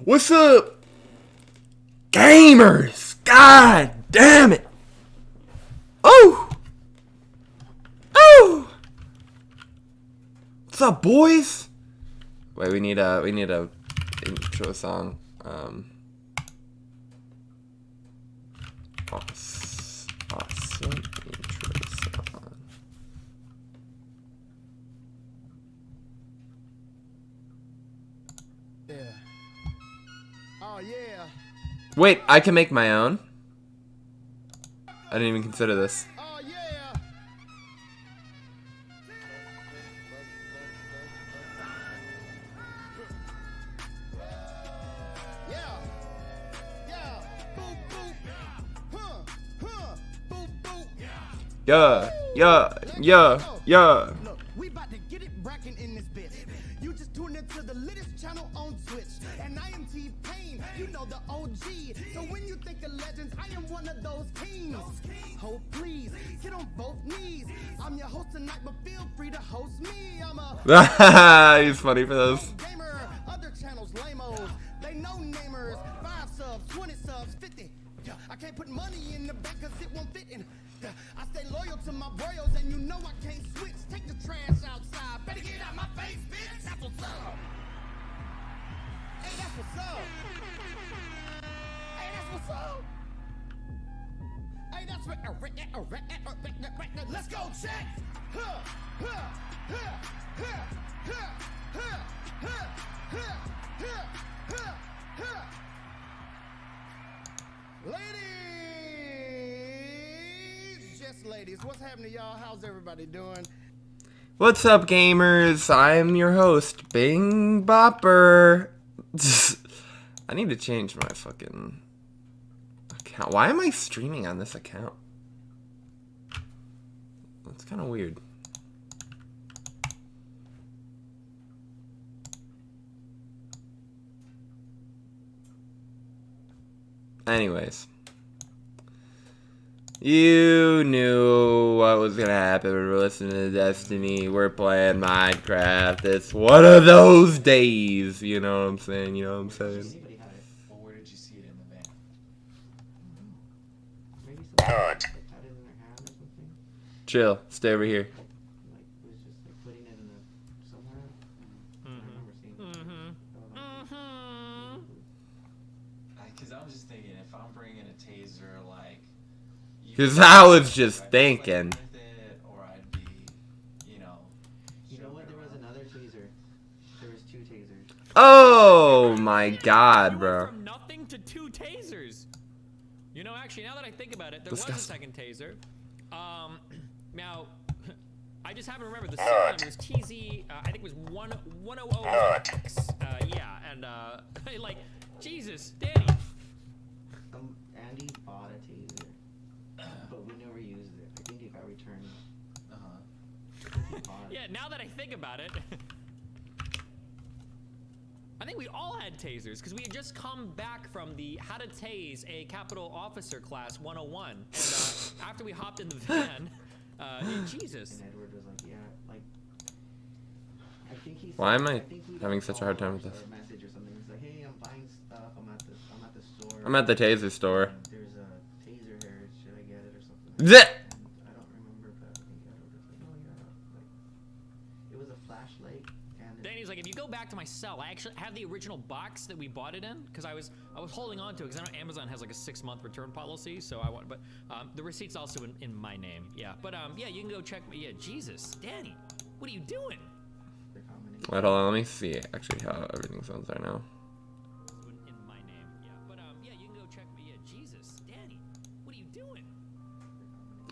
What's up, gamers? God damn it! Oh! Oh! What's up, boys? Wait, we need a intro song. Awesome intro song. Yeah. Oh yeah. Wait, I can make my own? I didn't even consider this. Oh yeah. Yeah. Yeah. Boop boop. Huh. Huh. Boop boop. Yeah. Look, we about to get it brackin' in this bitch. You just tuned into the latest channel on Twitch. And I am T-Pain, you know the OG. So when you think of legends, I am one of those kings. Hold please, get on both knees. I'm your host tonight, but feel free to host me. I'm a He's funny for those. gamer, other channels lame-os. They know namers, 5 subs, 20 subs, 50. I can't put money in the bank cause it won't fit in. I stay loyal to my royals and you know I can't switch. Take the trash outside, better get out my face, bitch. That's what's up. Hey, that's what's up. Hey, that's what's up. Hey, that's right. Let's go check. Huh, huh, huh, huh, huh, huh, huh, huh, huh, huh, huh. Ladies, just ladies, what's happening, y'all? How's everybody doing? What's up, gamers? I'm your host, Bing Bopper. I need to change my fucking account. Why am I streaming on this account? That's kind of weird. Anyways. You knew what was gonna happen when we're listening to Destiny. We're playing Minecraft. It's one of those days. You know what I'm saying? You know what I'm saying? Anybody had it? Well, where did you see it in the van? Maybe somebody like, had it in their hand or something. Chill. Stay over here. Like was just like putting it in a somewhere. I remember seeing. Because I was just thinking, if I'm bringing a taser, like... Because I was just thinking. With it, or I'd be, you know... You know what? There was another taser. There was 2 tasers. Oh my god, bro. From nothing to 2 tasers. You know, actually, now that I think about it, there was a Disgusting. second taser. Now, I just happen to remember the serial number was TZ. I think it was 100X. Yeah, and like, Jesus, Danny. Andy bought a taser, but we never used it. I think it got returned. He bought it. Yeah, now that I think about it, I think we all had tasers because we had just come back from the How to Tase a Capital Officer class 101, and after we hopped in the van, Jesus. And Edward was like, yeah, like. I think he. Why am I think we having got such a call hard time or with this? a message or something. He's like, hey, I'm buying stuff. I'm at the store. I'm at the taser store. There's a taser here. Should I get it or something? Zit! And I don't remember, but I think Edward was like, oh yeah, like it was a flashlight. And Danny's like, if you go back to my cell, I actually have the original box that we bought it in because I was holding on to it because I know Amazon has like a 6-month return policy, so I want. But the receipt's also in my name, yeah. But yeah, you can go check. Yeah, Jesus, Danny, what are you doing? the combination. Wait, hold on. Let me see actually how everything sounds right now. In my name, yeah. But yeah, you can go check. Yeah, Jesus, Danny, what are you doing?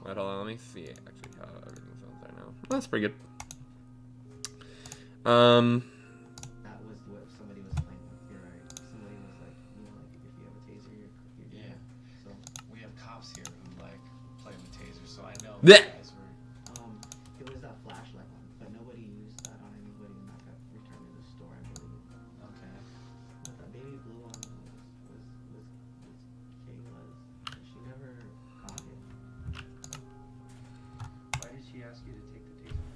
Wait, hold on. Let me see actually how everything sounds right now. That's pretty good. That was what somebody was playing with. You're right. Somebody was like, you know, like if you have a taser, you're Yeah. So We have cops here who, like, play with tasers, so I know Blech. you guys were... it was that flashlight one, but nobody used that on anybody, and that got returned to the store, I believe. Okay. But that baby blue one was Kayla's. She never got it. Why did she ask you to take the taser?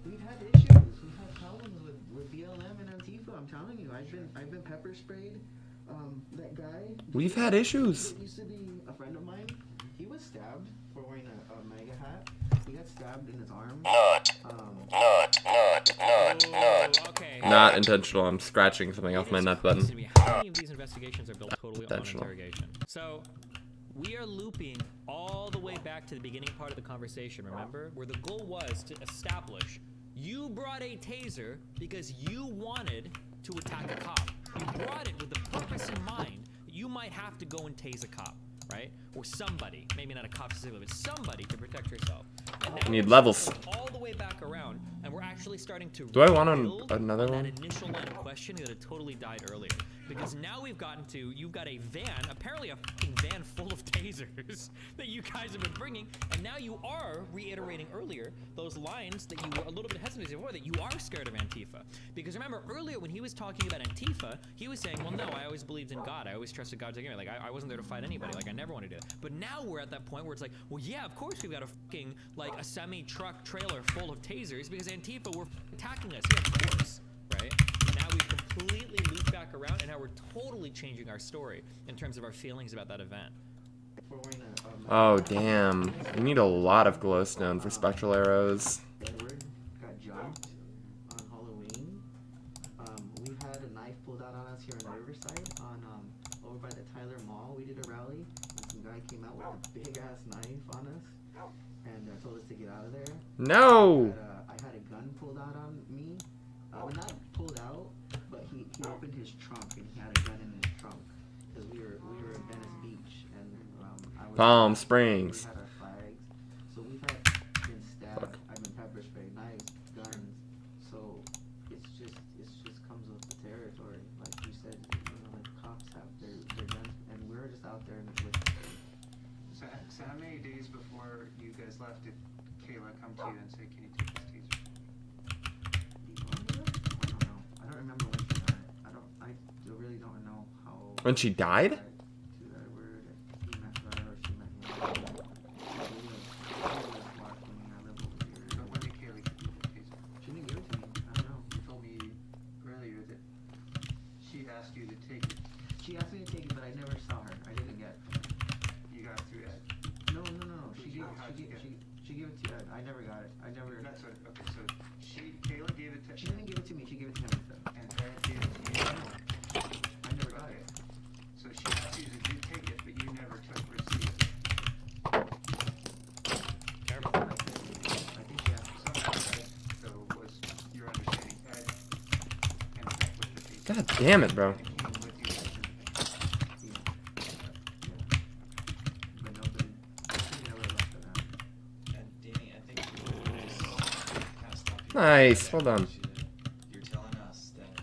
We've had issues. We've had problems with BLM and Antifa. Antifa, I'm telling you, I've been pepper sprayed. That guy. We've had issues. That used to be a friend of mine. He was stabbed for wearing a MAGA hat. He got stabbed in his arm. Okay. Not intentional. I'm scratching something off my nut How button. many of these investigations are built totally on Intentional. interrogation? So, we are looping all the way back to the beginning part of the conversation, remember? Where the goal was to establish you brought a taser because you wanted to attack a cop. You brought it with the purpose in mind that you might have to go and tase a cop, right? Or somebody, maybe not a cop specifically, but somebody to protect yourself. And now I need we're levels. circling all the way back around, and we're actually starting to Do I want rebuild another on one? that initial line of questioning that had totally died earlier. Because now we've gotten to, you've got a van, apparently a fucking van full of tasers that you guys have been bringing, and now you are reiterating earlier those lines that you were a little bit hesitant before, that you are scared of Antifa. Because remember, earlier when he was talking about Antifa, he was saying, well, no, I always believed in God. I always trusted God to take care of me. Like, I wasn't there to fight anybody. Like, I never wanted to do that. But now we're at that point where it's like, well, yeah, of course we've got a fucking, like, a semi-truck trailer full of tasers because Antifa were attacking us. Yeah, of course, right? Now we've completely looped back around, and now we're totally changing our story in terms of our feelings about that event. For wearing Oh, damn. We need a lot of glowstone for spectral arrows. Edward got jumped on Halloween. We've had a knife pulled out on us here in Riverside over by the Tyler Mall. We did a rally, and some guy came out with a big ass knife on us and told us to get out of there. No! I had a gun pulled out on me. Not pulled out, but he opened his trunk and he had a gun in his trunk because we were in Venice Beach and I was Palm we Springs. had our flags, so we've been stabbed. I've been pepper sprayed, knives, guns. So it's just comes with the territory. Like you said, like cops have their guns, and we're just out there with. So how many days before you guys left did Kayla come to you and say, "Can you take this taser"? I don't know. I don't remember when she got it. I really don't know how. When she died? To that word, he met her or she met him. But when did Kayla give you the taser? She didn't give it to me. I don't know. You told me earlier that she asked you to take it. She asked me to take it, but I never saw her. I didn't get it. You got it through Ed. No. How'd you get it? She gave it to Ed. I never got it. I never. That's what. Okay, so Kayla gave it to. She didn't give it to me. She gave it to him instead. And Ed gave it to you. I never got Okay. it. So she asked you to take it, but you never took receipt of it. Careful. I think she asked me. Somehow Ed, though, was your understanding. Ed ended up with the taser. God damn it, bro. And it came with you. But nobody. She never left it out. And Danny, I think you just kind of stopped you. Nice, well done. You're telling us that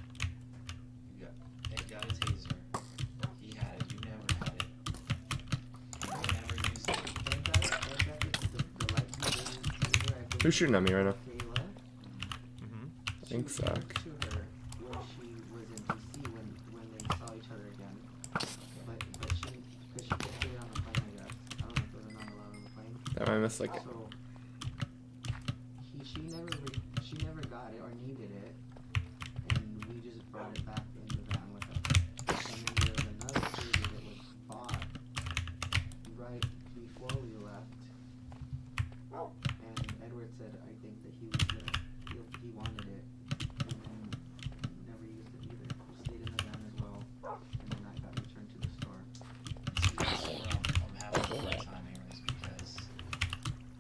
Ed got a taser. He had it. You never had it. You never used it. Ed got it. Ed got the license. Who's shooting at me right now? Kayla. I think so. To her when she was in DC when they saw each other again, but she because she could stay on the plane, I guess. I don't know if they were not allowed on the plane. Damn, I missed like. So she never got it or needed it, and we just brought it back in the van with us. And then there was another taser that was bought right before we left, and Edward said I think that he wanted it, and then never used it either. He stayed in the van as well, and then that got returned to the store. I'm having a hard time here is because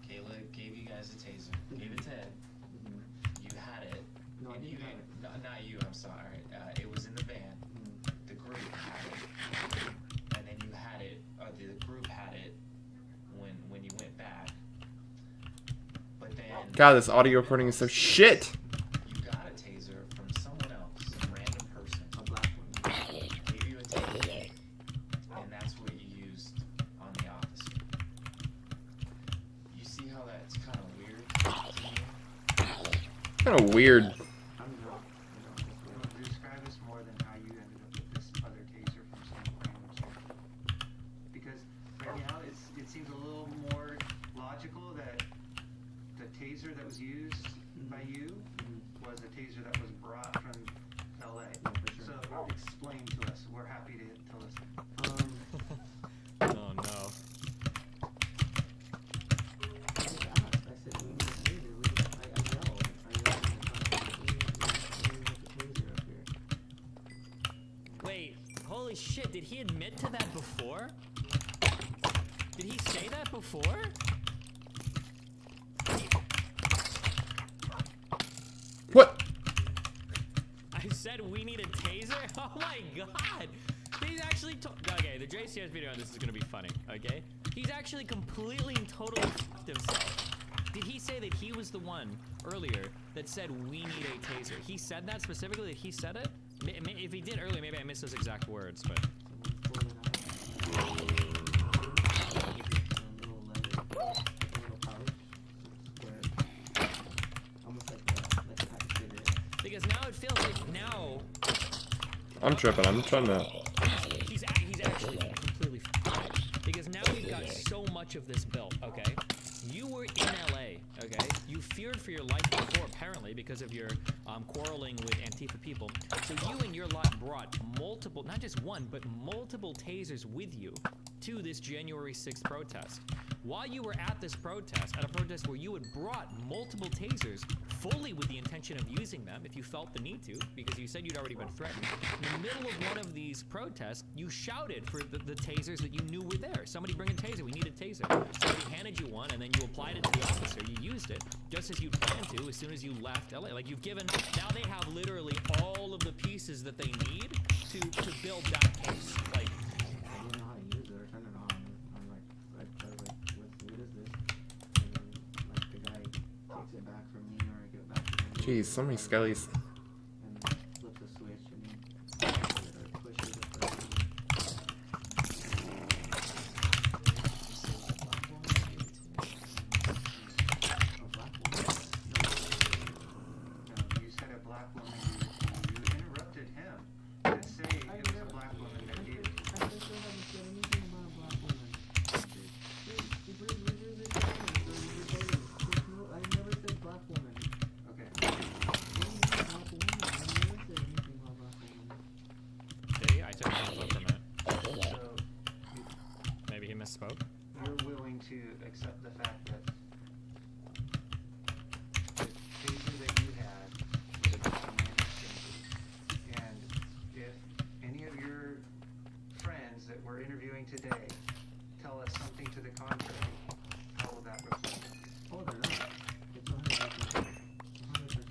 Kayla gave you guys a taser. Gave it to Ed. You had it. No, I and didn't you have it. No, not you. I'm sorry. It was in the van. The group had it, and then you had it. The group had it when you went back. But then God, this audio recording is so shit! you got a taser from someone else, some random person. A black one. Gave you a taser, and that's what you used on the officer. You see how that's kind of weird to me? Kind of weird. I don't know. Well, describe us more than how you ended up with this other taser from some random source. Because right now it seems a little more logical that the taser that was used by you was a taser that was brought from LA. Yeah, for sure. So explain to us. We're happy to listen. Oh no. I just asked. I said, we need a taser. I yelled. I yelled in the tunnel. We need a taser up here. Wait, holy shit, did he admit to that before? Did he say that before? What? I said we need a taser? Oh my god! He's actually okay, the JCS video on this is gonna be funny, okay? He's actually completely and totally f***ed himself. Did he say that he was the one earlier that said we need a taser? He said that specifically? That he said it? If he did earlier, maybe I missed those exact words, but... Someone pulled it out. A little leather, a little pouch. Square. Almost like a pack of cigarettes. Because now it feels like now... I'm tripping. I'm trying to. He's actually completely f***ed. Because now we've got so much of this built, okay? You were in LA, okay? You feared for your life before, apparently, because of your quarreling with Antifa people. So you and your lot brought multiple, not just one, but multiple tasers with you to this January 6th protest. While you were at this protest, at a protest where you had brought multiple tasers, fully with the intention of using them if you felt the need to, because you said you'd already been threatened, in the middle of one of these protests, you shouted for the tasers that you knew were there. Somebody bring a taser, we need a taser. Somebody handed you one, and then you applied it to the officer, you used it, just as you planned to as soon as you left LA. Like you've given, now they have literally all of the pieces that they need to build that case. Like, I didn't know how to use it or turn it on. I'm like, I was like, what is this? And then, like, the guy takes it back from me, or I give it back to him. Jeez, so many skellies. And then flips a switch and he pushes it for me. A black woman? No, you said a black woman. You interrupted him. You didn't say it was a black woman that did. I still haven't said anything about a black woman. I never said black woman. Okay. Black woman. I never said anything about black woman. see, I took myself up from it. So Maybe he misspoke. you're willing to accept the fact that the taser that you had was about a man exchange. And if any of your friends that we're interviewing today tell us something to the contrary, how will that reflect? Oh, they're not. It's 100%. 100%.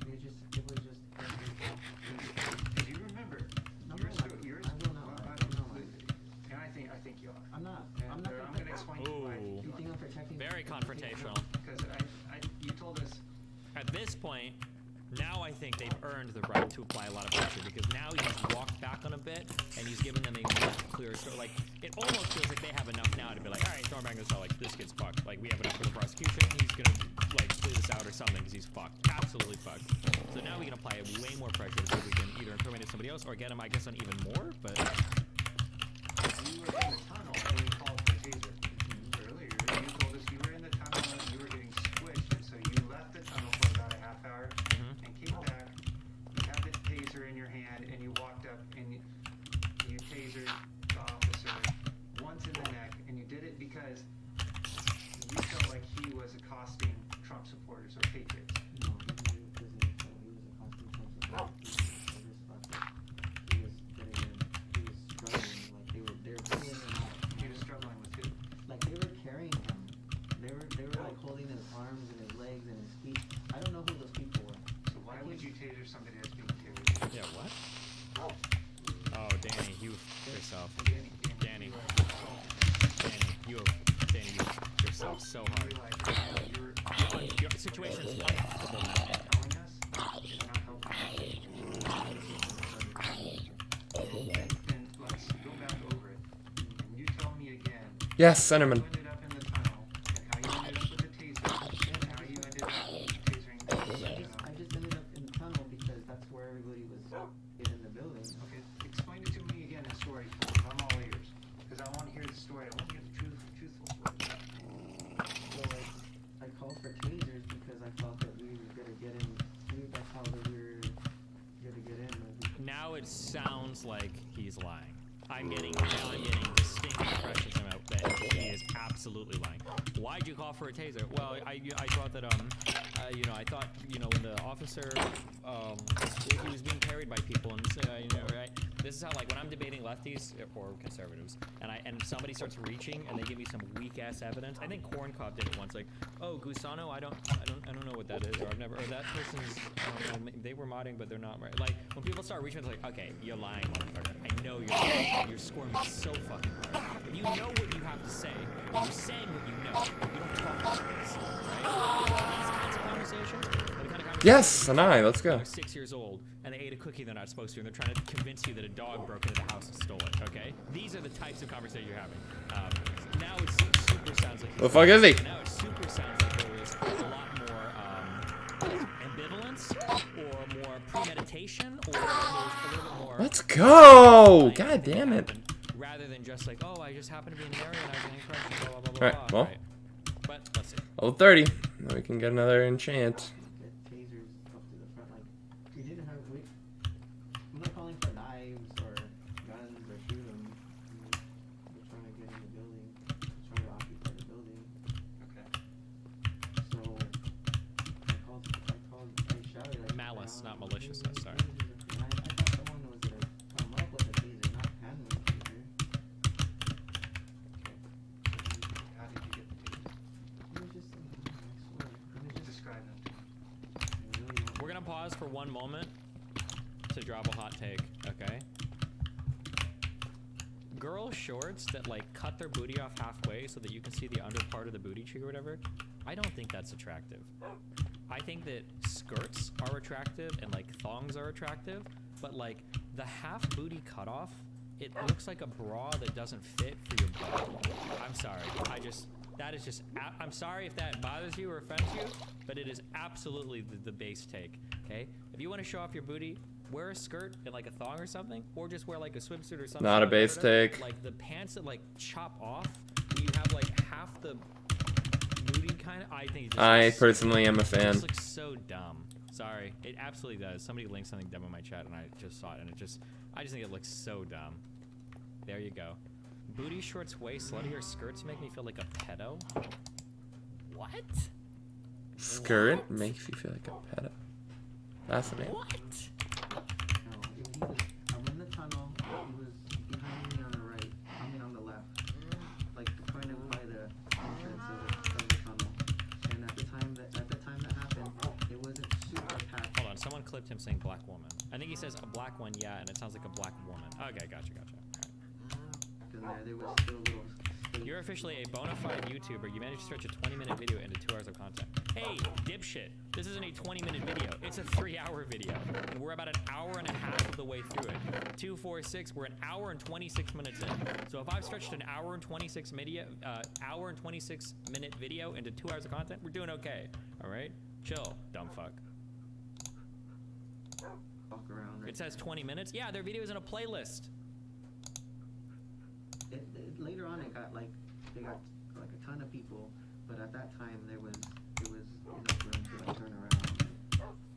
It was just. Do you remember? No, Your no, sto- I- yours- I will not. well, I don't know. And I think you are. I'm not. And I'm not. I'm going to explain to you why I think You you think are. I'm protecting? Very confrontational. Because you told us. At this point, now I think they've earned the right to apply a lot of pressure because now he's walked back on a bit and he's given them a much clearer story. Like, it almost feels like they have enough now to be like, all right, throw him back in the cell. Like, this kid's fucked. Like, we have enough for the prosecution. He's gonna, like, plea this out or something because he's fucked. Absolutely fucked. So now we can apply way more pressure to see if we can either incriminate somebody else or get him, I guess, on even more. But You were in the tunnel when we called for taser. Earlier, you told us you were in the tunnel and you were getting squished, and so you left the tunnel for about a half hour and came back. You had the taser in your hand, and you walked up and you tasered the officer once in the neck, and you did it because you felt like he was accosting Trump supporters or patriots. No, he was a constant Trump supporter. He was struggling. Like they were pulling him out. He was struggling with who? Like they were carrying him. They were like holding his arms and his legs and his feet. I don't know who those people were. So why would you taser somebody that's being carried? yeah, what? Oh, Danny, you yourself. Danny, you f***ed yourself so hard. Your situation is uncomfortable now. Telling us is not helping. Then let's go back over it. And you tell me again Yes, how you Cinnamon. ended up in the tunnel and how you ended up with the taser and how you ended up tasering the I just ended up in the tunnel because that's where everybody was in the building. Okay, explain it to me again in story form. I'm all ears. Because I want to hear the story. I want to hear the truthful story. So I called for tasers because I felt that we were gonna get in. That's how we were Now it sounds like he's lying. I'm getting distinct impressions about that he is absolutely lying. Why'd you call for a taser? Well, I thought that you know, I thought, you know, when the officer he was being carried by people, and you know, right? This is how, like, when I'm debating lefties or conservatives, and somebody starts reaching and they give me some weak ass evidence. I think Corncop did it once, like, oh, Gusano, I don't know what that is, or that person's, I don't know, they were modding, but they're not right. Like, when people start reaching, it's like, okay, you're lying, motherfucker. I know you're lying. You're scoring me so fucking hard. If you know what you have to say, and you're saying what you know, you don't talk like this, right? These kinds of conversations are the kind of conversations. Yes, an eye. Let's go. They're 6 years old and they ate a cookie they're not supposed to, and they're trying to convince you that a dog broke into the house and stole it. Okay, these are the types of conversations you're having. Now it super sounds like. The fuck is he? Now it super sounds like there was a lot more ambivalence or more premeditation, or there was a little bit more. Let's go! God damn it. Rather than just like, oh, I just happened to be in the area and I was getting crushed, blah blah blah blah. Alright, well. Right. But let's see. Level 30. Now we can get another enchant. Get tasers up to the front. Like, we didn't have. I'm not calling for knives or guns or shoot them. We're trying to get in the building. We're trying to occupy the building. Okay. So I shouted. I Malice, not maliciousness. Sorry. I thought someone was gonna come up with a taser, not hand me a taser. How did you get the taser? It was just, I swear, it was just. Describe them to me. I really don't. We're gonna pause for 1 moment to drop a hot take, okay? Girl shorts that like cut their booty off halfway so that you can see the under part of the booty cheek or whatever, I don't think that's attractive. I think that skirts are attractive and like thongs are attractive, but like the half booty cutoff, it looks like a bra that doesn't fit for your butt. I'm sorry. That is just, I'm sorry if that bothers you or offends you, but it is absolutely the base take, okay? If you want to show off your booty, wear a skirt and like a thong or something, or just wear like a swimsuit or something. Not a base take. Like the pants that like chop off, where you have like half the booty kind of, I think it just I looks personally am a It fan. just looks so dumb. Sorry, it absolutely does. Somebody linked something dumb in my chat and I just saw it, and I just think it looks so dumb. There you go. Booty shorts way sluttier skirts make me feel like a pedo. What? Skirt makes you feel like a pedo. Fascinating. What? No, I'm in the tunnel. He was behind me on the right. I mean on the left. Like trying to apply the entrance of the tunnel. And at the time that happened, it wasn't super packed. Hold on, someone clipped him saying black woman. I think he says a black one, yeah, and it sounds like a black woman. Okay, gotcha. Alright. There was still a little space. You're officially a bona fide YouTuber. You managed to stretch a 20-minute video into 2 hours of content. Hey, dipshit. This isn't a 20-minute video. It's a 3-hour video. And we're about an hour and a half of the way through it. 2, 4, 6, we're an hour and 26 minutes in. So if I've stretched an hour and 26 minute video into 2 hours of content, we're doing okay. Alright? Chill, dumb fuck. Walk around. It says 20 minutes? Yeah, their video's in a playlist. Later on, they got like a ton of people, but at that time it was enough room to like turn around.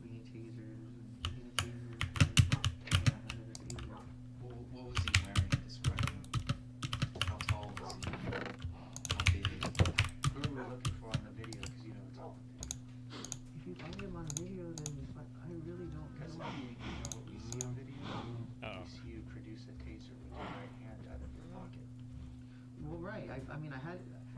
We need tasers. We need a taser. Yeah, another taser. What was he wearing? Describe him. How tall was he? How big? Who were we looking for on the video? Because you know it's all on video. If you find him on video, then I really don't Because know. you know what we see on video? Uh-oh. We see you produce a taser with your right hand out of your pocket. Well, right. I mean, I had.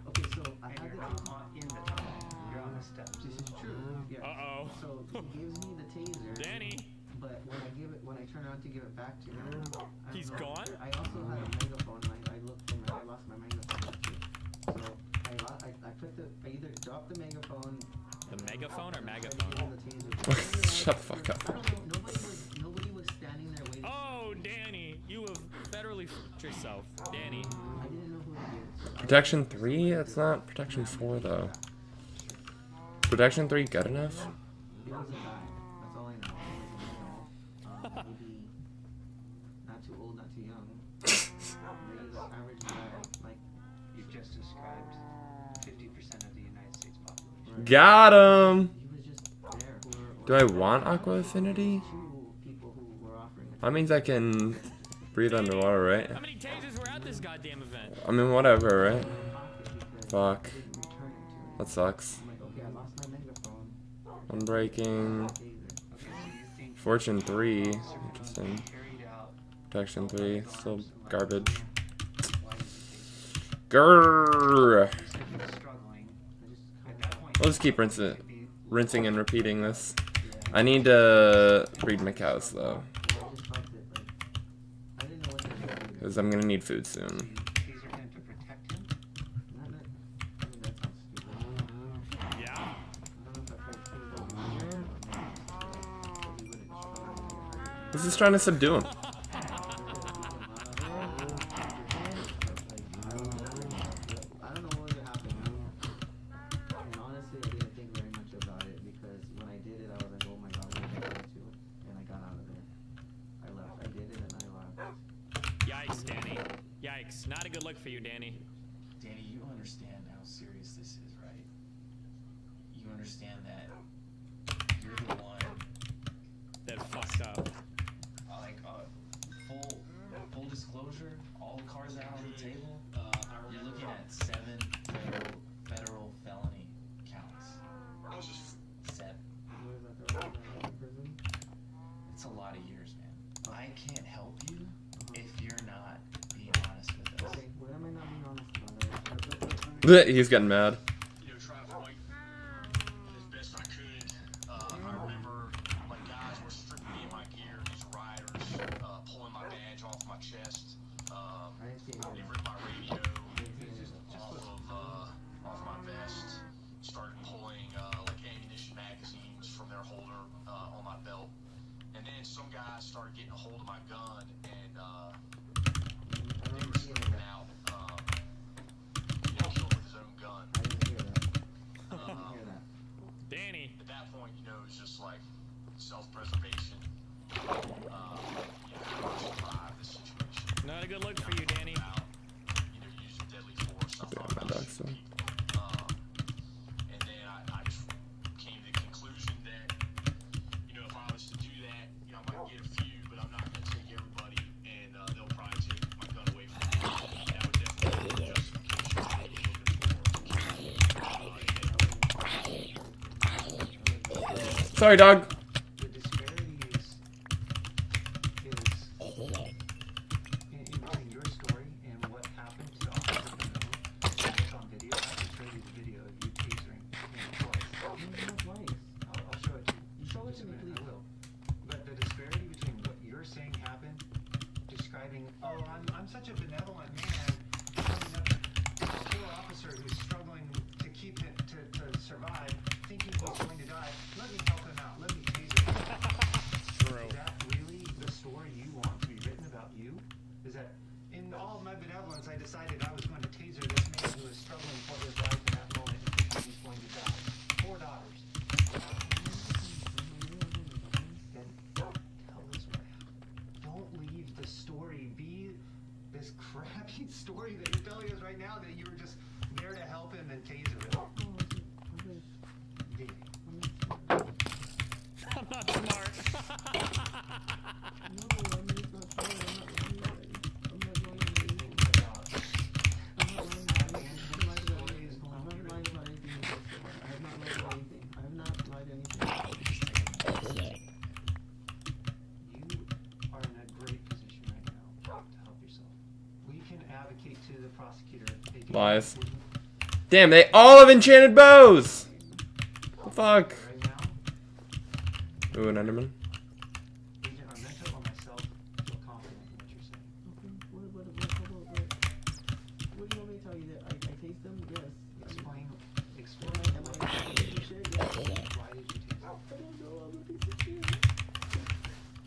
Okay, so I And had you're the not taser. in the tunnel. You're on the steps. This is true. Yeah. Uh-oh. So he gives me the taser. Danny! But when I turn around to give it back to him, I don't He's know. gone? I also had a megaphone, and I looked for I lost my megaphone too. So I either dropped the megaphone. The megaphone or I megaphone? gave him the taser. Shut the fuck up. I don't know. Nobody was standing there waiting. Oh, Danny, you have federally f***ed yourself. Danny. I didn't know who it is. Protection 3? That's not protection 4 though. Protection 3 good enough? It was a guy. That's all I know. It was a male. Maybe not too old, not too young. Maybe average guy. Like, You've just described 50% of the United States population. Got him! he was just there. Do I want Aqua Affinity? Two people who were offering That means I can breathe underwater, right? How many tasers were at this goddamn event? I mean, whatever, right? Because Fuck. I didn't return it to That sucks. I'm like, okay, I lost my megaphone. Unbreaking. Taser. Fortune 3. Interesting. Carried out. Protection 3. Still garbage. Grrr. You said you were struggling. I just At that point, We'll just keep you could be rinsing and repeating this. I need to breed my cows though, I just felt it like I didn't know what to do. because I'm gonna need food soon. taser him to protect him. Not that, I mean, that sounds stupid. Yeah. I don't know if I tried to put it over here or maybe he wouldn't try. This is trying to subdue him. I don't know what would happen. And honestly, I didn't think very much about it because when I did it, I was like, oh my god, what am I going to? And I got out of there. I left. I did it and I left. Yikes, Danny. Yikes. Not a good look for you, Danny. Danny, you understand how serious this is, right? You understand that you're the one, That fucked up. like, full disclosure, all the cards out on the table, you're looking at 7 federal felony counts. 7. What is that, they're all in prison? It's a lot of years, man. I can't help you if you're not being honest with us. Okay, what am I not being honest about? He's getting mad. You know, try to fight as best I could. I remember my guys were stripping me of my gear, these riders, pulling my badge off my chest. I didn't see They any of ripped my radio that. off my vest. Started pulling like ammunition magazines from their holder on my belt. And then some guys started getting a hold of my gun and they were stripping out. Killed with his own gun. I didn't hear that. I didn't hear that. Danny. At that point, you know, it's just like self-preservation. You know, how to survive this situation. Not a good look for you, Danny. About, you know, using deadly force. I thought my about dog still. shooting people. And then I just came to the conclusion that, you know, if I was to do that, you know, I might get a few, but I'm not going to take everybody, and they'll probably take my gun away from me. That would definitely be the justification I was looking for. Sorry, dog. The disparity is in between your story and what happened to Officer Manila. It's on video. I can show you the video of you tasering him twice. Not twice. I'll show it to you. You show it to me, I please. will. But the disparity between what you're saying happened, describing, oh, I'm such a benevolent man, a poor officer who's struggling to keep it to survive, thinking he's going to die. Let me help him out. Let me taser him. True. Is that really the story you want to be written about you? Is that in all of my benevolence, I decided I was going to taser this man who is struggling for his life in that moment and thinking he's going to die. 4 daughters. Then tell us what happened. Don't leave the story be this crappy story that you're telling us right now that you were just there to help him and taser him. Danny, I'm not smart. you are in a great position right now to help yourself. We can advocate to the prosecutor. They do Lies. what Damn, they all have enchanted bows. The fuck? right now. Ooh, an Enderman. Agent Armento or myself feel confident in what you're saying. What do you want me to tell you? That I taste them? Yes. Explain Am I a piece of shit? Yes. why did you take that? I don't know. I'm a piece of shit.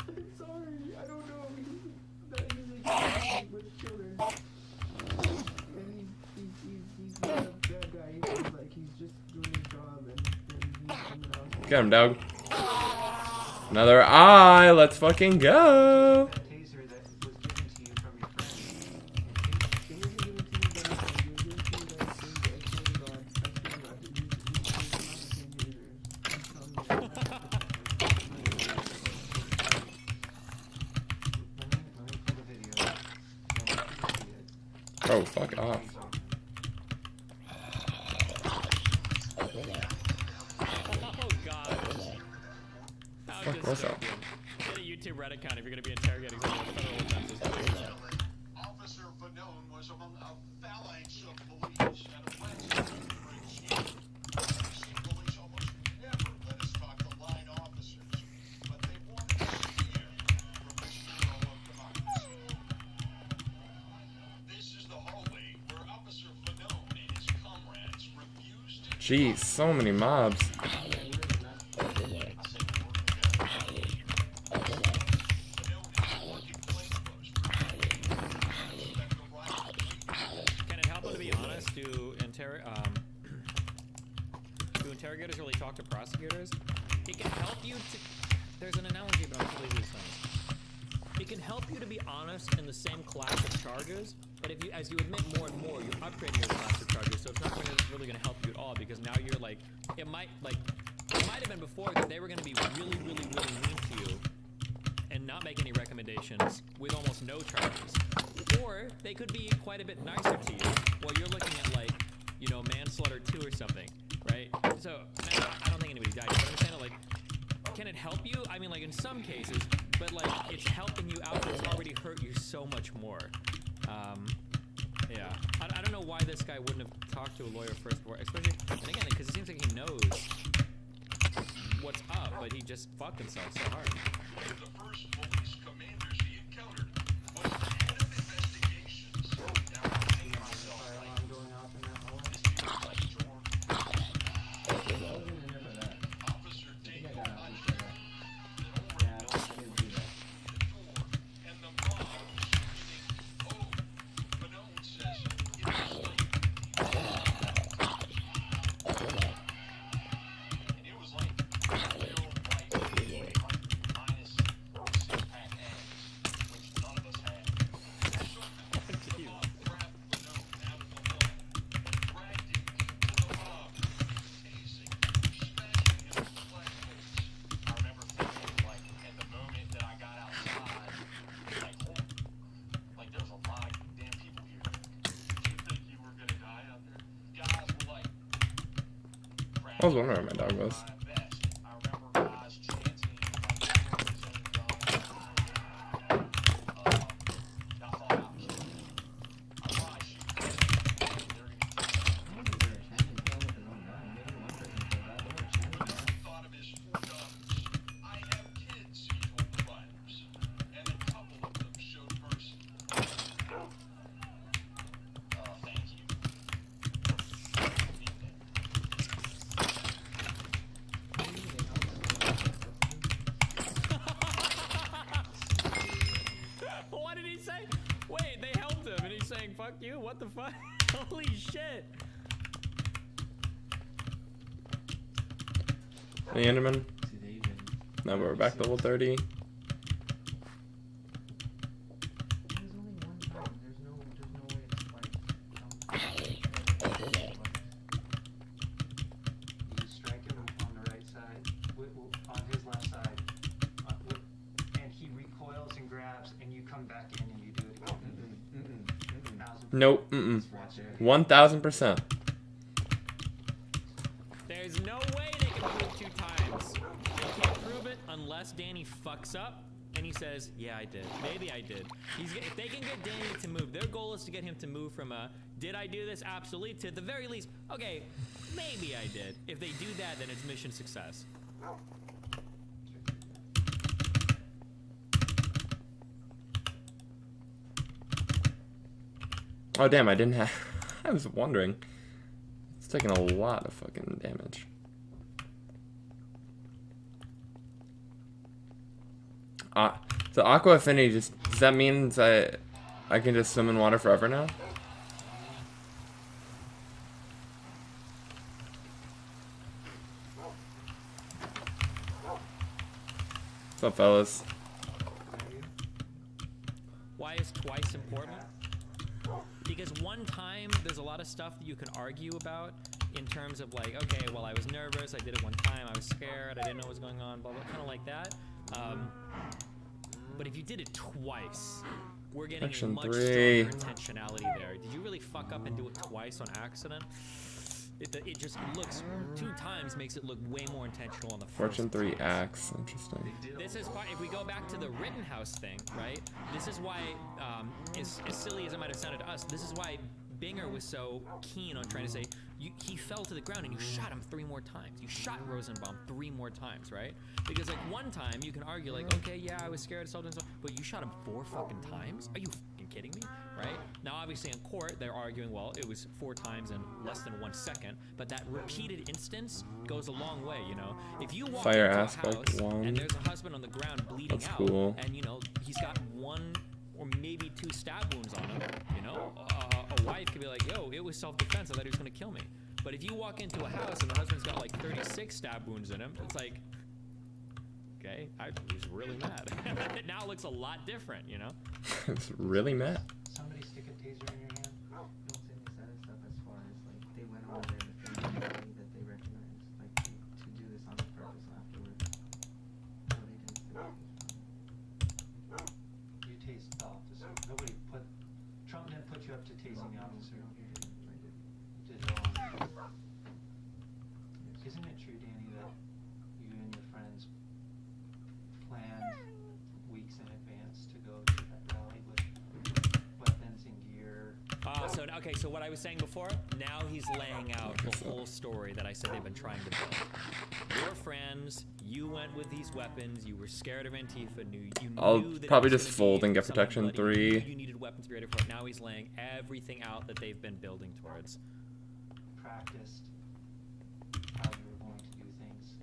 I'm sorry. I don't know. That is with children. And he's not a bad guy. He's like he's just doing his job and he's coming out. Get him, dog. Another eye. Let's fucking go. That taser that was given to you from your friend. It wasn't given to me by myself. It was given to me by a stranger. I swear to God. I swear to God. He's not the same taser. He's telling me that. Oh, fuck off. Oh god. How Fuck was that? dystopian. Get a YouTube Reddit account if you're gonna be interrogating someone with federal offenses. Please. Officer Fanone was among a phalanx of police at a Western Bridge. Police almost never let us talk to line officers, but they wanted to hear from the hero of democracy. This is the hallway where Officer Fanone and his comrades refused to. Jeez, so many mobs. Can it help him, to be honest, do interrogators really talk to prosecutors? It can help you to... There's an analogy, but I'm completely these things. It can help you to be honest in the same class of charges, but if you, as you admit more and more, you're upgrading your class of charges, so it's not really going to help you at all, because now you're like, it might have been before that they were going to be really, really, really mean to you and not make any recommendations with almost no charges. Or they could be quite a bit nicer to you while you're looking at, like, you know, manslaughter 2 or something, right? So, I don't think anybody died, but I'm saying, like, can it help you? I mean, like, in some cases, but, like, it's helping you out, but it's already hurt you so much more. Yeah. I don't know why this guy wouldn't have talked to a lawyer first before, especially, and again, because it seems like he knows what's up, but he just fucked himself so hard. The first police commanders he encountered was the head of investigations. Now, I'm thinking to myself, Fire like, alarm going off in that hallway. this dude's like Jordan. I was in there for that. Officer I think I Daniel got out Hutchins, for that. then over Yeah, at I didn't do that. the door, and the mob was screaming, "Oh!" Fanone says it was like, and it was like real white minus six-pack abs, which none of us had. So the mob grabbed Fanone out of the hall, dragged him into the lobby, tasing, smashing him with flashlights. I remember thinking, like, at the moment that I got outside, like, oh, like, there's a lot of damn people here. Did you think you were gonna die out there? Guys were like, I was wondering where my dog was. I remember guys chanting, like, I thought I'll kill you. I probably should. They're gonna I don't think they're chanting kill with his own gun. Maybe one person said that. They were chanting that. thought of his 4 daughters. I have kids, he told the writers, and a couple of them showed mercy. Thank you. What did he say? Wait, they helped him, and he's saying, fuck you? What the fuck? Holy shit. The Enderman. Do they even... Now we're back to level 30. There's only one time. There's no way it's like... You strike him on the right side, on his left side, and he recoils and grabs, and you come back in and you do it again. 1000%. Nope. Watch it. 1000%. There's no way they can prove 2 times. They can't prove it unless Danny fucks up and he says, yeah, I did. Maybe I did. If they can get Danny to move, their goal is to get him to move from a, did I do this? Absolutely. To the very least, okay, maybe I did. If they do that, then it's mission success. Oh, damn, I didn't have... I was wondering. It's taking a lot of fucking damage. So Aqua Affinity just... Does that mean I can just swim in water forever now? What's up, fellas? Why is twice important? Because one time, there's a lot of stuff that you can argue about in terms of like, okay, well, I was nervous, I did it one time, I was scared, I didn't know what was going on, blah, blah, kind of like that. But if you did it twice, we're getting Section a much 3. stronger intentionality there. Did you really fuck up and do it twice on accident? It just looks 2 times makes it look way more intentional on the first. Fortune 3 time. axe. Interesting. This is why, if we go back to the Rittenhouse thing, right? This is why, as silly as it might have sounded to us, this is why Binger was so keen on trying to say, he fell to the ground and you shot him 3 more times. You shot Rosenbaum 3 more times, right? Because like one time you can argue like, okay, yeah, I was scared of something, but you shot him 4 fucking times? Are you fucking kidding me? Right? Now obviously in court they're arguing, well, it was 4 times in less than 1 second, but that repeated instance goes a long way, you know? If you walk Fire into aspect a house 1. and there's a husband on the ground bleeding That's out, cool. and you know, he's got 1 or maybe 2 stab wounds on him, you know? A wife could be like, yo, it was self-defense, I thought he was gonna kill me. But if you walk into a house and the husband's got like 36 stab wounds in him, it's like, okay, I was really mad. It now looks a lot different, you know? It's really mad. Somebody stick a taser in your hand. Don't say any sad stuff as far as like they went over there and filmed something that they recognized, like to do this on purpose afterwards. So they didn't say You tased the officer. Nobody put. Trump didn't put you up to tasing the officer. You did wrong. Isn't it true, Danny, that you and your friends planned weeks in advance to go to that rally with weapons and gear? Okay, so what I was saying before, now he's laying out the whole story that I said they've been trying to build. Your friends, you went with these weapons, you were scared of Antifa, you I'll knew that it probably was just gonna fold be and get something protection bloody, 3. You knew you needed weapons to be ready for it. Now he's laying everything out that they've been building towards. Practiced how you were going to do things.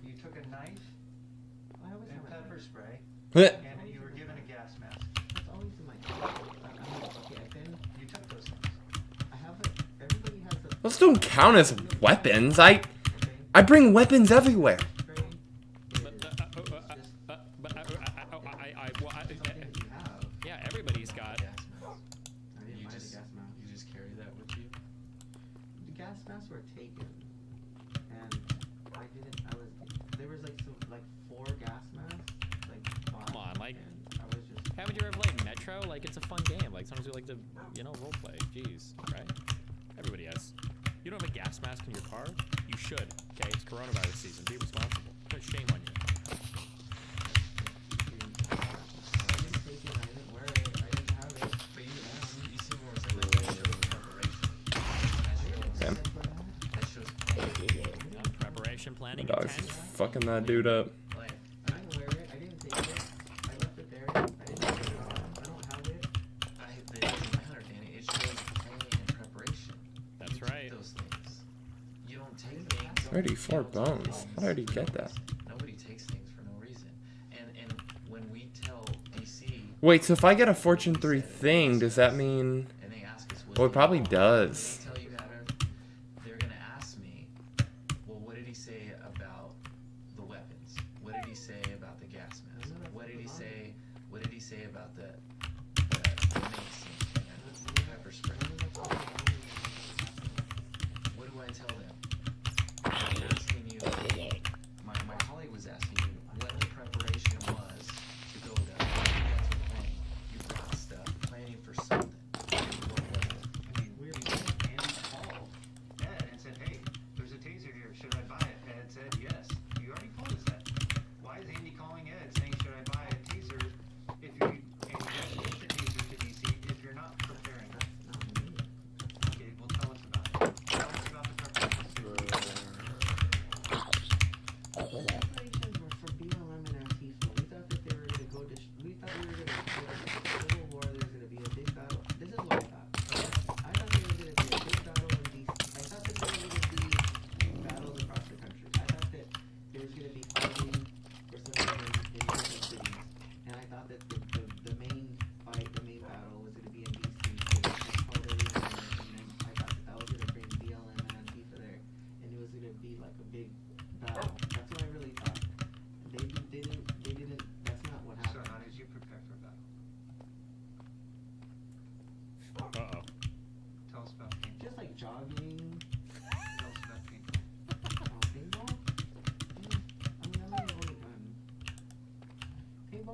You took a knife I always and have a pepper spray, Heh. and you were given a gas mask. That's always in my I mean, okay, I've been, You took those things. I have a, everybody has a Those don't count as weapons. okay, I bring weapons everywhere. spray is But, just well, something that you have. yeah, everybody's got. I didn't buy the gas mask. You just carry that with you? The gas masks were taken, and there was like 4 gas masks, like bought, Come on, like- and I was just, Haven't you ever played Metro? Like, it's a fun game. Like, sometimes we like to, you know, roleplay. Jeez, right? Everybody has. You don't have a gas mask in your car? You should. Okay, it's coronavirus season. Be responsible. Shame on you. I didn't take it, I didn't wear it, I didn't have it. But you seem more like that shows preparation. Okay. That shows planning. Preparation, planning, My dog's intent. fucking that dude up. Like, I didn't wear it, I didn't take it, I left it there, I didn't take it off, I don't have it. it doesn't matter, Danny. It shows planning and preparation. That's You right. take those things. You don't take things. 34 bones. How did I already get that? Nobody takes things for no reason. And when we tell DC Wait, so if I get a Fortune 3 thing, does that mean... and they ask us, Well, it probably when does. they tell you how to, they're gonna ask me, well, what did he say about the weapons? What did he say about the gas mask? What did he say? What did he say about the mace and the pepper spray? What do I tell them? I'm asking you. My colleague was asking you what the preparation was to go there. What you guys were planning. You brought stuff, planning for something. What was it? I mean, Andy called Ed and said, hey, there's a taser here. Should I buy it? Ed said, yes. You already told us that. Why is Andy calling Ed saying, should I buy a taser if you, and you guys take the taser to DC if you're not preparing? Not me. Okay, well, tell us about it. Tell us about the preparation.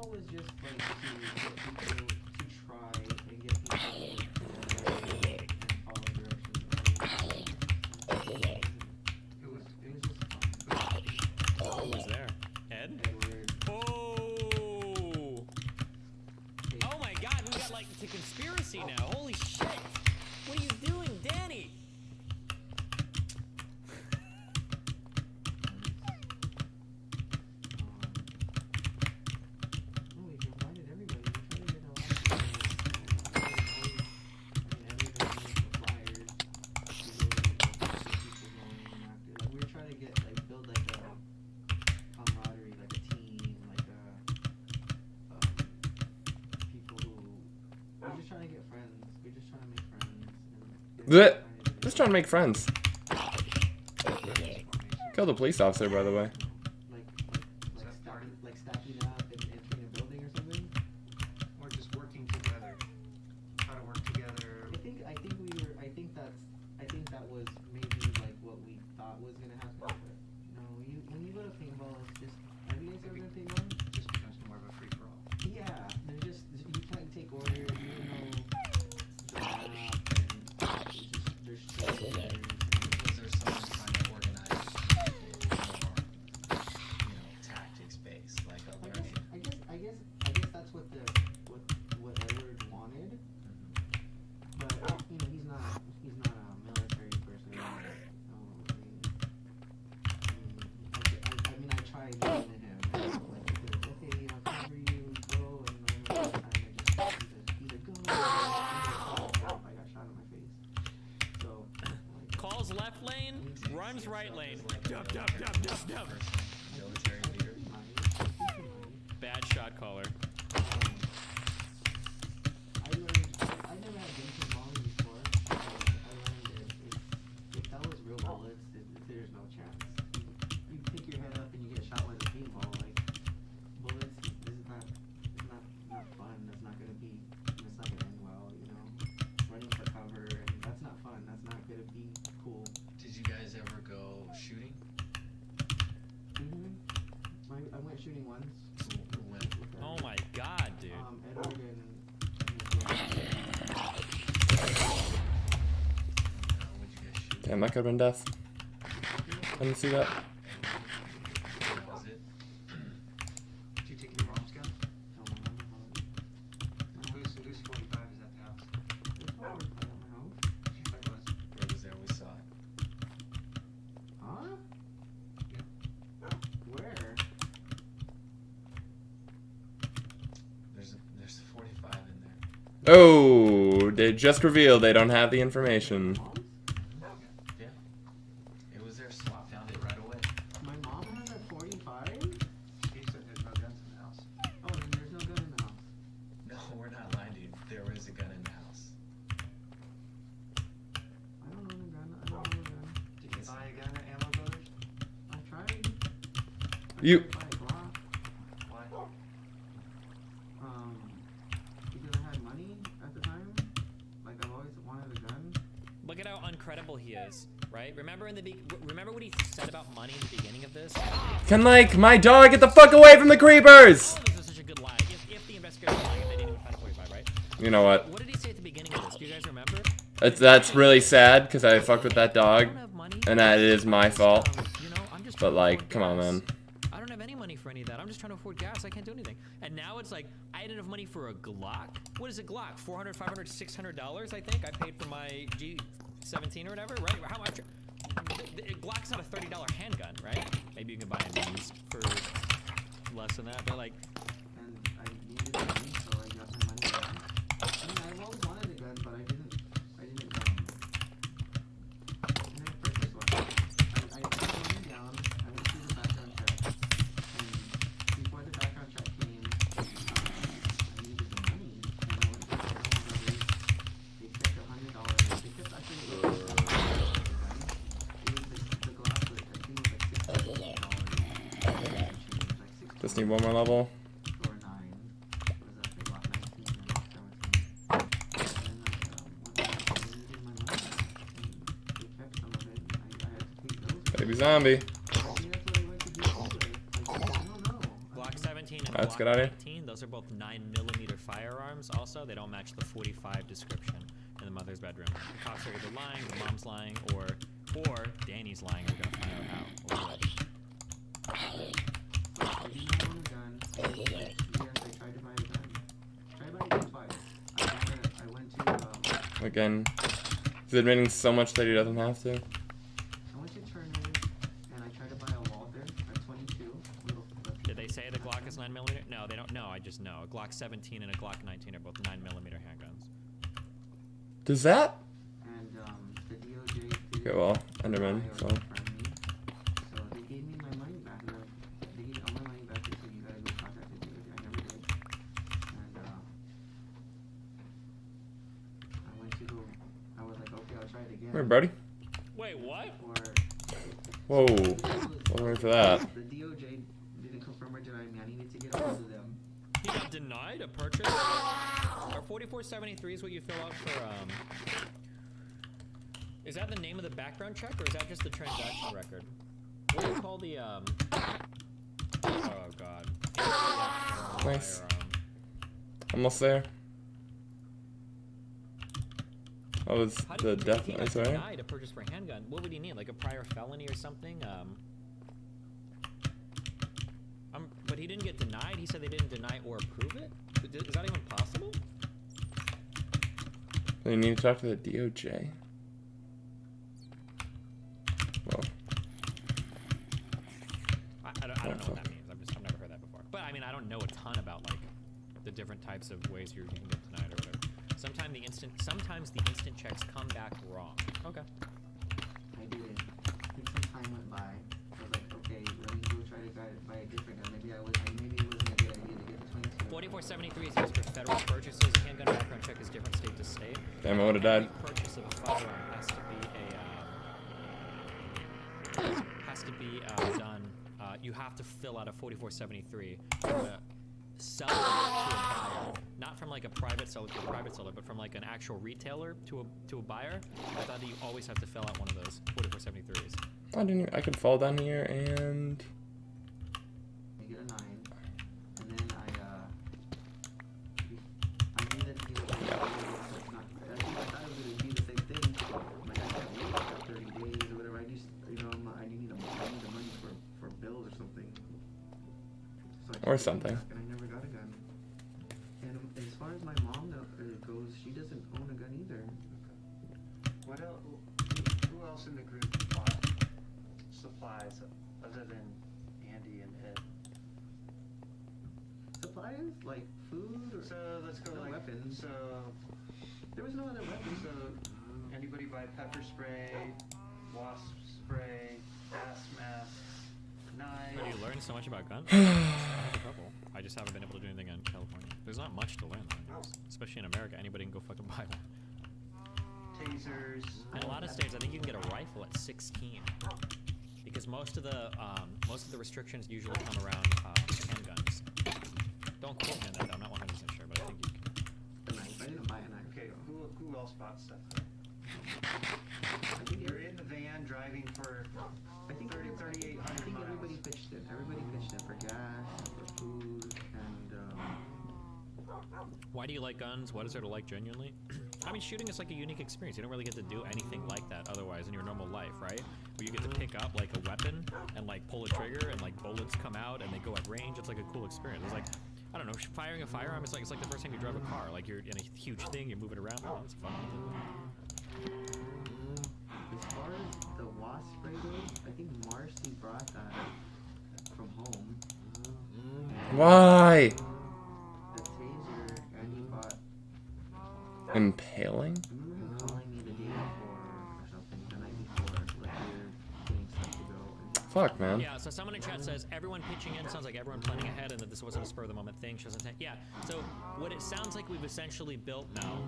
goal was just like to get people to try and get people to follow directions. It was just fun. Who was there? Ed? Edward. Oh! Oh my god, we got like to conspiracy now. Holy shit! What are you doing, Danny? No, we invited everybody. We tried to get a lot of people. Everybody needs the flyers to go and get people going after. Like, we were trying to get, like, build like a camaraderie, like a team, like people who. We're just trying to get friends. We're just trying to make friends. And Blech. Just trying to make friends. Kill the police officer, by the way. Like stacking up and entering a building or something. Or just working together. How to work together. I think that was maybe like what we thought was gonna happen. But no, when you go to paintball, it's just. Have you guys ever been to paintball? It just becomes more of a free for all. Yeah, you can't take orders. You don't know the map, and there's just Was there someone trying to organize it more, tactics based, like a learning? I guess that's what Edward wanted. But he's not a military person. I tried yelling at him. Like, okay, cover you, go, and then he's a go. I got shot in my face. So, like, Calls left lane, runs right lane. Dub, dub, dub, dub, dub. Military leader. Bad shot caller. I never had been to Molly before. I learned if that was real bullets, there's no chance. You pick your head up and you get shot with a paintball. Like bullets, this is not fun. That's not gonna end well. Running for cover, and that's not fun. That's not gonna be cool. Did you guys ever go shooting? I went shooting once. Who went? Oh my god, dude. Edward and. What'd you guys shoot? Damn, that could have been death. I didn't see that. What was it? Did you take your mom's gun? Who's 45 is at the house? It was there, we saw it. Huh? Where? There's a 45 in there. Oh, they just revealed they don't have the information. Mom's? Yeah. It was there, SWAT found it right away. My mom has a 45? He said there's no guns in the house. Oh, then there's no gun in the house. No, we're not lying, dude. There was a gun in the house. I don't own a gun. Did you buy a gun at Ammo Brothers? I tried. You- tried to buy a Glock, Why? because I had money at the time. Like, I've always wanted a gun. Look at how uncredible he is, right? Remember remember what he said about money in the beginning of this? Can, like, my dog get the fuck away from the creepers? All of this was such a good lie. If the investigators were lying, if they didn't even find a 45, right? You know what? What did he say at the beginning of this? Do you guys remember? That's really sad because I fucked with that I dog, don't have money. and that is my fault. I'm just But trying to like, afford come on, gas. man. I don't have any money for any of that. I'm just trying to afford gas. I can't do anything. And now it's like, I had enough money for a Glock. What is a Glock? $400, $500, $600, I think. I paid for my G17 or whatever, right? How much? The Glock's not a $30 handgun, right? Maybe you can buy them used for less than that, but like, And I needed money, so I got my money back. I mean, I've always wanted a gun, but I didn't, and I purchased one. I put the money down, I went through the background check, and before the background check came, I needed the money, and I went to the Brothers. They kept $100, they kept actually it was the glass was, I think it was like $600. Just need one more level. Or 9. What is that? They blocked 19 and then 17. And then I needed my money back. And they kept some of it. And I had to pay those. Baby zombie. Maybe that's what I went to do anyway. Like, I don't know. Glock 17 and Let's Glock get out of here. 19, Those are both 9mm firearms. Also, they don't match the 45 description in the mother's bedroom. The cops are either lying, the mom's lying, or Danny's lying. We're gonna find out how. I didn't own a gun. Yes, I tried to buy a gun. Tried to buy a gun twice. I went to Again, he's admitting so much that he doesn't have to. I went to Turner's and I tried to buy a Walther at 22. Did they say the Glock is 9mm? No, they don't know. I just know. A Glock 17 and a Glock 19 are both 9mm handguns. Does that? And the DOJ did Okay, well, Enderman, so. So they gave me my money back. They gave me all my money back. They said you gotta go contact the DOJ. I never did. And I went to go. I was like, okay, I'll try it again. Where, Brody? Wait, what? Whoa. Wasn't ready for that. The DOJ didn't confirm or deny me. I needed to get a hold of them. He got denied a purchase? Or 4473 is what you fill out for, Is that the name of the background check, or is that just the transaction record? What do you call the, Oh, God. Nice. Almost there. That was How the do you, definitely if he got sorry. denied a purchase for a handgun, what would he need? Like a prior felony or something? But he didn't get denied. He said they didn't deny or approve it. Is that even possible? You need to talk to the DOJ. Well, I don't know what that means. I've never heard that before. But I mean, I don't know a ton about like the different types of ways you can get denied or whatever. Sometimes the instant checks come back wrong. Okay. I did it. I think some time went by. I was like, okay, let me go try to buy a different gun. Maybe it wasn't a good idea to get the 22. 4473 is used for federal purchases. A handgun background check is different state to state. damn, I would have died. Every purchase of a firearm has to be done. You have to fill out a 4473 to sell it to a buyer, not from like a private seller to a private seller, but from like an actual retailer to a buyer. I thought that you always have to fill out one of those 4473s. I didn't. I could fall down here and. I get a 9, and then I knew that he was not. I thought it would be the same thing. Like I can't wait for 30 days or whatever. I just, I need the money for bills or something. So I Or just went something. back and I never got a gun. And as far as my mom goes, she doesn't own a gun either. What else? Who else in the group bought supplies other than Andy and Ed? Supplies like food or So let's go no like weapons. So There was no other weapons. so anybody buy pepper spray, wasp spray, gas mask, knives? Where do you learn so much about guns? I have a couple. I just haven't been able to do anything in California. There's not much to learn on guns, especially in America. Anybody can go fucking buy one. Tasers. In a lot of states, I think you can get a rifle at 16, because most of the restrictions usually come around handguns. Don't quote me on that. Though. I'm not 100% sure, but I think you can. A knife. I didn't buy a knife. Okay, who else bought stuff? I think You're in the van driving for I think 3,800 I think miles. everybody pitched in. Everybody pitched in for gas, for food, and Why do you like guns? What is there to like genuinely? I mean, shooting is like a unique experience. You don't really get to do anything like that otherwise in your normal life, right? Where you get to pick up like a weapon and like pull a trigger and like bullets come out and they go at range. It's like a cool experience. It's like, I don't know, firing a firearm. It's like the first time you drive a car. Like you're in a huge thing, you're moving around. Oh, it's fun. as far as the wasp spray goes, I think Marcy brought that from home. Why? The taser, and he bought. Impaling? I remember him calling me the day before or something, the night before, like we're getting stuff to go. And Fuck, man. Yeah, so someone in chat says everyone pitching in sounds like everyone planning ahead and that this wasn't a spur of the moment thing. She doesn't yeah, so what it sounds like we've essentially built now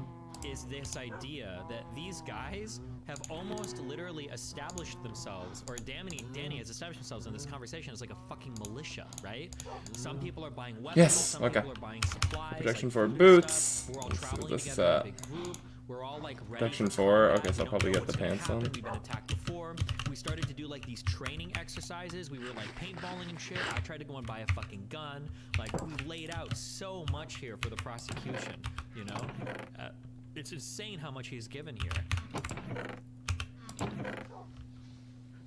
is this idea that these guys have almost literally established themselves, or Danny has established themselves in this conversation as like a fucking militia, right? Some people are buying weapons, Yes, some okay. people are buying supplies, Protection like for food and boots. stuff. We're all This is traveling this, together in a big group. We're all like ready. Section for 4, combat. okay, so We I'll don't probably know get the what's gonna pants on. happen. We've been attacked before. We started to do like these training exercises. We were like paintballing and shit. I tried to go and buy a fucking gun. Like we laid out so much here for the prosecution. You know, it's insane how much he's given here. I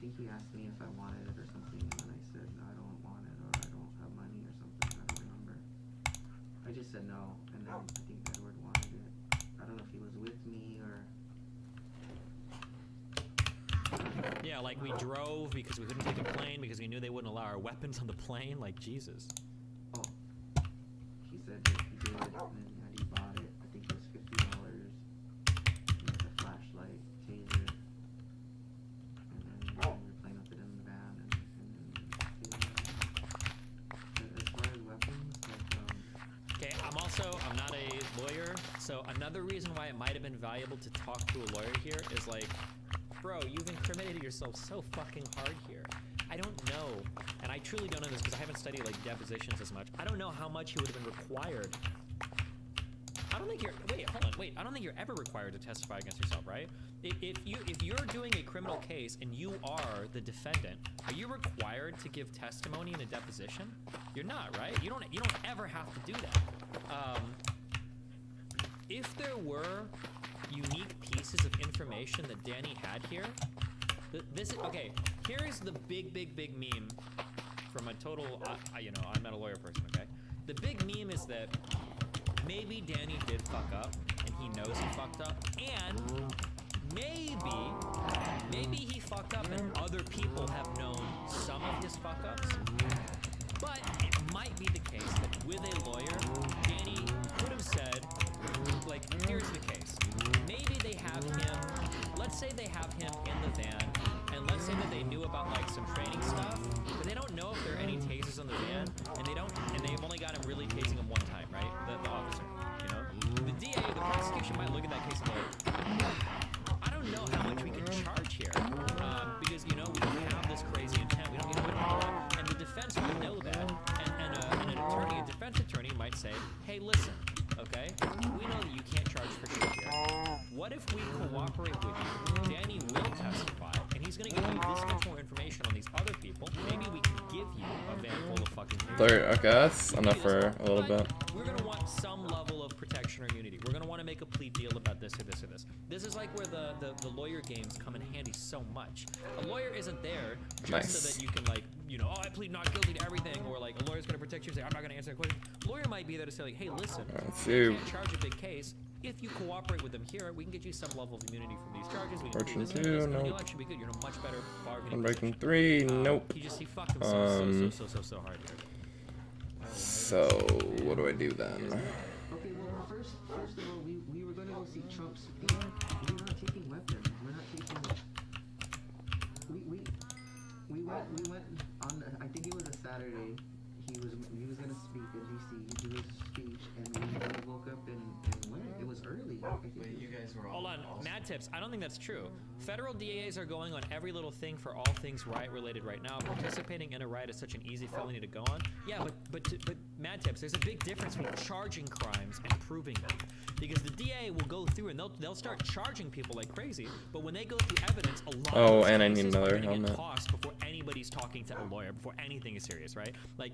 think he asked me if I wanted it or something, and then I said no, I don't want it, or I don't have money or something. I don't remember. I just said no, and then I think Edward wanted it. I don't know if he was with me or. Yeah, like we drove because we couldn't take a plane because we knew they wouldn't allow our weapons on the plane. Like Jesus. Oh, he said that he did, and then that he bought it. I think it was $50. With a flashlight, taser, and then we were playing with it in the van, and as far as weapons, like Okay, I'm not a lawyer, so another reason why it might have been valuable to talk to a lawyer here is like, bro, you've incriminated yourself so fucking hard here. I don't know, and I truly don't know this because I haven't studied like depositions as much. I don't know how much he would have been required. I don't think you're, I don't think you're ever required to testify against yourself, right? If you're doing a criminal case and you are the defendant, are you required to give testimony in a deposition? You're not, right? You don't ever have to do that. If there were unique pieces of information that Danny had here, okay, here's the big meme from a total, I'm not a lawyer person, okay? The big meme is that maybe Danny did fuck up, and he knows he fucked up, and maybe he fucked up and other people have known some of his fuck-ups, but it might be the case that with a lawyer, Danny could have said, like, here's the case. Maybe they have him, let's say they have him in the van, and let's say that they knew about like some training stuff, but they don't know if there are any tasers on the van, and they've only got him really tasing him one time, right? The officer, you know? The DA, the prosecution might look at that case and go, I don't know how much we can charge here, because, you know, we don't have this crazy intent, we don't get away with it, and the defense will know that, and a defense attorney might say, hey, listen, okay, we know that you can't charge for shit here. What if we cooperate with you? Danny will testify, and he's gonna give you this much more information on these other people. Maybe we can give you a van full of fucking Okay, that's enough for a little bit. We're gonna want some level of protection or unity. We're gonna want to make a plea deal about this or this or this. This is like where the lawyer games come in handy so much. A lawyer isn't there just so that you can like, you know, oh, I plead not guilty to everything, or like a lawyer's gonna protect you and say, I'm not gonna answer that question. Lawyer might be there to say like, hey, listen, you can't charge a big case. If you cooperate with them here, we can get you some level of immunity from these charges. We can do this and this, and you'll actually be good. You're in a much better bargaining Unbreaking position. 3, nope. He fucked himself so hard here. So, what do I do then? okay, well, first of all, we were gonna go see Trump's speech. We're not taking weapons. We're not taking. We went on. I think it was a Saturday. He was gonna speak in DC. He do his speech, and we woke up and went. It was early. But you guys were all. Hold on, mad tips. I don't think that's true. Federal DAs are going on every little thing for all things riot related right now. Participating in a riot is such an easy felony to go on. Yeah, but mad tips. There's a big difference between charging crimes and proving them. Because the DA will go through and they'll start charging people like crazy. But when they go through evidence, a lot of those and I need cases another are gonna get helmet. tossed before anybody's talking to a lawyer, before anything is serious, right? Like,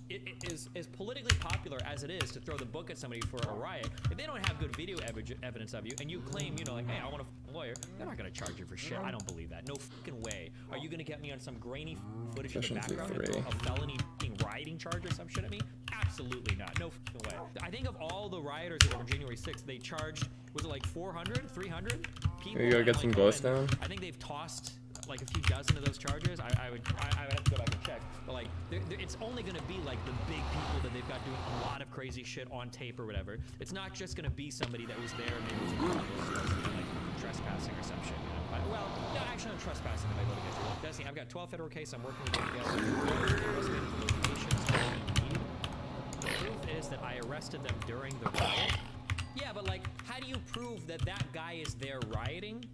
it is as politically popular as it is to throw the book at somebody for a riot. If they don't have good video evidence of you, and you claim, you know, like, hey, I want a lawyer, they're not gonna charge you for shit. I don't believe that. No fucking way. Are you gonna get me on some grainy footage in the Efficiency background and 3. throw a felony rioting charge or some shit at me? Absolutely not. No fucking way. I think of all the rioters that were on January 6th, they charged, was it like 400, 300 people? You gotta get And, some like, ghosts and down. I think they've tossed like a few dozen of those charges. I would have to go back and check. But like, it's only gonna be like the big people that they've got doing a lot of crazy shit on tape or whatever. It's not just gonna be somebody that was there and maybe was like trespassing or some shit. You know? Well, no, actually, I'm trespassing if I go to get you. Destiny, I've got 12 federal cases. I'm working with you guys. The proof is that I arrested them during the riot. Yeah, but like, how do you prove that that guy is there rioting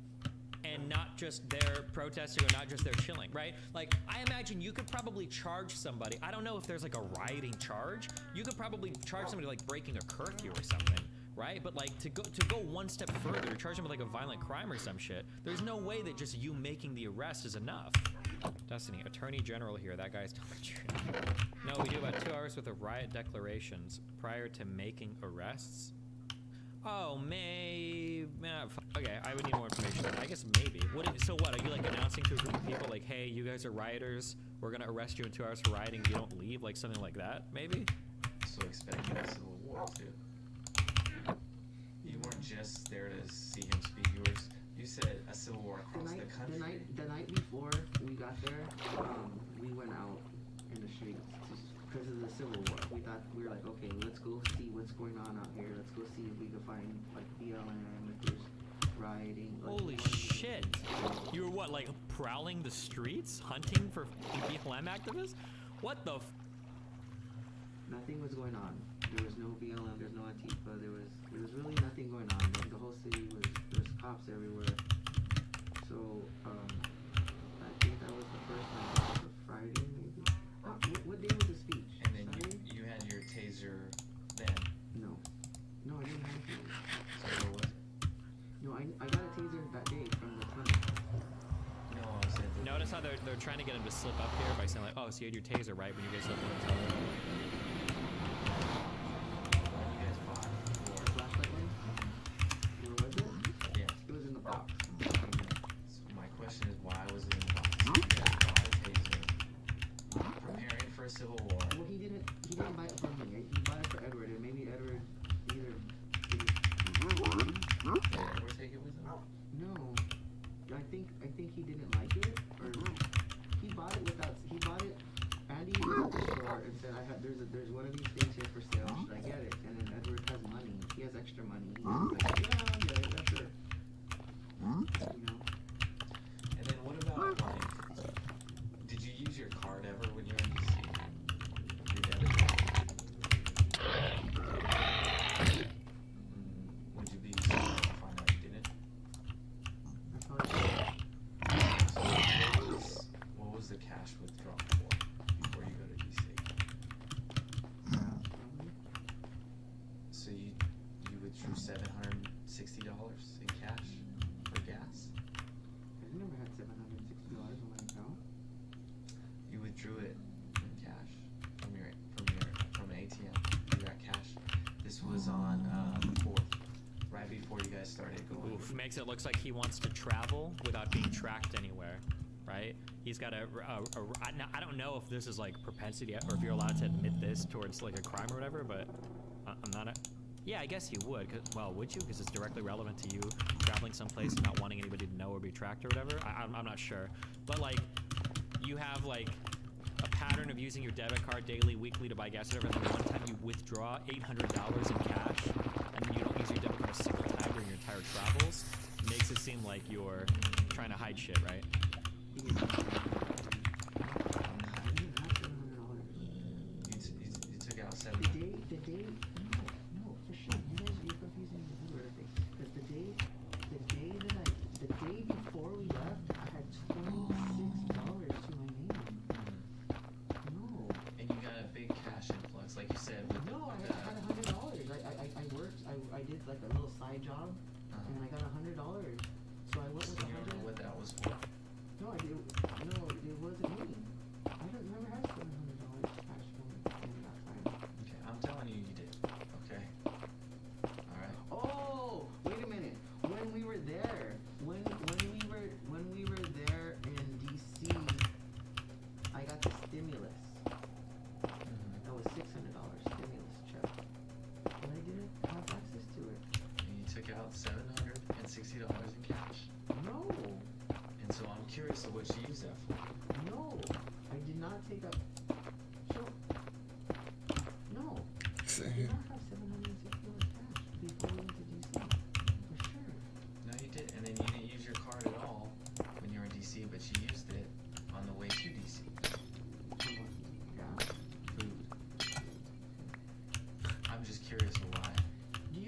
and not just there protesting or not just there chilling, right? Like, I imagine you could probably charge somebody. I don't know if there's like a rioting charge. You could probably charge somebody like breaking a curfew or something. right? But like to go one step further, charge him with like a violent crime or some shit. There's no way that just you making the arrest is enough. Destiny, Attorney General here. That guy's telling the truth. No, we do about 2 hours worth of riot declarations prior to making arrests. Oh, okay, I would need more information. I guess maybe. So what? Are you like announcing to a group of people like, hey, you guys are rioters. We're gonna arrest you in 2 hours for rioting if you don't leave, like something like that? Maybe. So expecting a civil war too. You weren't just there to see him speak. You said a civil war across the country. The night before we got there, we went out in the streets because of the Civil War. We were like, okay, let's go see what's going on out here. Let's go see if we can find like BLM, if there's rioting. Like, Holy shit! You were what, like prowling the streets, hunting for BLM activists? What the? Nothing was going on. There was no BLM. There's no Antifa. There was really nothing going on. The whole city there's cops everywhere. So I think that was the first night. It was a Friday maybe. What day was the speech? And then Saturday? you had your taser then. No, I didn't have a taser. So what was it? No, I got a taser that day from the tunnel. No, I said that. Notice how they're trying to get him to slip up here by saying like, oh, so you had your taser right when you guys left in the tunnel. You guys fought for. Flashlight one? Where was it? Yeah. It was in the box. So my question is, why was it in the box? You guys bought a taser, preparing for a civil war. Well, he didn't buy it from me. He bought it for Edward, and maybe Edward either. Did Edward take it with him? No, I think he didn't like it, or he bought it. Andy was at the store and said, there's one of these things here for sale. Should I get it? And then Edward has money. He has extra money. He's like, yeah, I'll get it. Yeah, sure. You know. And then what about like, did you use your card ever when you were in DC? Your debit card? Would you be surprised to find out you didn't? I thought. So what was the cash withdrawal for before you go to DC? So you withdrew $760 in cash for gas? I never had $760 on my account. You withdrew it in cash from an ATM. You got cash. This was on the 4th, right before you guys started going. Oof, makes it looks like he wants to travel without being tracked anywhere, right? He's got now, I don't know if this is like propensity or if you're allowed to admit this towards like a crime or whatever, but I'm not yeah, I guess you would. Well, would you? Because it's directly relevant to you traveling someplace and not wanting anybody to know or be tracked or whatever. I'm not sure. But like, you have like a pattern of using your debit card daily, weekly to buy gas or whatever, and then one time you withdraw $800 in cash, and then you don't use your debit card a single time during your entire travels, it makes it seem like you're trying to hide shit, right? I didn't have $700. You took out The 700. day, no, for sure. You're confusing the other thing. Because the day before we left, I had $26 to my name. No. And you got a big cash influx, like you said. With No, I the, had $100. I worked. I did like a little side job, and I got $100. So I went with you don't know 100. what that was for? No, it wasn't me. I never had $700 cash from that time. Okay, I'm telling you, you did. Okay. All right. Oh, wait a minute. When we were there, when we were there in DC, I got the stimulus. That was $600 stimulus check, and I didn't have access to it. And you took out $760 in cash. No, And so I'm curious of what you use that for. no, I did not take up. So, no, I did not have $760 cash before we went to DC. For sure. No, you did. And then you didn't use your card at all when you were in DC, but you used it on the way to DC. Yeah. Food. I'm just curious of why. Do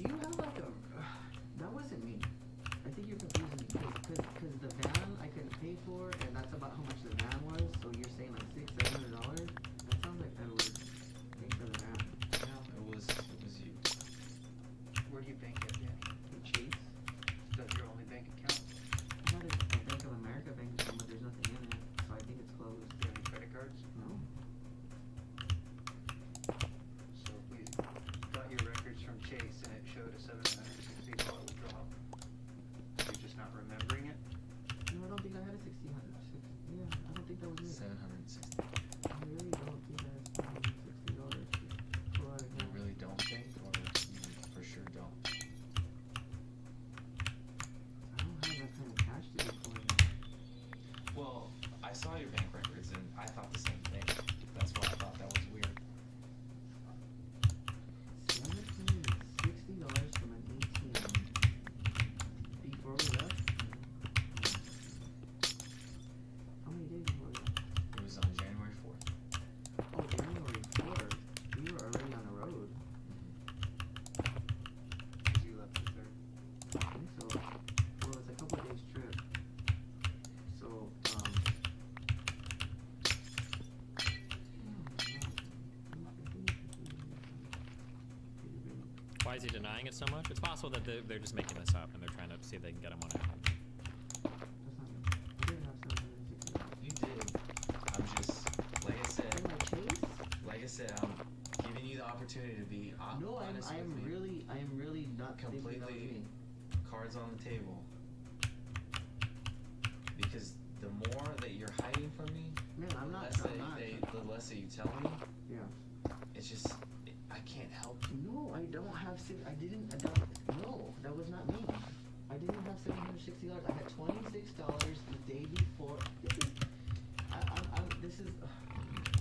you have like a? That wasn't me. I think you're confusing me because the saw your bank records and I thought the same thing. That's why I thought that was weird. $760 from an ATM before we left. How many days before we left? It was on January 4th. Oh, January 4th. We were already on the road. Because you left the 3rd. I think so. Well, it's a couple days trip. So, Why is he denying it so much? It's possible that they're just making this up and they're trying to see if they can get him on it. You did. I'm just, like I said, I'm giving you the opportunity to be No, honest I with am me. really not thinking that was Completely me. cards on the table. Because the more that you're hiding from me, Man, I'm not. the I'm not. less that you tell me, Yeah. it's just, I can't help you. No, I don't have I didn't. No, that was not me. I didn't have $760. I had $26 the day before.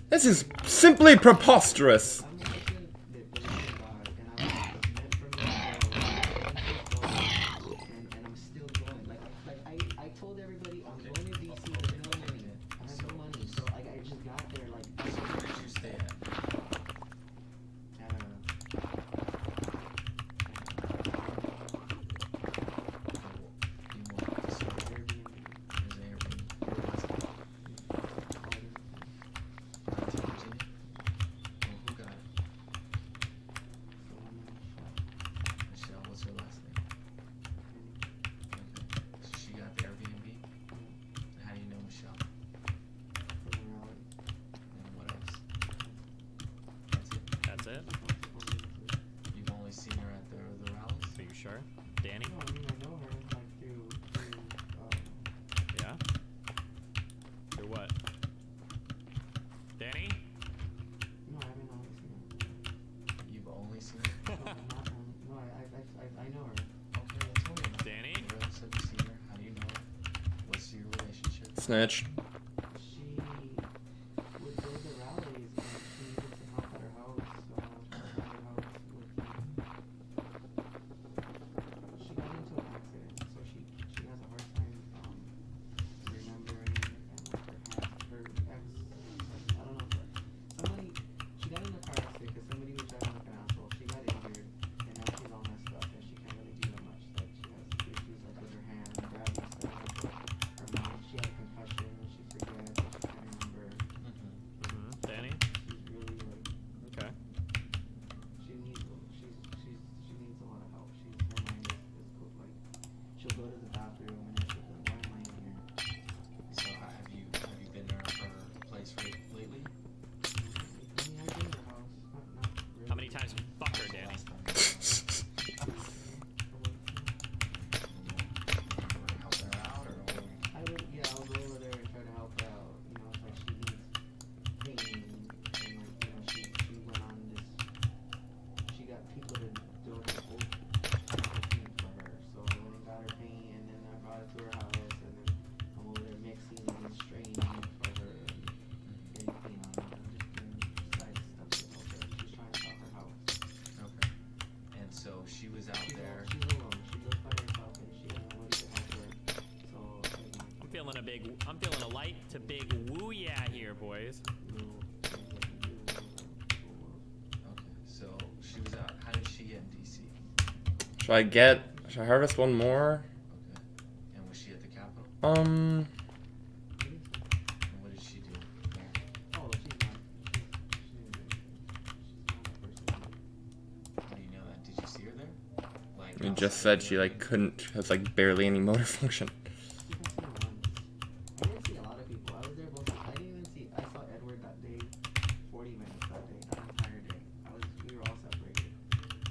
This is simply preposterous. I'm the person that believes in God, and I was meant for me to go, and I'm still going. Like I told everybody I'm going to DC with no money. I have no money, so I just got there like. So where did you stay at? That's it? You've only seen her at the rallies? Are you sure? Danny? No, I mean I know her like through Yeah? Through what? Danny? no, I haven't only seen her. You've only seen her? No, I know her. Okay, well tell me about it. Danny? Where else have you seen her? How do you know her? What's your relationship? Snitch. She would go to the rallies and she needed some help at her house, so she got into an accident, so she has a hard time remembering, and like her ex, I don't know, somebody, she got in a car accident because somebody was driving like an asshole. She got injured and now she's all messed up and she can't really do that much. Like she has issues like with her hand, grabbing stuff, her mouth. She had a concussion and she forgets and she can't remember. Danny? She's really like, Okay. she needs a lot of help. Her mind is cool. Like she'll go to the bathroom and then she'll be like, why am I in here? So have you been to her place lately? I mean, I've been to her house, not really. How many times have you fucked her, Danny? Last time you were helping her out, or what? I'll go over there and try to help her out. You know, it's like she needs painting, and like, you know, she went on this. She got people to donate old paint for her, so I went and got her paint, and then I brought it to her house, and then I'm over there mixing and straining it for her, and getting paint on it. I'm just doing side stuff to help her. She's trying to sell her house. Okay. And so she was out there. She's alone. She lives by herself, and she doesn't know nobody to help her. So I'm feeling a light to big woo yeah here, boys. Okay. So she was out. How did she get in DC? Should I harvest one more? Okay. And was she at the Capitol? Um, And what did she do? Oh, she's not. She's not a person. How do you know that? Did you see her there? Like you just said she like couldn't, has like barely any motor function. I didn't see a lot of people. I was there both. I didn't even see. I saw Edward that day, 40 minutes that day, that entire day. We were all separated.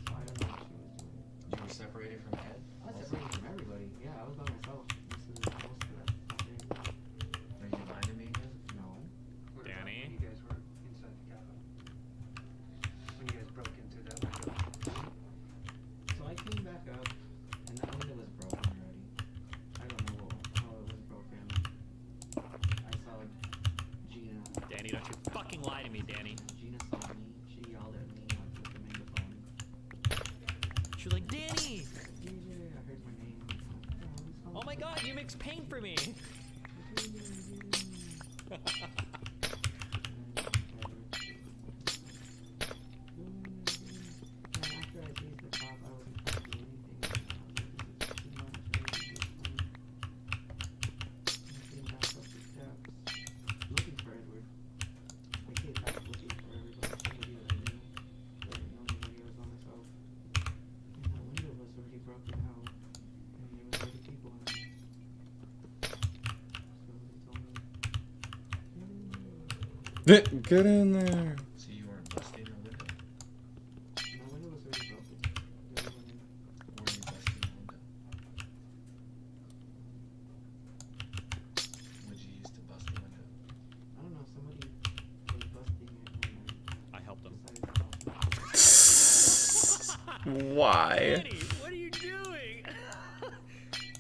So I don't know what she was doing. You were separated from Ed? I was separated from everybody. Yeah, I was by myself. Most of that day. Are you lying to me again? No. What about Danny? when you guys were inside the Capitol? When you guys broke into that window? So I came back up, and that window was broken already. I don't know. fucking lie to me, Danny. Gina saw me. She yelled at me with the megaphone. She was like, Danny! DJ, I heard my name. Oh my god, you mix paint for me! After I chased the cop, I wasn't trying to do anything. I came back up the steps, looking for Edward. I came back looking for everybody, somebody that I knew. But I didn't know anybody else on myself. And my window was already broken out, and there was already people in it. So they told me, Get in there. So you weren't busting a window? my window was already broken. They went in. Were you busting a window? What'd you use to bust the window? I don't know, somebody was busting it and I helped him. I decided to help. Why? Danny, what are you doing?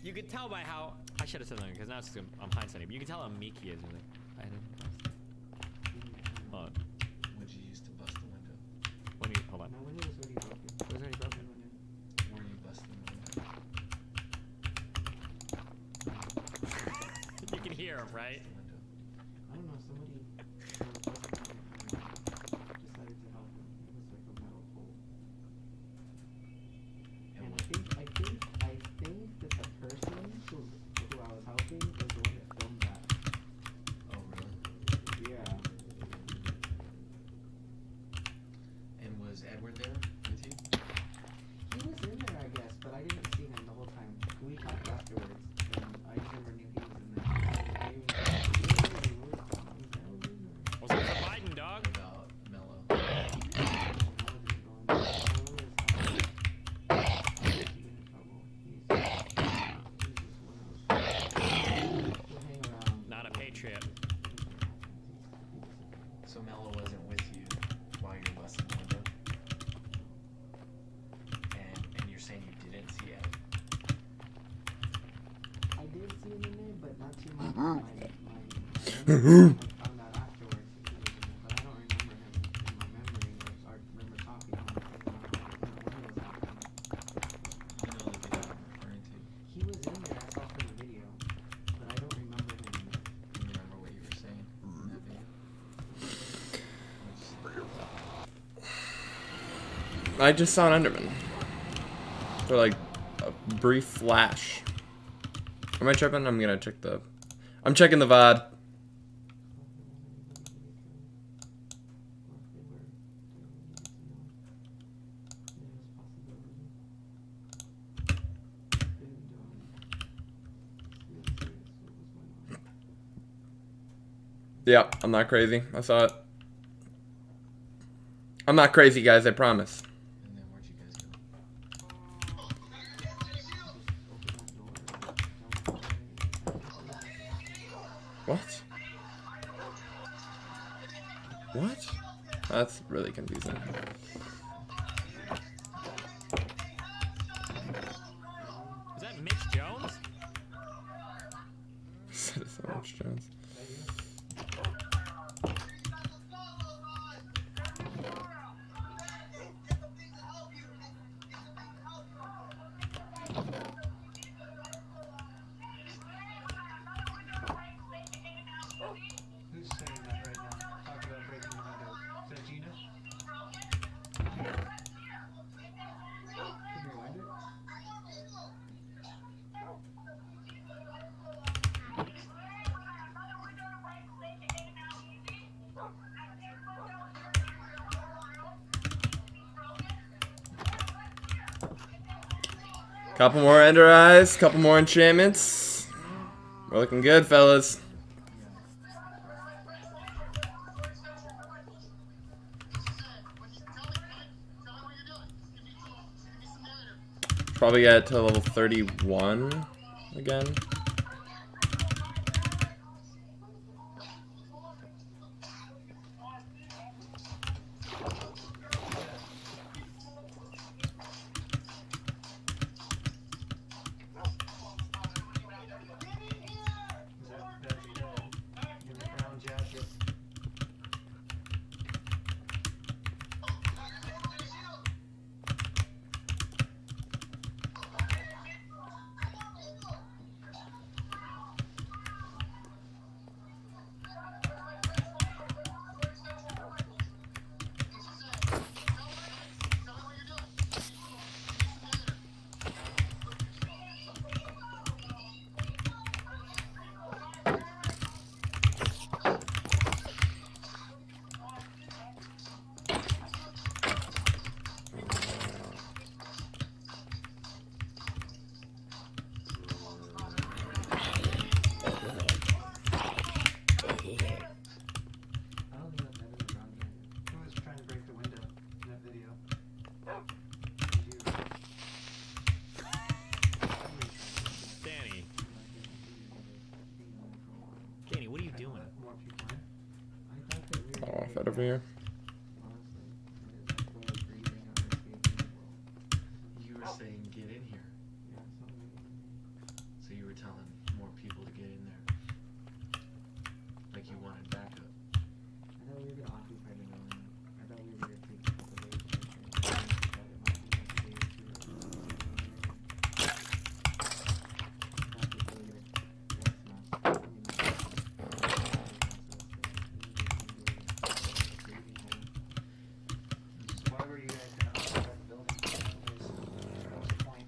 You could tell by how I should have said something because now I'm hindsighting. But you can tell how meek he is. He's like, I didn't. Hold on. What'd you use to bust the window? When you hold on. My window was already broken. It was already broken. I went in. Were you busting the window? You can hear him, right? The window. I don't know, somebody was busting it and I decided to help him. It was like a metal pole. And And what? I think that the person who I was helping was the one that filmed that. Oh, really? Yeah. And was Edward there with you? He was in there, I guess, but I didn't see him the whole time. We talked afterwards, and I never knew he was in there. Was it for Biden, dog? What about Mello? Not a patriot. So Mello wasn't with you while you were busting the window? And you're saying you didn't see Ed? I did see him in there, but not too much. I found out afterwards that he was in there, but I don't remember him in my memory or remember talking to him when it was happening. You know the video I'm referring to. He was in there, I saw from the video, but I don't remember him in there. You remember what you were saying in that video? What'd you say? I just saw an Enderman. For like a brief flash. Am I tripping? I'm gonna check the. I'm checking the VOD. Yeah, I'm not crazy. I saw it. I'm not crazy, guys. I promise. And then where'd you guys go? What? What? That's really confusing. Is that Mitch Jones? Said it so much, Jones. Who's saying that right now? Talk about breaking the window. Is that Gina? Can you rewind it? Couple more Ender Eyes, couple more enchantments. We're looking good, fellas. Probably get to level 31 again. That's in the brown jacket. more fed over here. Honestly, it is like way of breathing on escaping the world. You were saying get in here. Yeah, something. So you were telling more people to get in there. Like you wanted backup. I thought we were gonna occupy the building. I thought we were gonna take a couple days to train. That it might be like a day or two. Not to feel like that's not. So why were you guys gonna occupy the building? What was the point?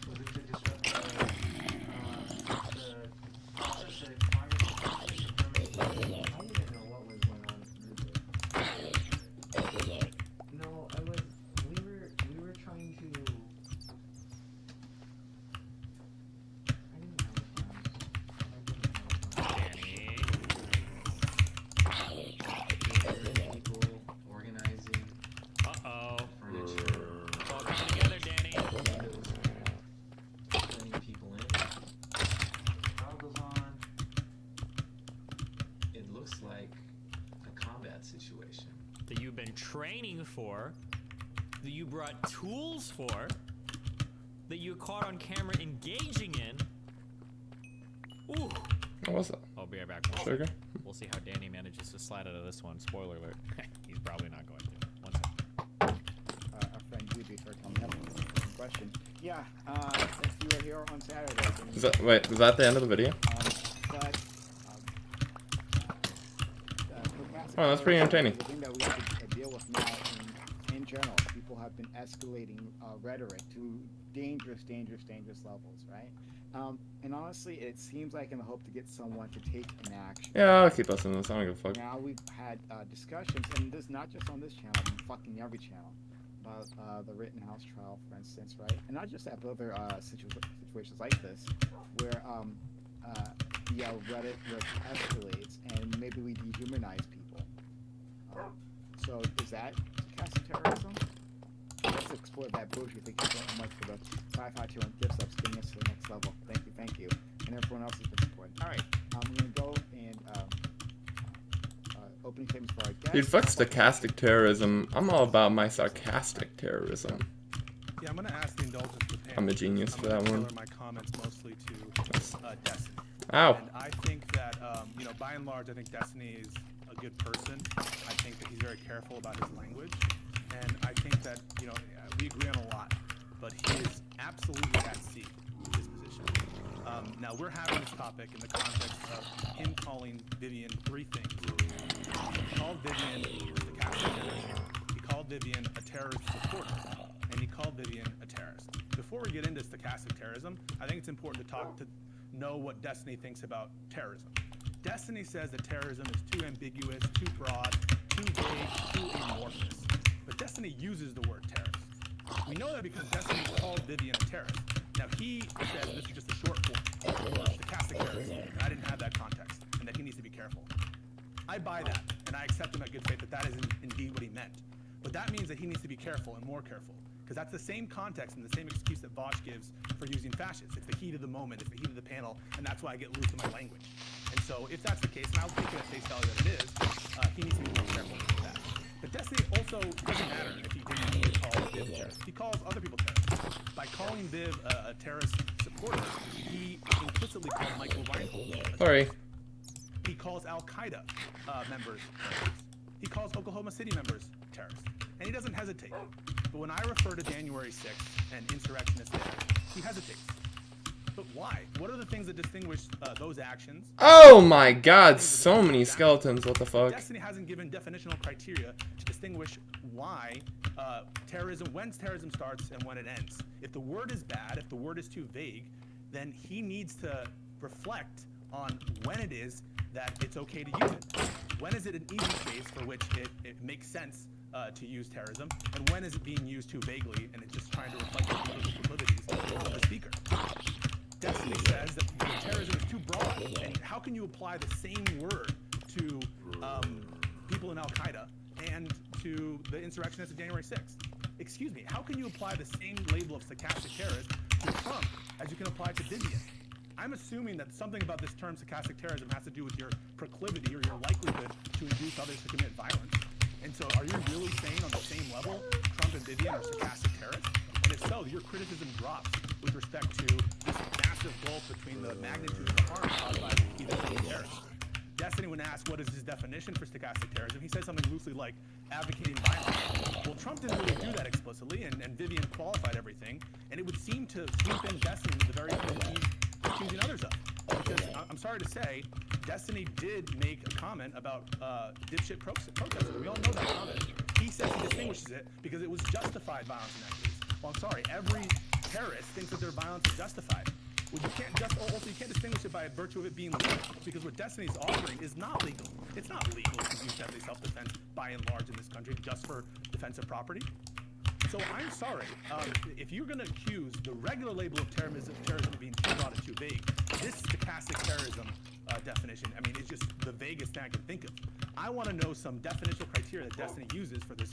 Was it to disrupt the process that Congress is permitting? I didn't know what was going on with it. No, we were trying to. I didn't have a plan. People organizing Uh-oh. furniture. All come together, Danny. Sending people in. Trial goes on. It looks like a combat situation. That you've been training for, that you brought tools for, that you caught on camera engaging in. Ooh. What was that? I'll be right back. One Sugar? second. We'll see how Danny manages to slide out of this one. Spoiler alert. He's probably not going to. One second. Our friend Yubi for coming up with a question. Yeah, since you were here on Saturday. then- Is that wait? Was that the end of the video? But Oh, that's pretty entertaining. The thing that we have to deal with now in general, people have been escalating rhetoric to dangerous levels, right? And honestly, it seems like in the hope to get someone to take an action. Yeah, I'll keep listening to this. I don't give a fuck. Now we've had discussions, and this not just on this channel, but fucking every channel, about the Rittenhouse trial, for instance, right? And not just that, but other situations like this, where Reddit escalates, and maybe we dehumanize people. So is that stochastic terrorism? Let's explore that bullshit. Thank you so much for the 552 gift subs, getting us to the next level. Thank you. And everyone else has been supporting. All right, I'm gonna go and opening statements for our guests. Dude, fuck stochastic terrorism. I'm all about my sarcastic terrorism. Yeah, I'm gonna ask the indulgence of the panel. I'm a genius I'm for gonna that one. tailor my comments mostly to Destiny. Ow. And I think that, by and large, I think Destiny is a good person. I think that he's very careful about his language. And I think that, we agree on a lot. But he is absolutely at sea with his position. Now, we're having this topic in the context of him calling Vivian three things. He called Vivian a stochastic terrorist. He called Vivian a terrorist supporter. And he called Vivian a terrorist. Before we get into stochastic terrorism, I think it's important to know what Destiny thinks about terrorism. Destiny says that terrorism is too ambiguous, too broad, too vague, too amorphous. But Destiny uses the word terrorist. We know that because Destiny called Vivian a terrorist. Now he says this is just a short form for stochastic terrorism, and I didn't have that context, and that he needs to be careful. I buy that, and I accept him at good faith that is indeed what he meant. But that means that he needs to be careful and more careful. Because that's the same context and the same excuse that Vosh gives for using fascists. It's the heat of the moment, it's the heat of the panel, and that's why I get loose in my language. And so if that's the case, and I'll take it at face value that it is, he needs to be more careful with that. But Destiny also doesn't matter if he didn't need to call Viv a terrorist. He calls other people terrorists. By calling Viv a terrorist supporter, he implicitly called Michael Reinhold a terrorist. Sorry. He calls Al-Qaeda members terrorists. He calls Oklahoma City members terrorists. And he doesn't hesitate. But when I refer to January 6th and insurrectionists there, he hesitates. But why? What are the things that distinguish those actions? Oh my god, so many skeletons, what the fuck? Destiny hasn't given definitional criteria to distinguish why when terrorism starts and when it ends. If the word is bad, if the word is too vague, then he needs to reflect on when it is that it's okay to use it. When is it an easy case for which it makes sense to use terrorism, and when is it being used too vaguely and it's just trying to reflect the political proclivities of the speaker? Destiny says that terrorism is too broad, and how can you apply the same word to people in Al-Qaeda and to the insurrectionists of January 6th? Excuse me, how can you apply the same label of stochastic terrorist to Trump as you can apply to Vivian? I'm assuming that something about this term stochastic terrorism has to do with your proclivity or your likelihood to induce others to commit violence. And so are you really saying on the same level Trump and Vivian are stochastic terrorists? And if so, your criticism drops with respect to this massive gulf between the magnitude of the harm caused by either of these terrorists. Destiny, when asked what is his definition for stochastic terrorism, he said something loosely like advocating violence. Well, Trump didn't really do that explicitly, and Vivian qualified everything, and it would seem to sweep in Destiny into the very thing he's accusing others of. Because I'm sorry to say, Destiny did make a comment about dipshit protesters. We all know that comment. He says he distinguishes it because it was justified violence in that case. Well, I'm sorry, every terrorist thinks that their violence is justified. Well, you can't you can't distinguish it by virtue of it being legal, because what Destiny's offering is not legal. It's not legal to use deadly self-defense by and large in this country just for defensive property. So I'm sorry, if you're going to accuse the regular label of terrorism of being too broad and too vague, this stochastic terrorism definition, I mean, it's just the vaguest thing I can think of. I want to know some definitional criteria that Destiny uses for this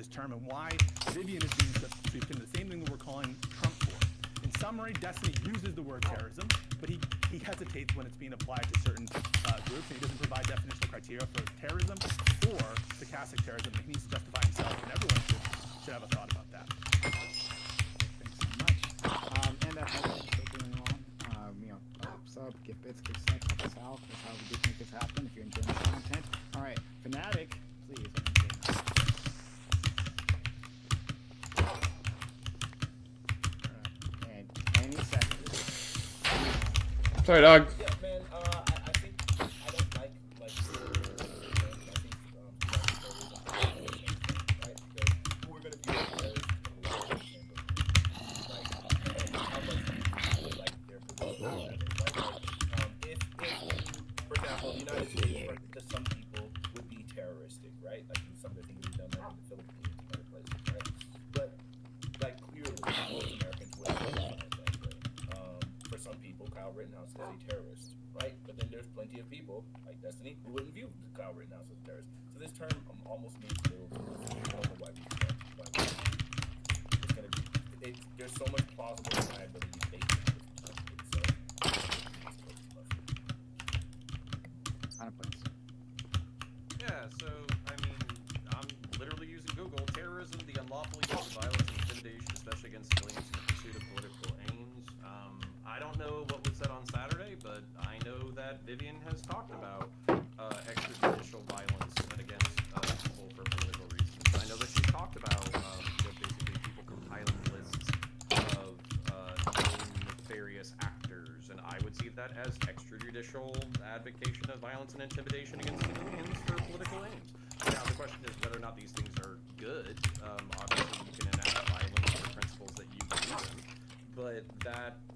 term, and why Vivian is being swept into the same thing that we're calling Trump for. In summary, Destiny uses the word terrorism, but he hesitates when it's being applied to certain groups, and he doesn't provide definitional criteria for terrorism or stochastic terrorism. He needs to justify himself, and everyone should have a thought about that. Thanks so much. And that's how we're still doing on. Sub, give bits, give sex, help us out. That's how we do make this happen. If you're enjoying the content. All right, Fanatic, please. And any second. Sorry, dog. Yeah, man. I think I don't like I think right, because who we're gonna be as like how much people like their position on it, right? Like, if for example, the United States, right, to some people would be terroristic, right? Like some of the things we've done in the Philippines and other places, right? But like clearly, most Americans wouldn't look at it that way. For some people, Kyle Rittenhouse is a terrorist, right? But then there's plenty of people like Destiny who wouldn't view Kyle Rittenhouse as a terrorist. So this term almost makes little sense. I don't know why we it's gonna be. There's so much plausible deniability baked into it. Yeah, so, I mean, I'm literally using Google. Terrorism, the unlawful use of violence and intimidation, especially against civilians in the pursuit of political aims. I don't know what was said on Saturday, but I know that Vivian has talked about extrajudicial violence against people for political reasons. I know that she talked about basically people compiling lists of nefarious actors, and I would see that as extrajudicial advocation of violence and intimidation against civilians for political aims. Now, the question is whether or not these things are good. Obviously, you can enact violence for principles that you believe in, but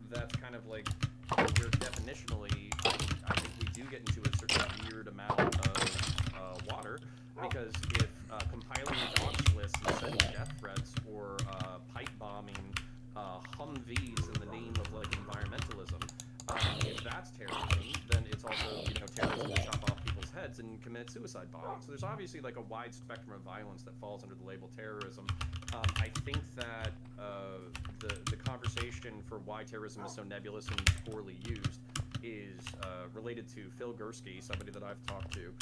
that's kind of like where definitionally I think we do get into a certain weird amount of water, because if compiling docs lists and sending death threats or pipe bombing Humvees in the name of like environmentalism, if that's terrorism, then it's also terrorism to chop off people's heads and commit suicide bombing. So there's obviously like a wide spectrum of violence that falls under the label terrorism. I think that the conversation for why terrorism is so nebulous and poorly used is related to Phil Gursky, somebody that I've talked to.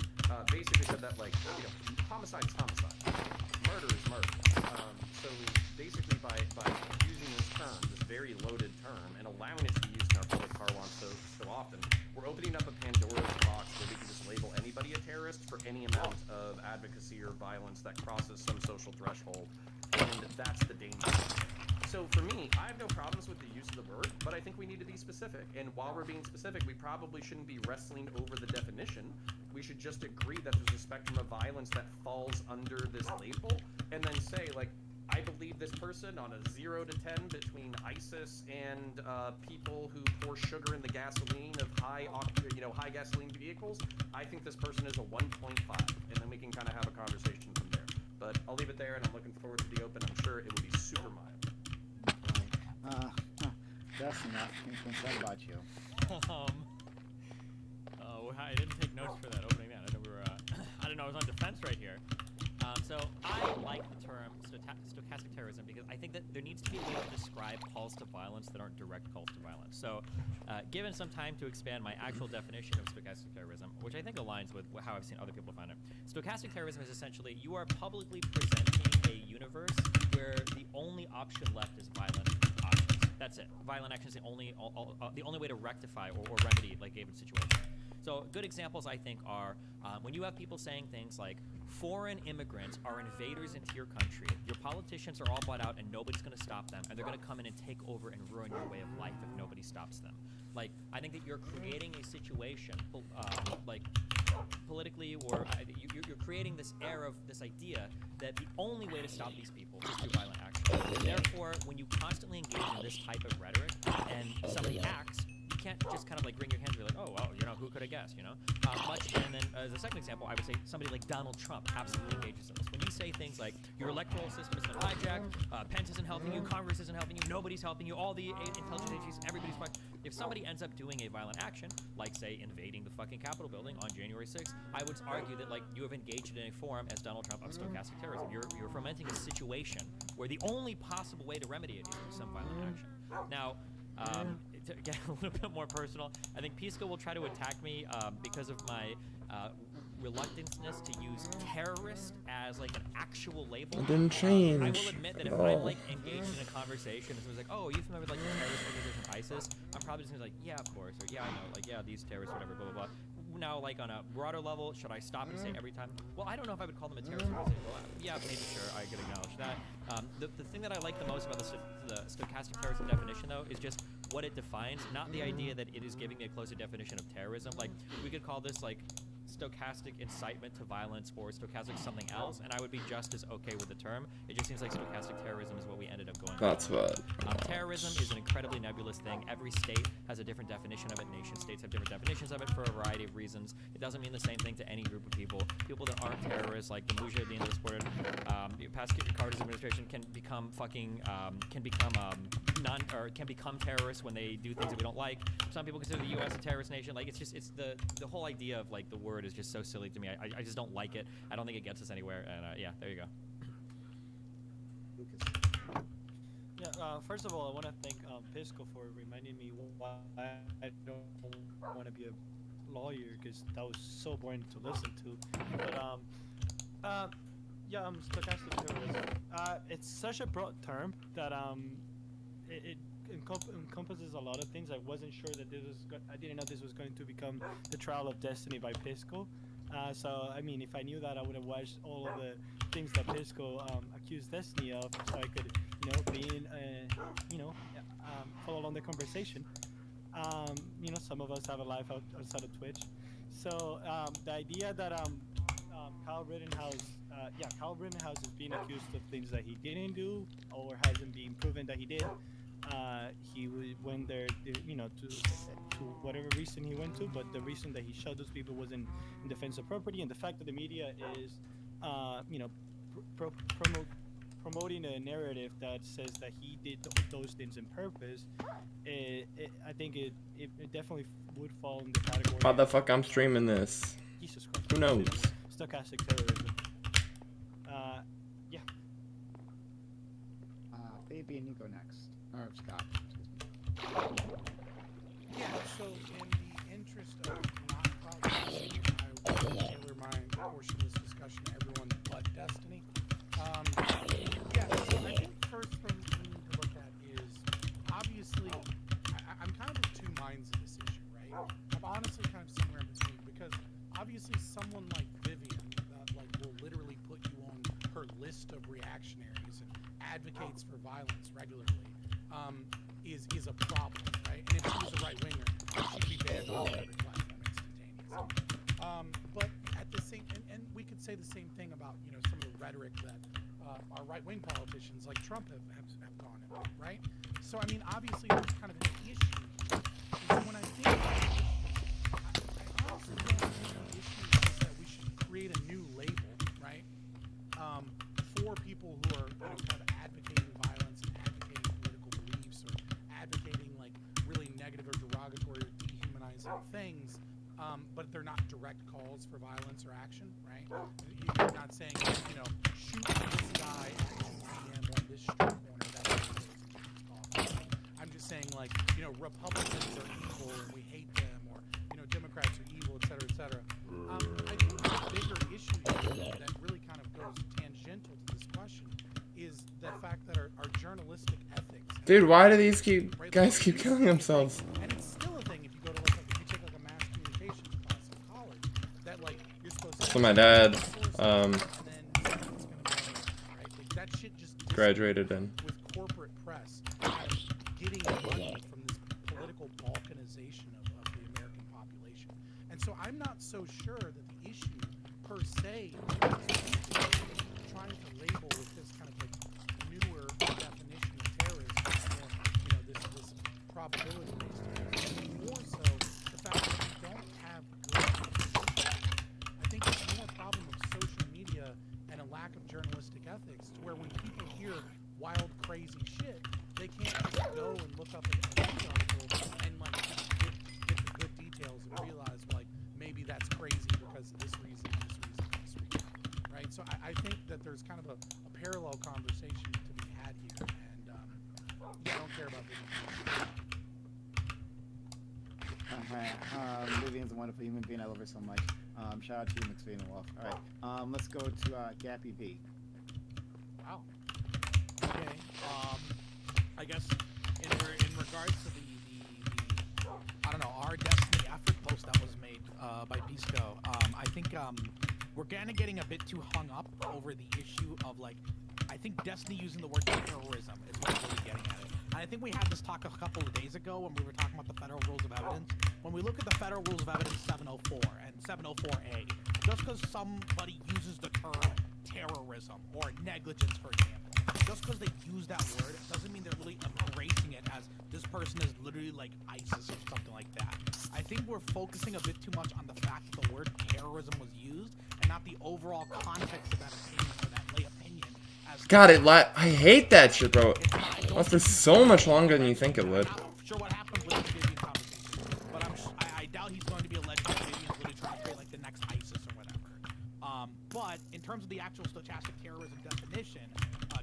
Basically said that homicide is homicide, murder is murder. So basically by using this term, this very loaded term, and allowing it to be used in our public parlance so often, we're opening up a Pandora's box where we can just label anybody a terrorist for any amount of advocacy or violence that crosses some social threshold, and that's the danger. So for me, I have no problems with the use of the word, but I think we need to be specific. And while we're being specific, we probably shouldn't be wrestling over the definition. We should just agree that there's a spectrum of violence that falls under this label, and then say, like, I believe this person on a 0 to 10 between ISIS and people who pour sugar in the gasoline of high gasoline vehicles. I think this person is a 1.5, and then we can kind of have a conversation from there. But I'll leave it there, and I'm looking forward to the open. I'm sure it will be super mild. That's enough. Anything said about you? I didn't take notes for that opening. Man, I didn't know I was on defense right here. So I like the term stochastic terrorism because I think that there needs to be a way to describe calls to violence that aren't direct calls to violence. So given some time to expand my actual definition of stochastic terrorism, which I think aligns with how I've seen other people define it, stochastic terrorism is essentially you are publicly presenting a universe where the only option left is violent options. That's it. Violent action is the only way to rectify or remedy like given situation. So good examples, I think, are when you have people saying things like, foreign immigrants are invaders into your country, your politicians are all bought out and nobody's going to stop them, and they're going to come in and take over and ruin your way of life if nobody stops them. Like, I think that you're creating a situation, like, politically, or you're creating this air of this idea that the only way to stop these people is through violent action. And therefore, when you constantly engage in this type of rhetoric and somebody acts, you can't just kind of like wring your hands and be like, oh, well, you know, who could have guessed, you know? And then as a second example, I would say somebody like Donald Trump absolutely engages in this. When you say things like, your electoral system has been hijacked, Pence isn't helping you, Congress isn't helping you, nobody's helping you, all the intelligence agencies, everybody's fine. If somebody ends up doing a violent action, like, say, invading the fucking Capitol building on January 6th, I would argue that, like, you have engaged in a form, as Donald Trump, of stochastic terrorism. You're fomenting a situation where the only possible way to remedy it is through some violent action. Now, to get a little bit more personal, I think Pisco will try to attack me because of my reluctance to use terrorist as like an actual label. It didn't change. I will admit that if I'm like engaged in a conversation and someone's like, oh, you familiar with like the terrorist organization ISIS? I'm probably just gonna be like, yeah, of course, or yeah, I know, like, yeah, these terrorists, whatever, blah, blah, blah. Now, like, on a broader level, should I stop and say every time, well, I don't know if I would call them a terrorist organization. Well, yeah, maybe, sure, I could acknowledge that. The thing that I like the most about the stochastic terrorism definition, though, is just what it defines, not the idea that it is giving me a closer definition of terrorism. Like, we could call this, like, stochastic incitement to violence or stochastic something else, and I would be just as okay with the term. It just seems like stochastic terrorism is what we ended up going That's with. what. Terrorism is an incredibly nebulous thing. Every state has a different definition of it. Nation states have different definitions of it for a variety of reasons. It doesn't mean the same thing to any group of people. People that aren't terrorists, like the Mujahideen that was supported, past Carter's administration, can become terrorists when they do things that we don't like. Some people consider the U.S. a terrorist nation. Like, it's the whole idea of like the word is just so silly to me. I just don't like it. I don't think it gets us anywhere. And yeah, there you go. Lucas. Yeah, first of all, I want to thank Pisco for reminding me why I don't want to be a lawyer, because that was so boring to listen to. But yeah, stochastic terrorism. It's such a broad term that it encompasses a lot of things. I wasn't sure that I didn't know this was going to become the Trial of Destiny by Pisco. So I mean, if I knew that, I would have watched all of the things that Pisco accused Destiny of, so I could, follow along the conversation. Some of us have a life outside of Twitch. So the idea that Kyle Rittenhouse is being accused of things that he didn't do or hasn't been proven that he did. He went there, to whatever reason he went to, but the reason that he shot those people was in defense of property, and the fact that the media is, promoting a narrative that says that he did those things on purpose, I think it definitely would fall in the category. How the fuck I'm streaming this? Jesus Christ. Who knows? Stochastic terrorism. Yeah. Baby, and you go next. Or Scott. Excuse me. Yeah, so in the interest of not crowdsourcing, I will tailor my portion of this discussion to everyone but Destiny. Yeah, so I think first thing we need to look at is, obviously, I'm kind of of two minds of this issue, right? I'm honestly kind of somewhere in between, because obviously someone like Vivian that will literally put you on her list of reactionaries and advocates for violence regularly, is a problem, right? And if she was a right-winger, she'd be banned off every platform instantaneously. But at the same, and we could say the same thing about, some of the rhetoric that our right-wing politicians like Trump have gone into, right? So, I mean, obviously there's kind of an issue here. And so when I think about it, I honestly don't think the issue is that we should create a new label, right? For people who are, kind of advocating violence and advocating political beliefs or advocating, really negative or derogatory or dehumanizing things. but they're not direct calls for violence or action, right? You're not saying, you know, shoot this guy at 2 p.m. on this street corner. That's what it is. I'm just saying, like, you know, Republicans are evil and we hate them, or, you know, Democrats are evil, et cetera, et cetera. I think the bigger issue here that really kind of goes tangential to this question is the fact that our journalistic ethics. Dude, why do these guys keep killing themselves? And it's still a thing if you go to like if you take like a mass communications class in college, that like you're supposed to. So my dad, and then it's gonna go anywhere, right? Like that shit just graduated in. with corporate press kind of getting money from this political balkanization of the American population. And so I'm not so sure that the issue per se is trying to label with this kind of like newer definition of terrorism, or you know this probability based. More so the fact that we don't have good. I think it's more a problem of social media and a lack of journalistic ethics, to where when people hear wild, crazy shit, they can't just go and look up a news article and like get the good details and realize like maybe that's crazy because of this reason, right? So I think that there's kind of a parallel conversation to be had here, and yeah, I don't care about Alright, Vivian's a wonderful human being. I love her so much. Shout out to you, McSpeen and Wolf. Alright, let's go to Gappy V. Wow. Okay. I guess in regards to the I don't know, our Destiny effort post that was made by Pisco, I think we're kind of getting a bit too hung up over the issue of like, I think Destiny using the word terrorism is what's really getting at it. And I think we had this talk a couple of days ago when we were talking about the Federal Rules of Evidence. When we look at the Federal Rules of Evidence 704 and 704A, just because somebody uses the term terrorism or negligence, for example, just because they use that word doesn't mean they're literally embracing it as this person is literally like ISIS or something like that. I think we're focusing a bit too much on the fact that the word terrorism was used and not the overall context of that opinion or that lay opinion. God, I hate that shit, bro. It lasts so much longer than you think it would. I'm not sure what happened with the Vivian conversation, but I doubt he's going to be alleged that Vivian's literally trying to create like the next ISIS or whatever. But in terms of the actual stochastic terrorism definition,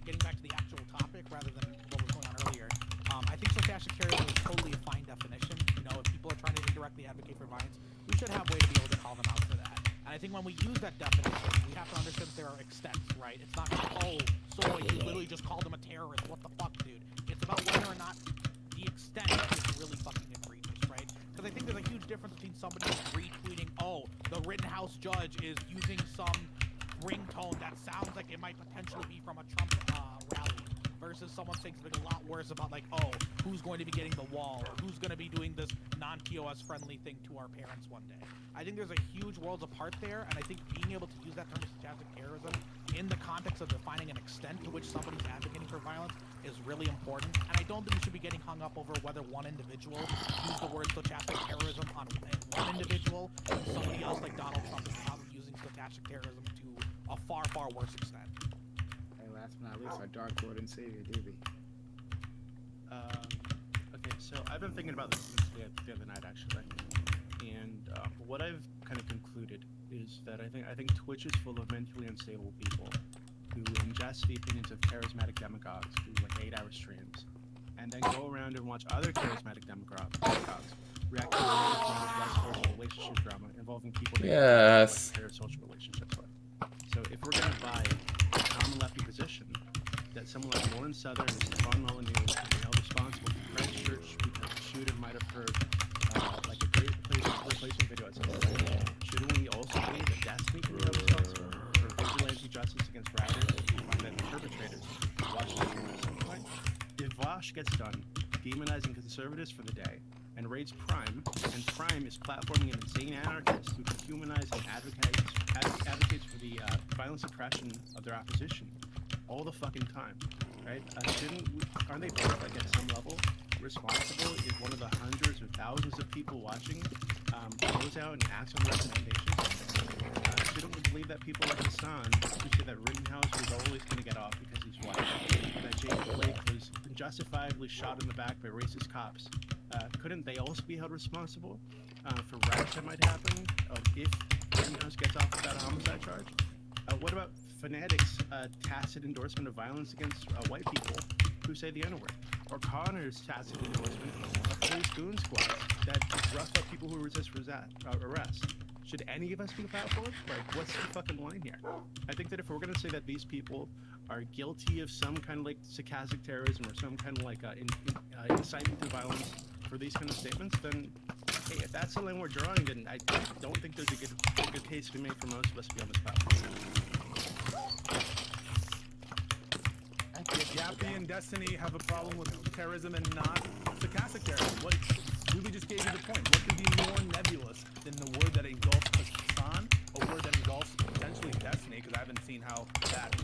getting back to the actual topic rather than what was going on earlier, I think stochastic terrorism is totally a fine definition. You know, if people are trying to indirectly advocate for violence, we should have a way to be able to call them out for that. And I think when we use that definition, we have to understand that there are extents, right? It's not just, oh, so you literally just called him a terrorist. What the fuck, dude? It's about whether or not the extent is really fucking egregious, right? Because I think there's a huge difference between somebody retweeting, oh, the Rittenhouse judge is using some ringtone that sounds like it might potentially be from a Trump rally, versus someone saying something a lot worse about like, oh, who's going to be getting the wall, or who's going to be doing this non-POS friendly thing to our parents one day. I think there's a huge worlds apart there, and I think being able to use that term of stochastic terrorism in the context of defining an extent to which somebody's advocating for violence is really important. And I don't think we should be getting hung up over whether one individual used the word stochastic terrorism on one individual, and somebody else like Donald Trump is probably using stochastic terrorism to a far, far worse extent. And last but not least, our Dark Lord and Savior, Doobie. Okay, so I've been thinking about this since the other night, actually. And what I've kind of concluded is that I think Twitch is full of mentally unstable people who ingest the opinions of charismatic demagogues who like 8-hour streams, and then go around and watch other charismatic demagogues react to a relationship drama involving people they have parasocial relationships with. So if we're going to buy a common lefty position that someone like Lauren Southern and Stefan Molyneux are held responsible for Christchurch because the shooter might have heard like a great replacement video at some point, shouldn't we also believe that Destiny can be held responsible for vigilante justice against rioters if we find that the perpetrators watched this at some point? If Vosh gets done demonizing conservatives for the day and raids Prime, and Prime is platforming an insane anarchist who dehumanize and advocates for the violent suppression of their opposition all the fucking time, right? Aren't they both, like, at some level responsible if one of the hundreds or thousands of people watching goes out and acts on recommendations? Shouldn't we believe that people like Hassan, who say that Rittenhouse was always going to get off because he's white, that Jacob Blake was justifiably shot in the back by racist cops, couldn't they also be held responsible for riots that might happen if Rittenhouse gets off without a homicide charge? What about Fanatics' tacit endorsement of violence against white people who say the N-word? Or Connor's tacit endorsement of police goon squads that rough up people who resist arrest? Should any of us be platformed? Like, what's the fucking line here? I think that if we're gonna say that these people are guilty of some kind of like stochastic terrorism or some kind of like incitement to violence for these kind of statements, then hey, if that's the line we're drawing, then I don't think there's a good case to be made for most of us to be on this platform. Yappy and Destiny have a problem with terrorism and not stochastic terrorism. What Ruby just gave you the point. What could be more nebulous than the word that engulfs Hassan, a word that engulfs potentially Destiny, because I haven't seen how that is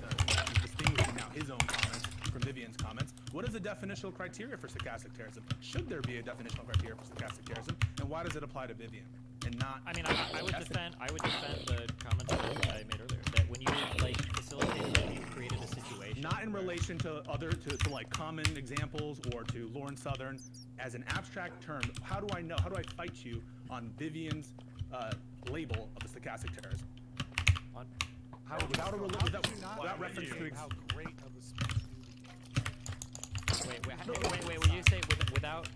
distinguishing now his own comments from Vivian's comments. What is the definitional criteria for stochastic terrorism? Should there be a definitional criteria for stochastic terrorism? And why does it apply to Vivian and not? I mean, I would defend the comments that I made earlier. That when you like facilitated and you created a situation. Not in relation to other to like common examples or to Lauren Southern as an abstract term. How do I know? How do I fight you on Vivian's label of a stochastic terrorism? On how without reference to how great of a speech Wait, when you say without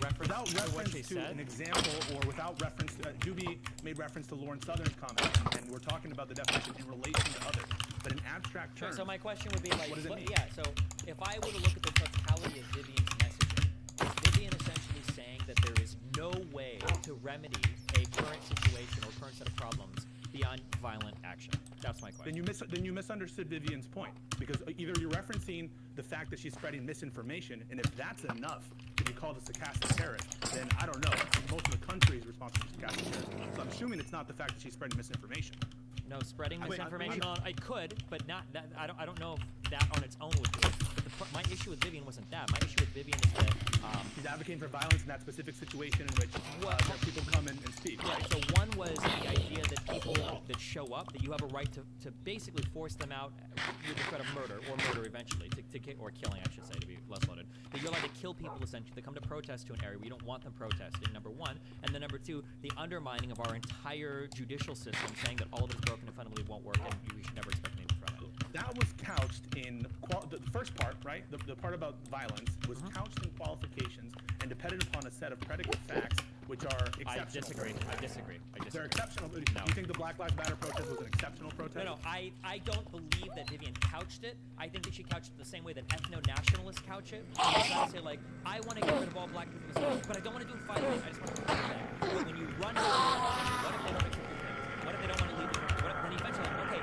reference to what she to said? an example or without reference to Doobie made reference to Lauren Southern's comment, and we're talking about the definition in relation to others. But in abstract terms, So my question would be like, what does it mean? yeah. So if I were to look at the totality of Vivian's messaging, is Vivian essentially saying that there is no way to remedy a current situation or current set of problems beyond violent action? That's my question. Then you misunderstood Vivian's point, because either you're referencing the fact that she's spreading misinformation, and if that's enough to be called a stochastic terrorist, then I don't know. Most of the country is responsible for stochastic terrorism, so I'm assuming it's not the fact that she's spreading misinformation. No, spreading misinformation I could, but not that. I don't know if that on its own would do it. My issue with Vivian wasn't that. My issue with Vivian is that she's advocating for violence in that specific situation in which people come in and speak. Right. So one was the idea that people that show up, that you have a right to basically force them out with the threat of murder or murder eventually, or killing, I should say, to be less loaded. That you're allowed to kill people essentially that come to protest to an area where you don't want them protesting. Number one, and then number two, the undermining of our entire judicial system, saying that all of it is broken and fundamentally won't work, and we should never expect anything from it. That was couched in the first part, right? The part about violence was couched in qualifications and depended upon a set of predicate facts which are exceptional. I disagree. They're exceptional. No. You think the Black Lives Matter protest was an exceptional protest? No, I don't believe that Vivian couched it. I think that she couched it the same way that ethno-nationalists couch it. I say like, I want to get rid of all black people, but I don't want to do it violently. I just want to do that. But when you run out of what if they don't accept your things? What if they don't want to leave the country? What if, then eventually, okay,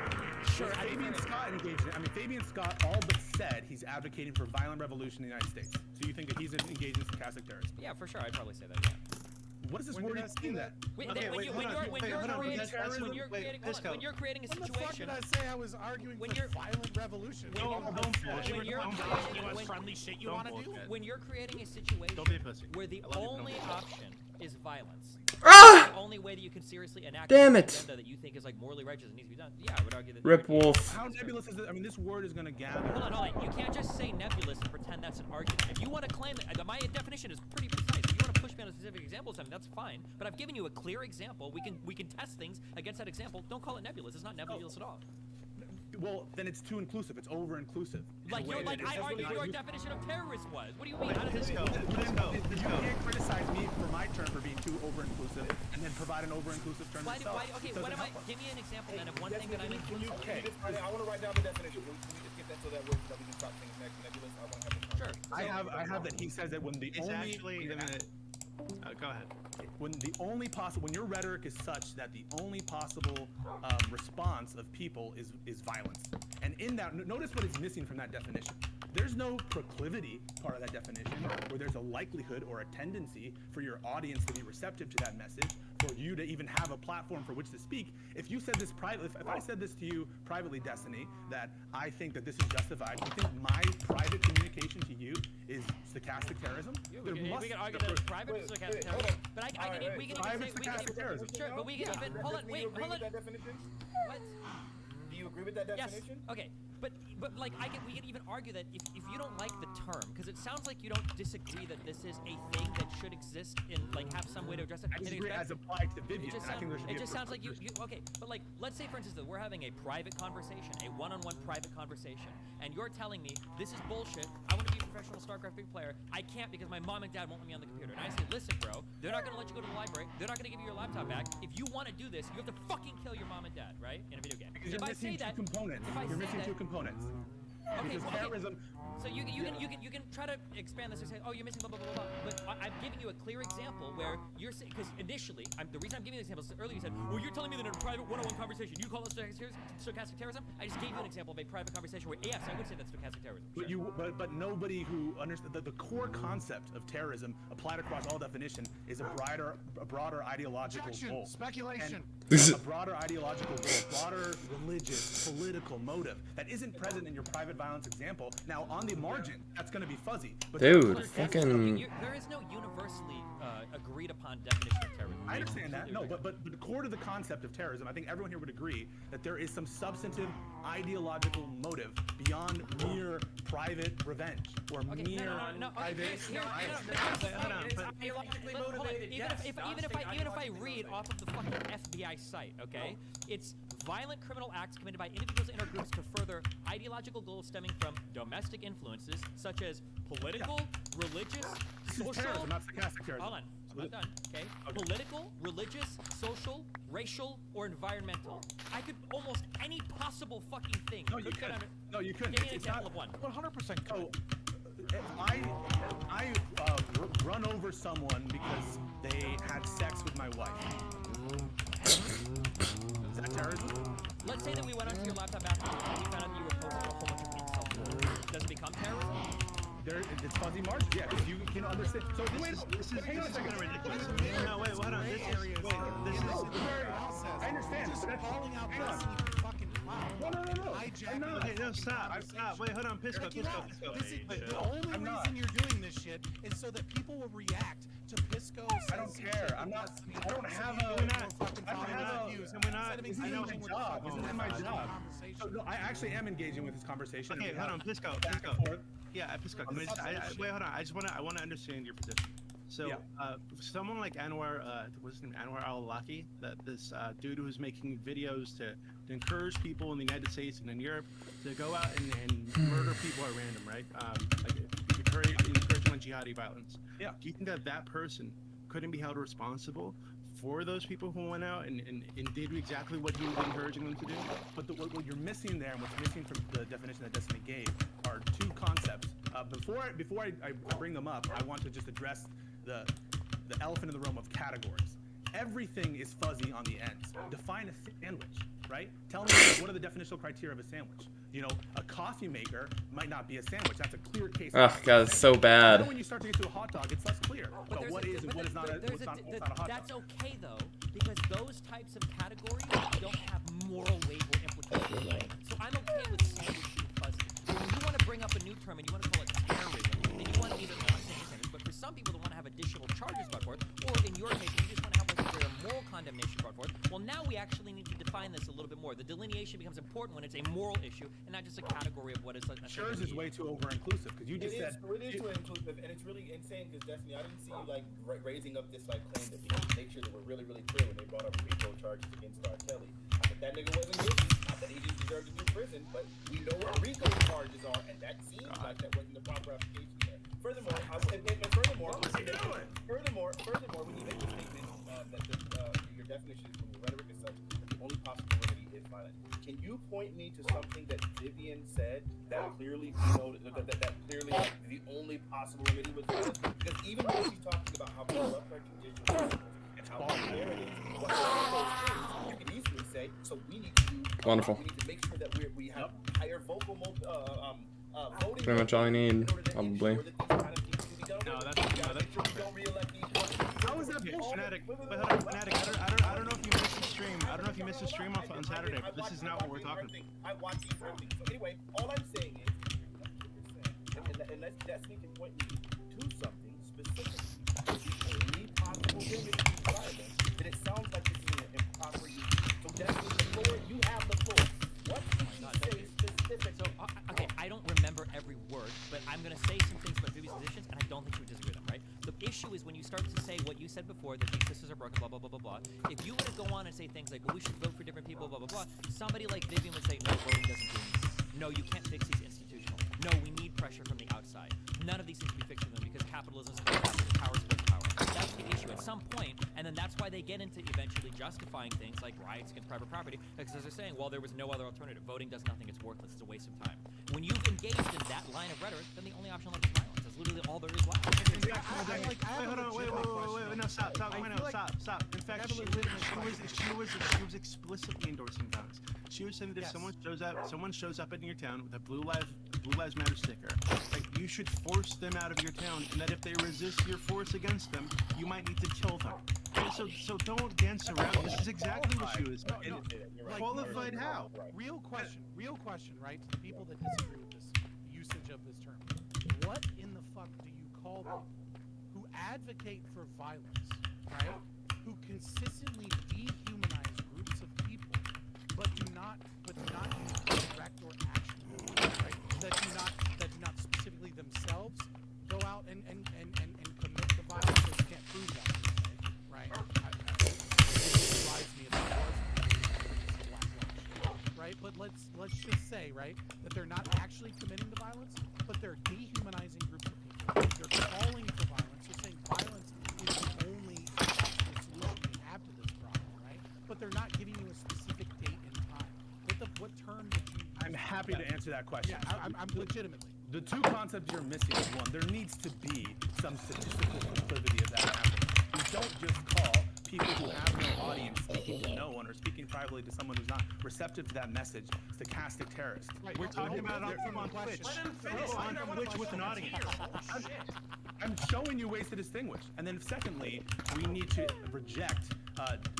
sure. Fabian Scott engaged in. I mean, Fabian Scott all but said he's advocating for violent revolution in the United States. So you think that he's engaged in stochastic terrorism? Yeah, for sure. I'd probably say that. Yeah. What is this word saying that? When you're creating a situation. When the fuck did I say I was arguing for violent revolution? friendly shit you want to do? When you're creating a situation where the only option is violence, the only way that you can seriously enact an agenda that you think is like morally righteous and needs to be done, yeah, I would argue that. Rip Wolf. How nebulous is it? I mean, this word is going to gather. Hold on. You can't just say nebulous and pretend that's an argument. If you want to claim that, my definition is pretty precise. If you want to push me on a specific example, that's fine. But I've given you a clear example. We can test things against that example. Don't call it nebulous. It's not nebulous at all. Well, then it's too inclusive. It's over-inclusive. I argued your definition of terrorist was. What do you mean? How does this go? You can't criticize me for my term for being too over-inclusive and then provide an over-inclusive term yourself. Okay, what am I? Give me an example then of one thing that I'm inclusive. Okay. I want to write down the definition. Can we just get that so that we can stop things nebulous? I want to have Sure. I have that he says that when the only... Go ahead. When your rhetoric is such that the only possible response of people is violence, and in that, notice what is missing from that definition. There's no proclivity part of that definition, where there's a likelihood or a tendency for your audience to be receptive to that message, for you to even have a platform for which to speak. If you said this privately, if I said this to you privately, Destiny, that I think that this is justified, do you think my private communication to you is stochastic terrorism? We can argue that it's private stochastic terrorism, but we can even say, terrorism. Sure, but we can even, hold on. What? Do you agree with that Yes. definition? Okay. But like we can even argue that if you don't like the term, because it sounds like you don't disagree that this is a thing that should exist in like have some way to address it. I disagree as applied to Vivian. I think there should be It a just sounds like you okay, but like let's say for instance that we're having a private conversation, a one-on-one private conversation, and you're telling me this is bullshit. I want to be a professional StarCraft 3 player. I can't because my mom and dad won't let me on the computer. And I say, listen, bro, they're not gonna let you go to the library. They're not gonna give you your laptop back. If you want to do this, you have to fucking kill your mom and dad, right? In a video game. Because If you're I say missing two that, components. if I You're say missing that- two components. Okay, Because terrorism. So you can try to expand this and say, oh, you're missing blah blah blah blah. But I'm giving you a clear example where you're saying, because initially, the reason I'm giving you the example is earlier you said, well, you're telling me that in a private one-on-one conversation you call it stochastic terrorism. I just gave you an example of a private conversation where yes, I would say that's stochastic terrorism. But but nobody who understands the core concept of terrorism applied across all definition is a broader ideological goal. Speculation. And a broader ideological goal, broader religious, political motive that isn't present in your private violence example. Now, on the margin, that's going to be fuzzy. But Dude, fucking. There is no universally agreed upon definition of terrorism. I understand that. No, but the core to the concept of terrorism, I think everyone here would agree that there is some substantive ideological motive beyond mere private revenge or mere private. Even if I read off of the fucking FBI site, okay, it's violent criminal acts committed by individuals and or groups to further ideological goals stemming from domestic influences such as political, religious, social. Terrorism, not stochastic terrorism. Hold on. I'm done, okay? Political, religious, social, racial, or environmental. I could almost any possible fucking thing. No, you couldn't. No, you couldn't. Give me an It's example not- of one. 100% cool. I run over someone because they had sex with my wife. Is that terrorism? Let's say that we went onto your laptop after and we found out that you were posting a whole bunch of insults. Does it become terrorism? It's fuzzy margin. Yeah, if you can understand. So This is hang on a second. ridiculous. No, wait, hold on. This is I understand. Just but that's calling out hang on. Destiny for fucking clout. No. Hijacking I'm not. Okay, no, stop. Wait, hold on. Pisco. Check it out. This is, Wait, the only I'm not. reason you're doing this shit is so that people will react to Pisco. I don't care. I'm not. I don't have a. I don't have a. This isn't my job. This isn't my job. So, no, I actually am engaging with this conversation. Okay, hold on, Pisco. Yeah, Pisco. Wait, hold on. I want to understand your position. So, someone like Anwar, what's his name? Anwar al-Awlaki, this dude who's making videos to encourage people in the United States and in Europe to go out and murder people at random, right? Like encouraging on jihadi violence. Yeah. Do you think that person couldn't be held responsible for those people who went out and did exactly what he was encouraging them to do? But what you're missing there, and what's missing from the definition that Destiny gave, are two concepts. Before I bring them up, I want to just address the elephant in the room of categories. Everything is fuzzy on the ends. Define a sandwich, right? Tell me what are the definitional criteria of a sandwich. You know, a coffee maker might not be a sandwich. That's a clear case. Oh god, it's so bad. Then when you start to get to a hot dog, it's less clear about what is and what is not a hot dog. That's okay though, because those types of categories don't have moral weight or implications. So I'm okay with sandwich being fuzzy. But when you want to bring up a new term and you want to call it terrorism, then you want to either not say sandwich, but for some people that want to have additional charges brought forth, or in your case, you just want to have like a moral condemnation brought forth. Well, now we actually need to define this a little bit more. The delineation becomes important when it's a moral issue and not just a category of what is like. Yours is way too over-inclusive because you just said it is too inclusive, and it's really insane because Destiny, I didn't see you like raising up this like claim that we make sure that we're really clear when they brought up RICO charges against R. Kelly. That nigga wasn't guilty. Not that he just deserved to do prison, but we know what RICO charges are, and that seems like that wasn't the proper application there. Furthermore, when you make the statement that your definition is from your rhetoric is such that the only possible remedy is violence, can you point me to something that Vivian said that clearly, that clearly the only possible remedy was violence? Because even when she's talking about how corrupt our judicial system is and how unfair it is, what those things, you can easily say, so we need to do. Wonderful. We need to make sure that we have higher voting. Pretty much all I need, probably. No, that's How is that Fanatic, I don't know if you missed the stream. I don't know if you missed the stream on Saturday, but this is not what we're talking about. I watch these things. So anyway, all I'm saying is, unless Destiny can point me to something specific, the only possible remedy to violence, then it sounds like this is an improper use. So Destiny, the floor, you have the floor. What America, blah, blah, blah, blah, blah. If you were to go on and say things like, well, we should vote for different people, blah, blah, blah, somebody like Vivian would say, no, voting doesn't do anything. No, you can't fix these institutional. No, we need pressure from the outside. None of these things can be fixed from them because capitalism is power splits power. That's the issue at some point, and then that's why they get into eventually justifying things like riots against private property, because as they're saying, well, there was no other alternative. Voting does nothing, it's worthless, it's a waste of time. When you've engaged in that line of rhetoric, then the only option left is violence. That's literally all there is left. Wait, no, stop. In fact, she was explicitly endorsing violence. She was saying that if someone shows up in your town with a Blue Lives Matter sticker, like you should force them out of your town, and that if they resist your force against them, you might need to kill them. Okay, so don't dance around. This is exactly what she was saying. Qualified how? Real question, right? To the people that disagree with this usage of this term. What in the fuck do you call people who advocate for violence, right? Who consistently dehumanize groups of people, but do not use direct or action, right? That do not specifically themselves go out and commit the violence, so you can't prove that, right? It drives me as right? But let's just say, right, that they're not actually committing the violence, but they're dehumanizing groups of people. They're calling for violence. They're saying violence is the only possible solution we have to this problem, right? But they're not giving you a specific date and time. What term did you use? I'm happy to answer that question. Yeah, I'm legitimately. The two concepts you're missing is one, there needs to be some statistical proclivity of that happening. You don't just call people who have no audience speaking to no one or speaking privately to someone who's not receptive to that message stochastic terrorists. Right, we're talking about it on Twitch. On Twitch with an audience. I'm showing you ways to distinguish. And then secondly, we need to reject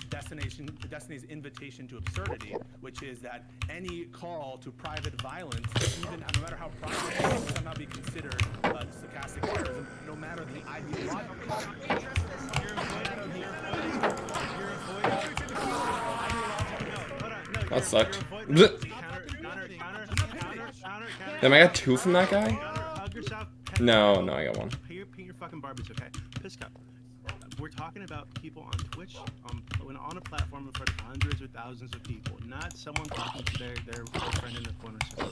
Destiny's invitation to absurdity, which is that any call to private violence, even no matter how private, will somehow be considered stochastic terrorism, no matter the ideological. That sucked. Damn, I got 2 from that guy? No, I got 1. Pay your fucking barbies, okay? Pisco. We're talking about people on Twitch, on a platform in front of hundreds or thousands of people, not someone talking to their friend in the corner store.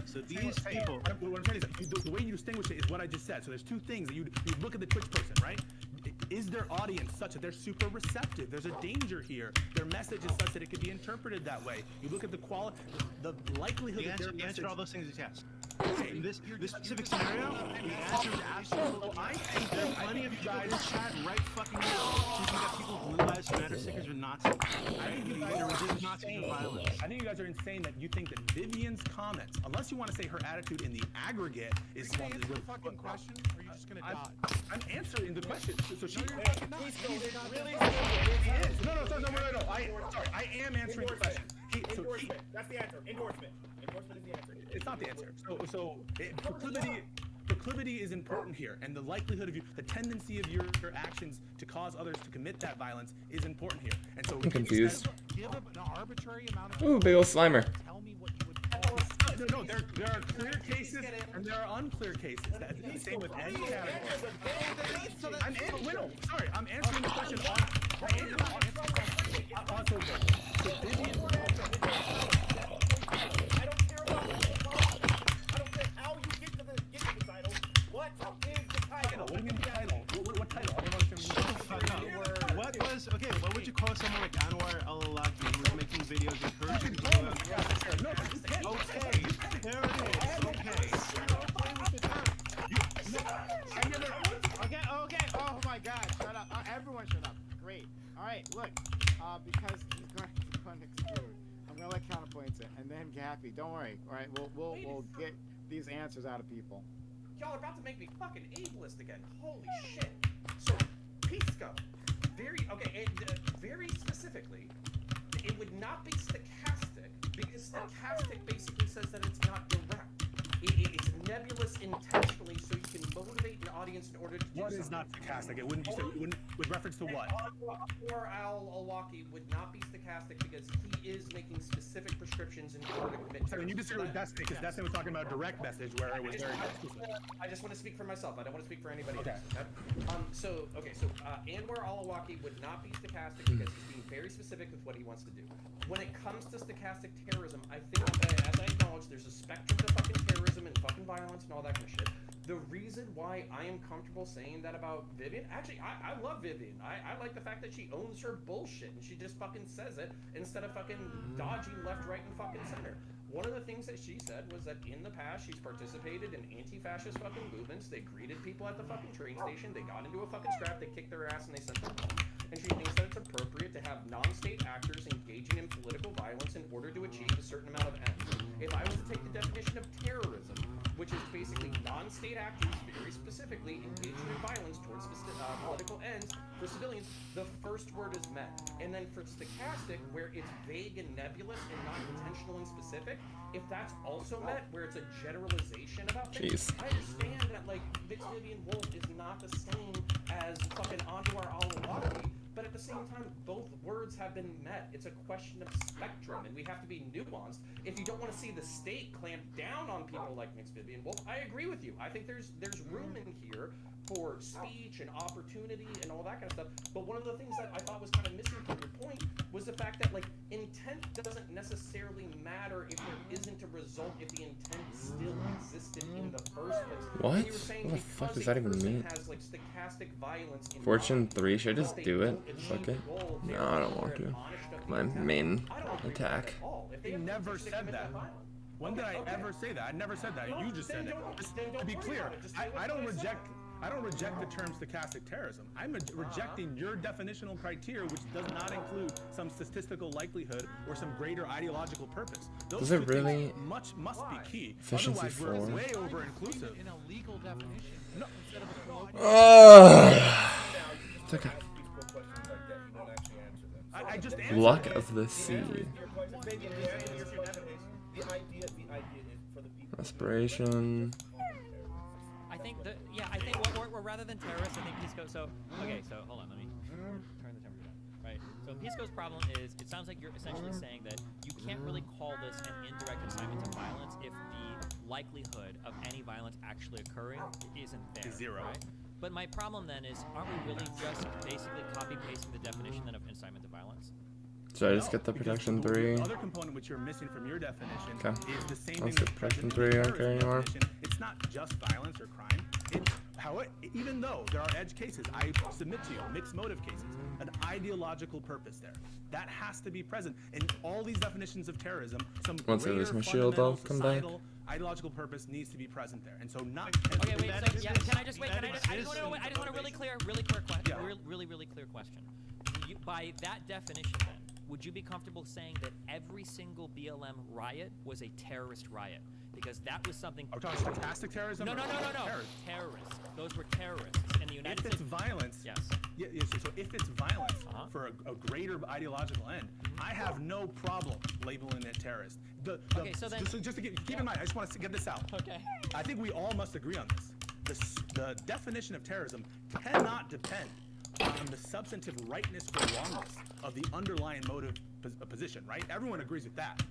So these people... What I'm saying is, the way you distinguish it is what I just said. So there's 2 things. That you look at the Twitch person, right? Is their audience such that they're super receptive? There's a danger here. Their message is such that it could be interpreted that way. You look at the likelihood that their the answer to all those things is yes. Okay. In this specific scenario, the answer is absolutely. I think there are plenty of you guys in chat right fucking now thinking that people Blue Lives Matter stickers are Nazis. I think you guys are resist Nazis with violence. I think you guys are insane that you think that Vivian's comments, unless you want to say her attitude in the aggregate, is Can you answer the fucking question, or are you just gonna dodge? I'm answering the question. So she. No, you're fucking not. Really? No. I am answering the question. Endorsement. That's the answer. Endorsement. Endorsement is the answer. It's not the answer. Proclivity is important here, and the likelihood of the tendency of your actions to cause others to commit that violence is important here. And so I'm confused. Give an arbitrary amount of. Ooh, big ol' Slimer. Tell me what you would call. No, there are clear cases and there are unclear cases. That's the same with any category. I'm answering the question What is the title? What do you mean the title? What title? I don't understand. What would you call someone like Anwar al-Awlaki who was making videos encouraging people to Okay, there it is. Okay. Oh my God! Shut up! Everyone, shut up! Great. All right, look. Because he's going to explode. I'm gonna let counterpoints in, and then Gappy. Don't worry. All right, we'll get these answers out of people. Y'all are about to make me fucking ableist again. Holy shit. So, Pisco. Very specifically, it would not be stochastic, because stochastic basically says that it's not direct. It's nebulous intentionally, so you can motivate an audience in order to do What something. is not stochastic? It wouldn't be with reference to what? Or al-Awlaki would not be stochastic because he is making specific prescriptions descriptions in order to commit So when you disagree with Destiny, because Destiny was talking about direct message where it was very exclusive. I just want to speak for myself. I don't want to speak for anybody Okay. else. So Anwar Alawaki would not be stochastic because he's being very specific with what he wants to do. When it comes to stochastic terrorism, I think that, as I acknowledge, there's a spectrum to fucking terrorism and fucking violence and all that kind of shit. The reason why I am comfortable saying that about Vivian, actually, I love Vivian. I like the fact that she owns her bullshit and she just fucking says it instead of fucking dodging left, right, and fucking center. One of the things that she said was that in the past she's participated in anti-fascist fucking movements. They greeted people at the fucking train station. They got into a fucking scrap. They kicked their ass and they sent them home. And she thinks that it's appropriate to have non-state actors engaging in political violence in order to achieve a certain amount of ends. If I was to take the definition of terrorism, which is basically non-state actors very specifically engaging in violence towards political ends for civilians, the first word is met. And then for stochastic, where it's vague and nebulous and not intentional and specific, if that's also met, where it's a generalization about things, Jeez. I understand that, like, Vivian Wolf is not the same as fucking Anwar Al-Awlaki, but at the same time, both words have been met. It's a question of spectrum, and we have to be nuanced. If you don't want to see the state clamp down on people like Mixed Vivian Wolf, I agree with you. I think there's room in here for speech and opportunity and all that kind of stuff. But one of the things that I thought was kind of missing from your point was the fact that, like, intent doesn't necessarily matter if there isn't a result if the intent still existed in the first place. What? And you were saying What the fuck because does a that even person mean? has, like, stochastic violence in Fortune mind, 3, should I but just they do it? don't Fuck achieve it. the goal, No, they're I don't want to. admonished of the My intent. main I don't agree with attack. that at all. If they He have never intention to said commit that. violence. When did I Okay. ever say that? I never said that. Well, You just then said it. don't- Just then don't to be worry clear, about it. Just say I don't what I said. reject the term stochastic terrorism. I'm rejecting your definitional criteria, which does not include some statistical likelihood or some greater ideological purpose. Those Does it two things really? must be key. Efficiency Otherwise, we're 4. way over inclusive. In a legal definition instead of a colloquial. It's okay. I just answered Luck it. of the sea. The idea is for the people. Aspiration. I think we're rather than terrorists, I think Pisco. So okay, so hold on, let me turn the temperature down. Right. So Pisco's problem is it sounds like you're essentially saying that you can't really call this an indirect incitement to violence if the likelihood of any violence actually occurring isn't there. Is zero. Right? But my problem then is, aren't we really just basically copy pasting the definition then of incitement to violence? Should I just No, get the because protection the 3? other component which you're missing from your definition Okay. is the same Let's thing get that's present protection in 3, the I don't care terrorism anymore. definition. It's not just violence or crime. Even though there are edge cases, I submit to you, mixed motive cases, an ideological purpose there. That has to be present. In all these definitions of terrorism, some Once I greater lose my shield, I'll fundamental come back. societal ideological purpose needs to be present there. And so not... Okay, wait. That So exists. yeah, can I just wait? That Can I just? I just exists want to. I in just want a really clear question. Yeah. Really clear question. By that definition, then, would you be comfortable saying that every single BLM riot was a terrorist riot? Because that was something. Are we talking stochastic terrorism? No. or terrorism? Terrorists. Those were terrorists in the United If States. it's violence, Yes. Yeah, so if it's violence for a greater ideological end, I have no problem labeling it terrorist. Okay, so then- just to keep in mind, I just want to get this out. Okay. I think we all must agree on this. The definition of terrorism cannot depend on the substantive rightness or wrongness of the underlying motive position, right? Everyone agrees with that.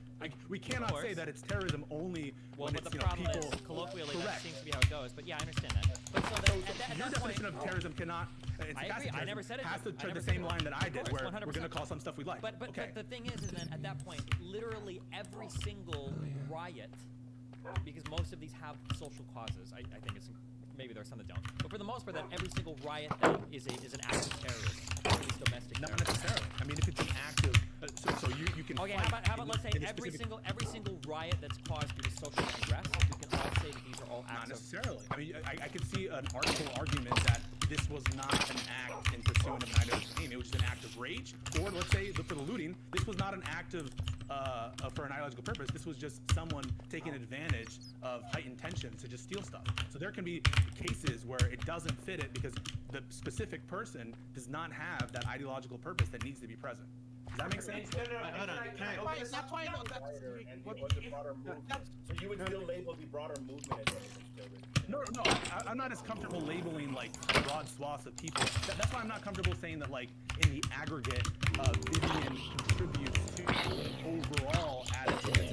We cannot say that it's terrorism only when But it's the problem people. is, colloquially, that Correct. seems to be how it goes. But yeah, I understand that. But so then, at Your that definition point, of terrorism cannot. I agree. I never said it. Has to I tread never the said same it. line that I Of did, course, where 100%. we're going to call some stuff we like. But okay. the thing is then at that point, literally every single riot, because most of these have social causes. I think it's maybe there are some that don't. But for the most part, that every single riot then is an act of terrorism, at least domestic. Not terrorism. necessarily. I mean, if it's an act of, so you can. Okay, fight how about let's say in a every specific- single riot that's caused due to social unrest, we can all say that these are all Not acts of. necessarily. I mean, I could see an artful argument that this was not an act in pursuit of an ideological aim. It was just an act of rage, or let's say for the looting, this was not an act of for an ideological purpose. This was just someone taking advantage of heightened tension to just steal stuff. So there can be cases where it doesn't fit it because the specific person does not have that ideological purpose that needs to be present. Does that make sense? Hold on. Can I- That's why And it was a broader movement. So you would still label the broader movement as terrorism. No, I'm not as comfortable labeling like broad swaths of people. That's why I'm not comfortable saying that like in the aggregate, Vivian contributes to the overall attitude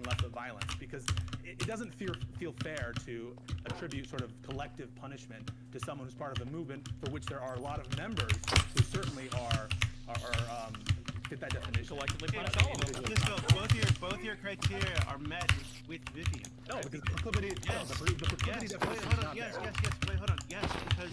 and less of violence, because it doesn't feel fair to attribute sort of collective punishment to someone who's part of the movement, for which there are a lot of members who certainly are fit that definition. Collectively Yeah, punish all of them. both your criteria are met with Vivian. No, because the proclivity. Yes. No, the proclivity Yes. definition Wait, hold is on. not Yes, there. yes. Wait, hold on. Yes, because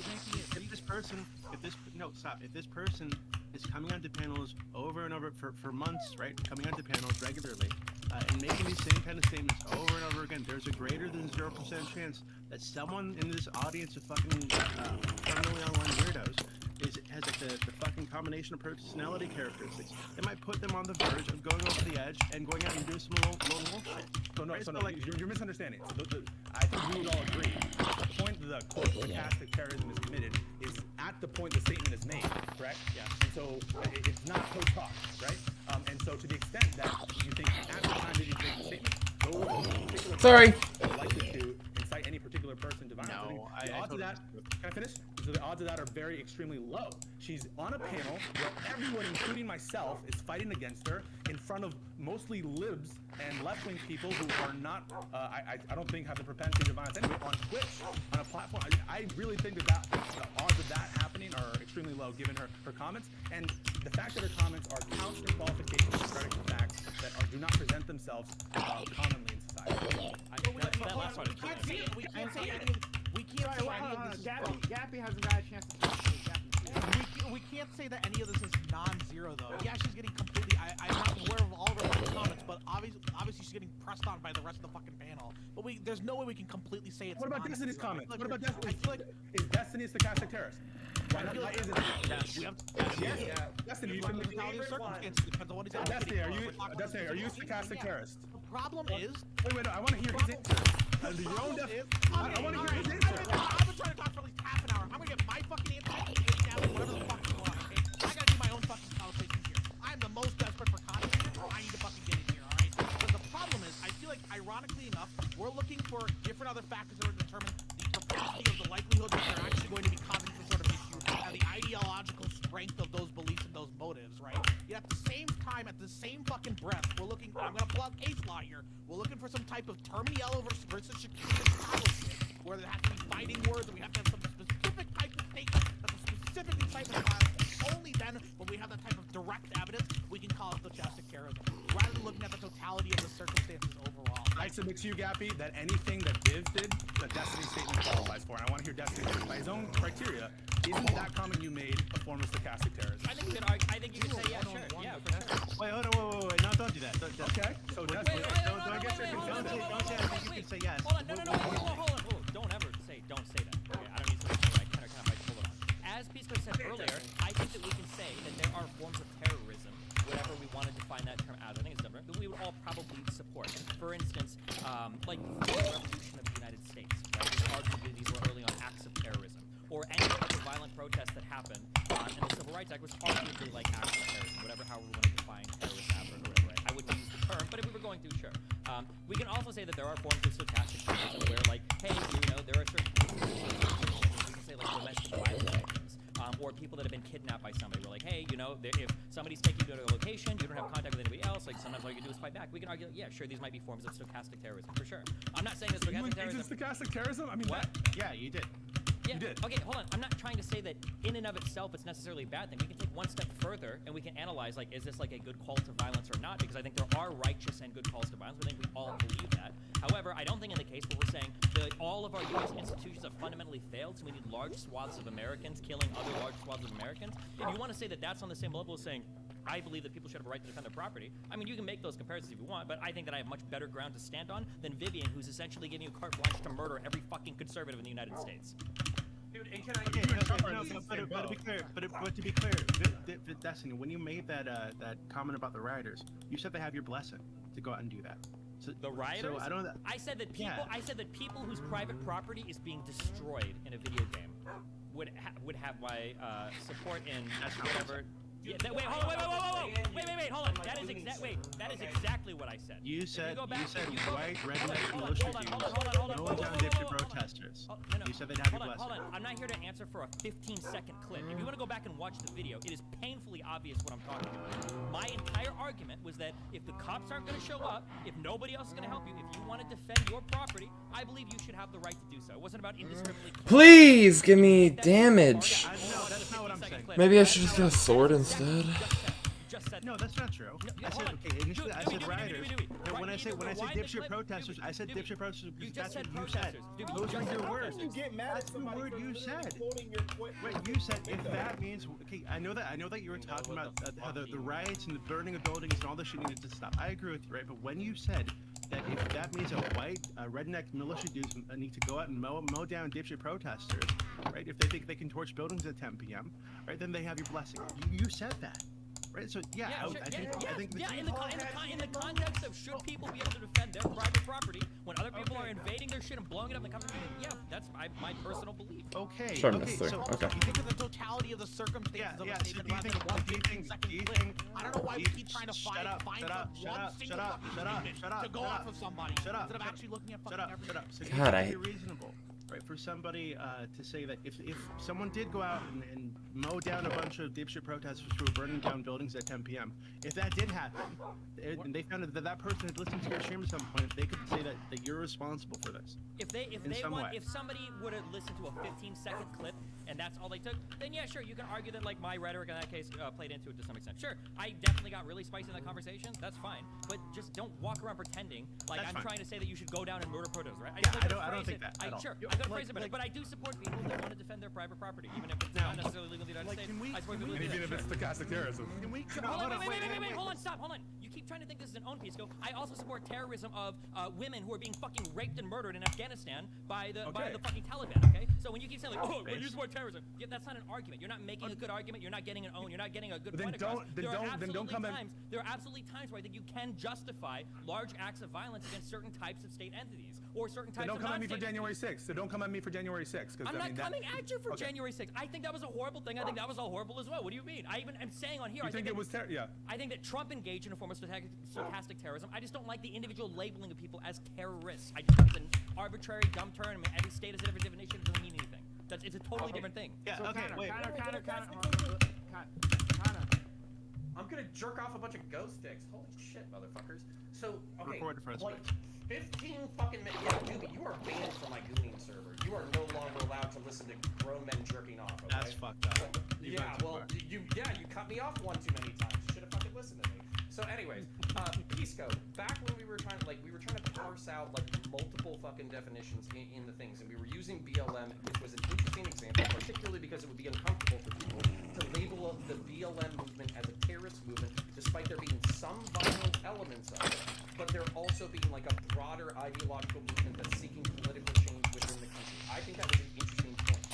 if this person, if this person is coming onto panels over and over for months, right? Coming onto panels regularly, and making these same kind of statements over and over again, there's a greater than 0% chance that someone in this audience of fucking criminally online weirdos has like the fucking combination of personality characteristics. It might put them on the verge of going over the edge and going out and doing some lone wolf shit. So no, you're misunderstanding. So I think we would all agree. The point the quote stochastic terrorism is committed is at the point the statement is made, correct? Yeah. And so it's not post hoc, right? And so to the extent that you think at the time that you make the statement, those particular Sorry. are likely to incite any particular person to violence. No, I think the odds of that. Can I finish? So the odds of that are very extremely low. She's on a panel where everyone, including myself, is fighting against her in front of mostly libs and left-wing people who are not, I don't think have the propensity to violence anyway, on Twitch, on a platform. I really think that the odds of that happening are extremely low given her comments. And the fact that her comments are constant qualifications of predicate facts that do not present themselves commonly in society. That last part is correct. We can't say any of this. Gappy hasn't got a chance to talk. We can't say that any of this is non-zero though. Yeah, she's getting completely. I'm not aware of all of her comments, but obviously she's getting pressed on by the rest of the fucking panel. But there's no way we can completely say it's. What about Destiny's non-zero. comments? Like, What about I feel like is Destiny a stochastic terrorist? Why not? Why isn't it? we have. Yes. Destiny, you can look Totality of circumstances depends on what he's Destiny, advocating for. Destiny, are you a stochastic terrorist? The problem is. Wait, no, I want to hear his answer. Your own I want to hear his answer. I've been trying to talk for at least half an hour. I'm gonna get my fucking answer. Whatever the fuck you want, okay? I gotta do my own fucking conversation here. I'm the most desperate for content here. I need to fucking get in here, alright? But the problem is, I feel like, ironically enough, we're looking for different other factors that will determine the propensity of the likelihood that they're actually going to be causing some sort of issue and the ideological strength of those beliefs and those motives, right? Yet at the same time, at the same fucking breath, we're looking. I'm gonna pull out case law here. We're looking for some type of term yellow versus Chicago shit, where there has to be fighting words, and we have to have some specific type of statement that's a specific type of violence. Only then, when we have that type of direct evidence, we can call it stochastic terrorism, rather than looking at the totality of the circumstances overall. I submit to you, Gappy, that anything that Viv did, that Destiny statement qualifies for. And I want to hear Destiny by his own criteria. Isn't that comment you made a form of stochastic terrorism? I think you could say yeah, sure. Yeah, for sure. Wait, hold on, wait. No, don't do that. Okay, so Destiny. Don't get your hold on, don't say I think you can say yes. Hold on, hold on. Don't ever say, don't say that. Okay, I don't need to say that. I kind of pull it on. As Pisco said earlier, I think that we can say that there are forms of terrorism, whatever we want to define that term as. I think it's different, that we would all probably support. For instance, like the revolution of the United States, right? Arguably, these were early on acts of terrorism. Or any type of violent protest that happened, and the Civil Rights Act was arguably like acts of terrorism, however we want to define terrorist act or whatever. I wouldn't use the term, but if we were going to, sure. We can also say that there are forms of stochastic terrorism where, like, hey, there are certain we can say like domestic violence victims, or people that have been kidnapped by somebody. We're like, hey, if somebody's taking you to a location, you don't have contact with anybody else. Like sometimes all you can do is fight back. We can argue, yeah, sure, these might be forms of stochastic terrorism for sure. I'm not saying that stochastic terrorism. Is it stochastic terrorism? I mean, what? Yeah, you did. Yeah. You did. Okay, hold on. I'm not trying to say that in and of itself it's necessarily a bad thing. We can take one step further and we can analyze, like, is this like a good call to violence or not? Because I think there are righteous and good calls to violence. I think we all believe that. However, I don't think in the case where we're saying that all of our U.S. institutions have fundamentally failed, so we need large swaths of Americans killing other large swaths of Americans. If you want to say that that's on the same level as saying, I believe that people should have a right to defend their property. I mean, you can make those comparisons if you want, but I think that I have much better ground to stand on than Vivian, who's essentially giving you carte blanche to murder every fucking conservative in the United States. Dude, and can I but to be clear, Destiny, when you made that comment about the rioters, you said they have your blessing to go out and do that. So, the rioters? So I said that people whose private property is being destroyed in a video game would have my support in whatever. Yeah, wait, hold on, wait, hold on. That is exactly what I said. You said white hold redneck on, militia hold on, no down dipshit protesters. You said they'd have your blessing. Hold on. I'm not here to answer for a 15-second clip. If you want to go back and watch the video, it is painfully obvious what I'm talking about. My entire argument was that if the cops aren't going to show up, if nobody else is going to help you, if you want to defend your property, I believe you should have the right to do so. It wasn't about indiscriminately. Please give me damage. No, that's not what I'm saying. Maybe I should just get a sword instead. No, that's not true. I said initially I said rioters. But when I say dipshit protesters, I said dipshit protesters because that's what you said. Those are your words. You get mad That's at the somebody word you for said. quoting your Wait, you said if that means okay. I know that you were talking about how the riots and the burning of buildings and all this shit needed to stop. I agree with you, right? But when you said that if that means a white redneck militia dudes need to go out and mow down dipshit protesters, right? If they think they can torch buildings at 10 p.m., right? Then they have your blessing. You said that. Right, so In the context of should people be able to defend their private property when other people are invading their shit and blowing it up and coming in, yeah, that's my personal belief. Okay. Sure, okay. mister. So, Okay. You think of the totality of the circumstances of a statement rather than one 15-second clip. I don't know why we keep trying to find one single fucking statement to go off of somebody instead of actually looking at fucking everything. Shut up. So God, it's reasonable, right, for somebody to say that if someone did go out and mow down a bunch of dipshit protesters who were burning down buildings at 10 p.m., if that did happen, and they found that person had listened to your stream at some point, they could say that you're responsible for this. If somebody would have listened to a 15-second clip and that's all they took, then yeah, sure, you can argue that like my rhetoric in that case played into it to some extent. Sure, I definitely got really spicy in that conversation. That's fine, but just don't walk around pretending like I'm trying to say that you should go down and murder protesters, right? I don't think that at all. Sure, I could phrase it, but I do support people that want to defend their private property, even if it's not necessarily legal in the United States. I support people that do that. Even if it's stochastic terrorism. Wait, hold on, stop, hold on. You keep trying to think this is an own Pisco. I also support terrorism of women who are being fucking raped and murdered in Afghanistan by the fucking Taliban, okay? So when you keep saying like, oh, you support terrorism, yeah, that's not an argument. You're not making a good argument. You're not getting an own. You're not getting a good point across. There are absolutely times where I think you can justify large acts of violence against certain types of state entities or certain types of non-state. Don't come at me for January 6th. So don't come at me for January 6th. I'm not coming at you for January 6th. I think that was a horrible thing. I think that was all horrible as well. What do you mean? I even am saying on here. You think it was yeah. I think that Trump engaged in a form of stochastic terrorism. I just don't like the individual labeling of people as terrorists. I just think it's an arbitrary, dumb term. I mean, every state has a different definition. It doesn't mean anything. It's a totally different thing. Yeah. So Okay. Wait. I'm gonna jerk off a bunch of ghost sticks. Holy shit, motherfuckers. So, okay, Record for us, like 15 fucking minutes. Yeah, Doobie, you are banned from my Gooning server. You are no longer allowed to listen to grown men jerking off. Okay? That's fucked up. Yeah, well, you cut me off one too many times. You should have fucking listened to me. So, anyways, Pisco, back when we were trying to parse out like multiple fucking definitions in the things, and we were using BLM, which was an interesting example, particularly because it would be uncomfortable for people to label the BLM movement as a terrorist movement, despite there being some violent elements of it, but there also being like a broader ideological movement that's seeking political change within the country. I think that was an interesting point.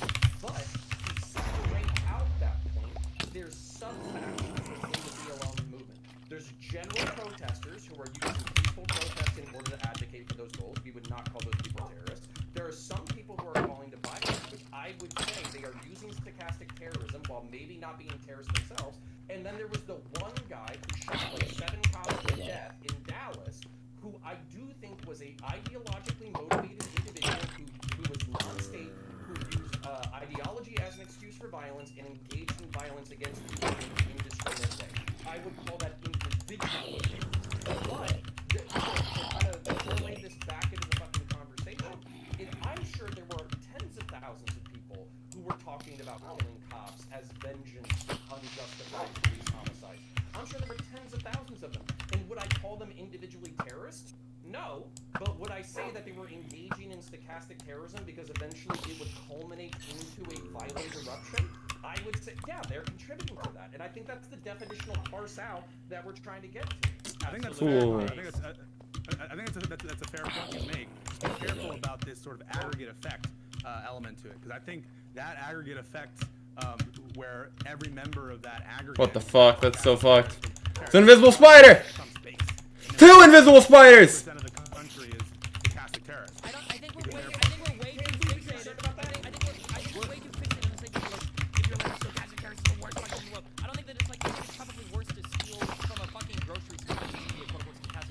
But to separate out that point, there's sub-factions within the BLM movement. There's general protesters who are using peaceful protest in order to advocate for those goals. We would not call those people terrorists. There are some people who are calling to violence, which I would say they are using stochastic terrorism while maybe not being terrorists themselves. And then there was the one guy who shot like 7 cops to death in Dallas, who I do think was a ideologically motivated individual who was non-state, who used ideology as an excuse for violence and engaged in violence against people in an indiscriminate way. I would call that individual. But to kind of relay this back into the fucking conversation, I'm sure there were tens of thousands of people who were talking about killing cops as vengeance for unjustified police homicides. I'm sure there were tens of thousands of them. And would I call them individually terrorists? No. But would I say that they were engaging in stochastic terrorism because eventually it would culminate into a violent eruption? I would say, yeah, they're contributing to that. And I think that's the definitional parse out that we're trying to get to. I think that's Cool. fair. I think that's a fair point to make. Just be careful about this sort of aggregate effect element to it, because I think that aggregate effect, where every member of that aggregate. What the fuck? That's so fucked. It's an invisible spider! 2 invisible spiders! Of the country is stochastic terrorists. I think we're way too fixated. I think we're way too fixated on the sake of like, if you're like stochastic terrorists, the worst fucking in the world. I don't think that it's like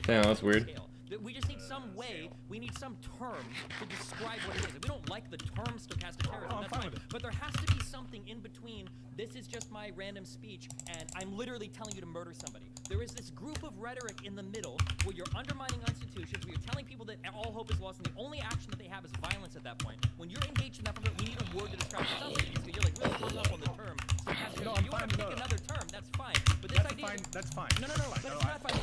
Damn, that's weird. Scale. We just need some way, we need some term to describe what it is. If we don't like the term stochastic terrorism, that's fine. But there has to be something in between, this is just my random speech, and I'm literally telling you to murder somebody. There is this group of rhetoric in the middle where you're undermining institutions, where you're telling people that all hope is lost, and the only action that they have is violence at that point. When you're engaged in that, we need a word to describe it. Sounds like you're like really hung up on the term stochastic. No, You want to pick another term, that's fine. But this idea... That's fine. No, but it's not fine.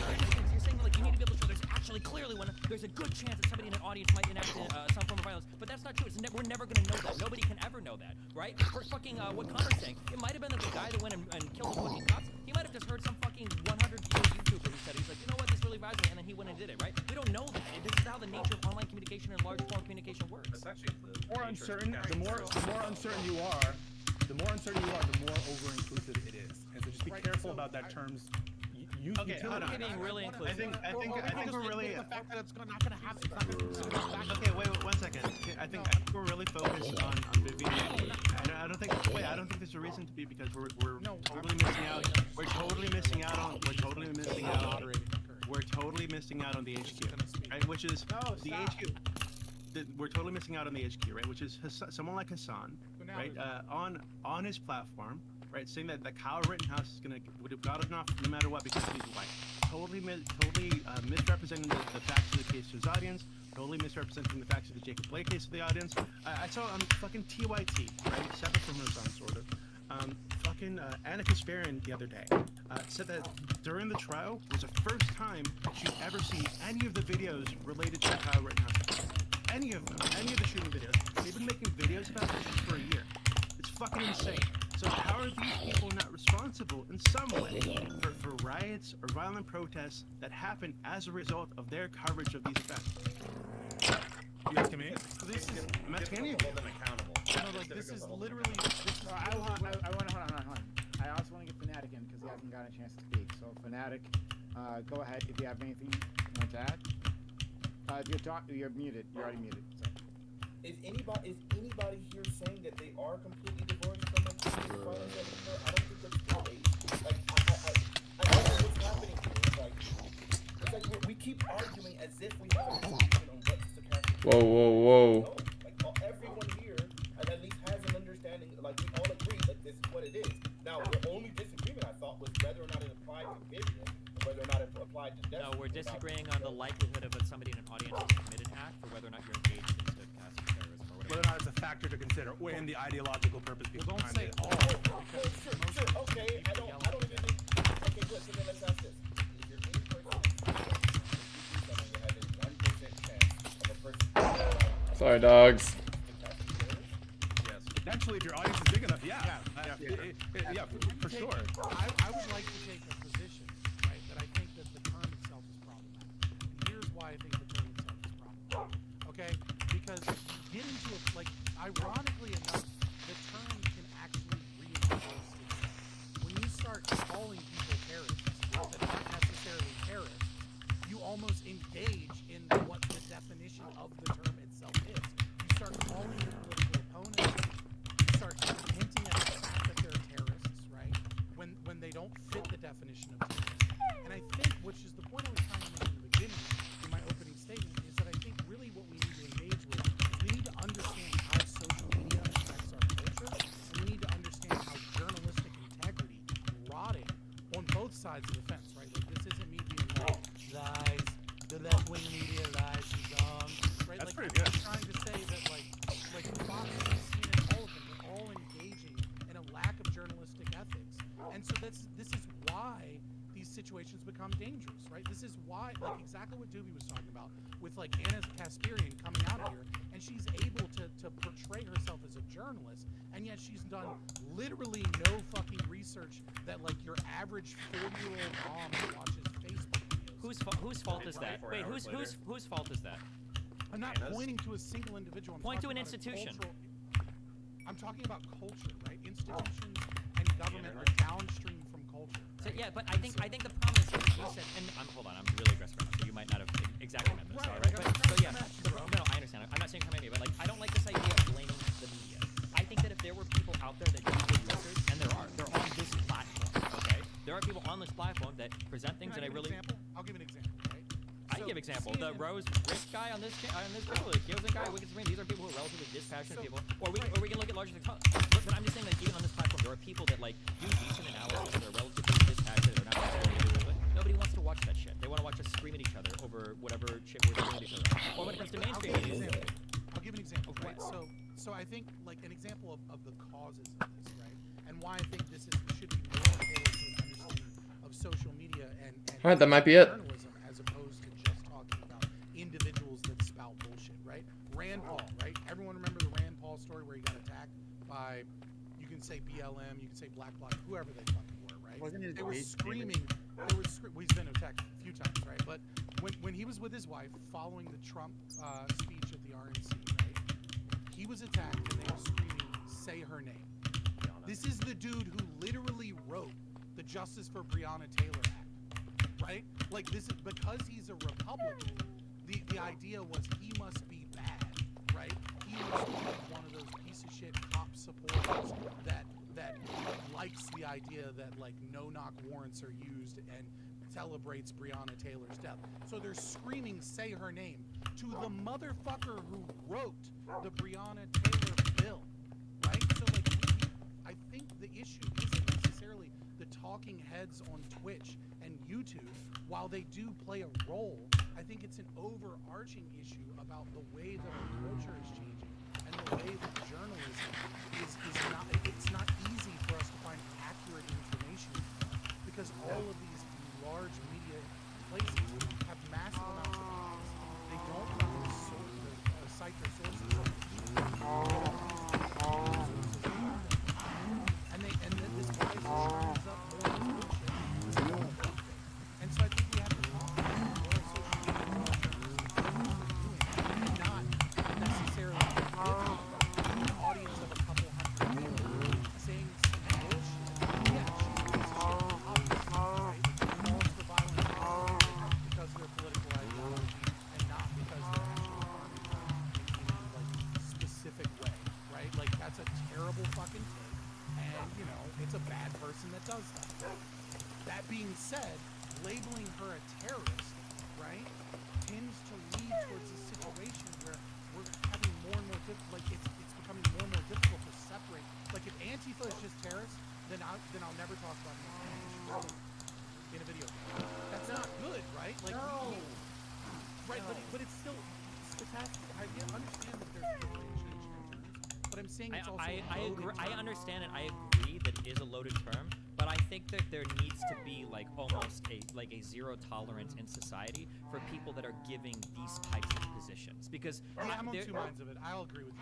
You're saying that, like, you need to be able to show there's actually clearly when there's a good chance that somebody in an audience might enact some form of violence, but that's not true. We're never gonna know that. Nobody can ever know that, right? For fucking what Connor's saying, it might have been that the guy that went and killed the fucking cops, he might have just heard some fucking 100-year YouTuber who said, he's like, you know what, this really bothers me, and then he went and did it, right? We don't know that. This is how the nature of online communication and large form communication works. That's actually the More uncertain. The more uncertain you are, the more over-inclusive it is. And so just be careful about that term's use. Okay, hold on. Being really inclusive. I think we're really. The fact that it's not going to happen. It's not going to happen. Okay, wait 1 second. I think we're really focused on Vivian. I don't think. Wait, I don't think there's a reason to be because we're totally missing out. We're totally missing out on. We're totally missing out on the HQ, right? Which is the HQ. We're totally missing out on the HQ, right? Which is someone like Hassan, right? On his platform, right? Saying that Kyle Rittenhouse would have got enough no matter what because he's white. Totally misrepresenting the facts of the case to his audience. Totally misrepresenting the facts of the Jacob Blake case to the audience. I saw on fucking TYT, right? Separate from Hassan, sort of. Fucking Anna Kasparian the other day said that during the trial was the first time she'd ever seen any of the videos related to Kyle Rittenhouse. Any of them, any of the shooting videos. They've been making videos about this for a year. It's fucking insane. So how are these people not responsible in some way for riots or violent protests that happen as a result of their coverage of these events? You asking me? I'm asking any of you. No, like, this is literally... I want to hold on. I also want to get Fnatic in because he hasn't gotten a chance to speak. So Fnatic, go ahead if you have anything you want to add. You're muted. You're already muted. So. Is anybody here saying that they are completely divorced from like the violence that occur? I don't think that's the case. Like I don't know what's happening here. It's like we keep arguing as if we have a conclusion on what stochastic. Whoa. Like everyone here at least has an understanding. Like we all agree that this is what it is. Now the only disagreement I thought was whether or not it applied to Vivian, or whether or not it applied to Destiny. No, we're disagreeing on the likelihood of somebody in an audience has committed an act, or whether or not you're engaged in stochastic terrorism, or whatever. Whether or not it's a factor to consider, or in the ideological purpose behind Don't say it. all. Sure. Okay, I don't even think. Okay, good. So then let's ask this: is there any person you have a 1% chance of a person? Sorry, dogs. Yes. Potentially, if your audience is big enough, yeah, for sure. I would like to take a position, right, that I think that the term itself is problematic. And here's why I think the term itself is problematic. Okay? Because get into it, like, ironically enough, the term can actually reinforce itself. When you start calling people terrorists that aren't necessarily terrorists, you almost engage in what the definition of the term itself is. You start calling your political opponents, you start hinting at the fact that they're terrorists, right? When they don't fit the definition of terrorist. And I think, which is the point I was trying to make in the beginning, in my opening statement, is that I think really what we need to engage with is we need to understand how social media affects our culture, and we need to understand how journalistic integrity rotting on both sides of the fence, right? Like, this isn't me being like, lies, the left-wing media lies is wrong, right? That's like, pretty good. I'm trying to say that, like Fox, CNN, all of them, they're all engaging in a lack of journalistic ethics. And so this is why these situations become dangerous, right? This is why, like, exactly what Doobie was talking about with, like, Anna Kasparian coming out here, and she's able to portray herself as a journalist, and yet she's done literally no fucking research that, like, your average 40-year-old mom who watches Facebook videos. Whose fault is that? Wait, whose fault is that? I'm not pointing to a single individual. Point to an institution. I'm talking about culture, right? Institutions and government are downstream from culture. So, yeah, but I think the problem is that you said, and hold on, I'm really aggressive right now, so you might not have exactly meant this, right? But, so yeah, no, I understand. I'm not saying come at me, but like I don't like this idea of blaming the media. I think that if there were people out there that do good research, and they're on this platform, okay? There are people on this platform that present things that I really. I'll give an example, right? example. The Rose Rick guy on this video, the Kyozen guy, Wicked Supreme, these are people who are relatively dispassionate people. Or we can look at larger things. But I'm just saying that even on this platform, there are people that like do decent analysis. They're relatively dispassionate. They're not necessarily. Nobody wants to watch that shit. They want to watch us scream at each other over whatever shit we're doing to each other. Or when it comes to mainstream media. I'll give an example, right? So I think like an example of the causes of this, right? And why I think this should be more tailored to an understanding of social media and All right, that might be it. journalism as opposed to just talking about individuals that spout bullshit, right? Rand Paul, right? Everyone remember the Rand Paul story where he got attacked by, you can say BLM, you can say Black Bloc, whoever they fucking were, right? They were screaming. Well, he's been attacked a few times, right? But when he was with his wife following the Trump speech at the RNC, right? He was attacked and they were screaming, "Say her name." This is the dude who literally wrote the Justice for Breonna Taylor Act, right? Like this is because he's a Republican. The idea was he must be bad, right? He must be one of those piece of shit cop supporters that likes the idea that like no-knock warrants are used and celebrates Breonna Taylor's death. So they're screaming, "Say her name" to the motherfucker who wrote the Breonna Taylor bill, right? So like, I think the issue isn't necessarily the talking heads on Twitch and YouTube. While they do play a role, I think it's an overarching issue about the way that our culture is changing and the way that journalism is not. It's not easy for us to find accurate information because all of these large media places have massive amounts of bias. They don't cite their sources. And this bias turns up more bullshit. And so I think we have to talk about what social media and not necessarily an audience of a couple hundred people saying some bullshit. Yeah, she's a piece of shit, obviously, right? Calls for violence because of their political ideology and not because they're actually harming her in a like specific way, right? Like that's a terrible fucking take, and you know it's a bad person that does that. That being said, labeling her a terrorist, right, tends to lead towards a situation where we're having more and more like it's becoming more and more difficult to separate. Like if Antifa is just terrorists, then I'll never talk about it in a video game. That's not good, right? Like right, but it's still I understand that there's differentiation in terms, but I'm saying it's also I agree. I term. understand and I agree that it is a loaded term, but I think that there needs to be like almost a zero tolerance in society for people that are giving these types of positions because I'm on two minds of it. I'll agree with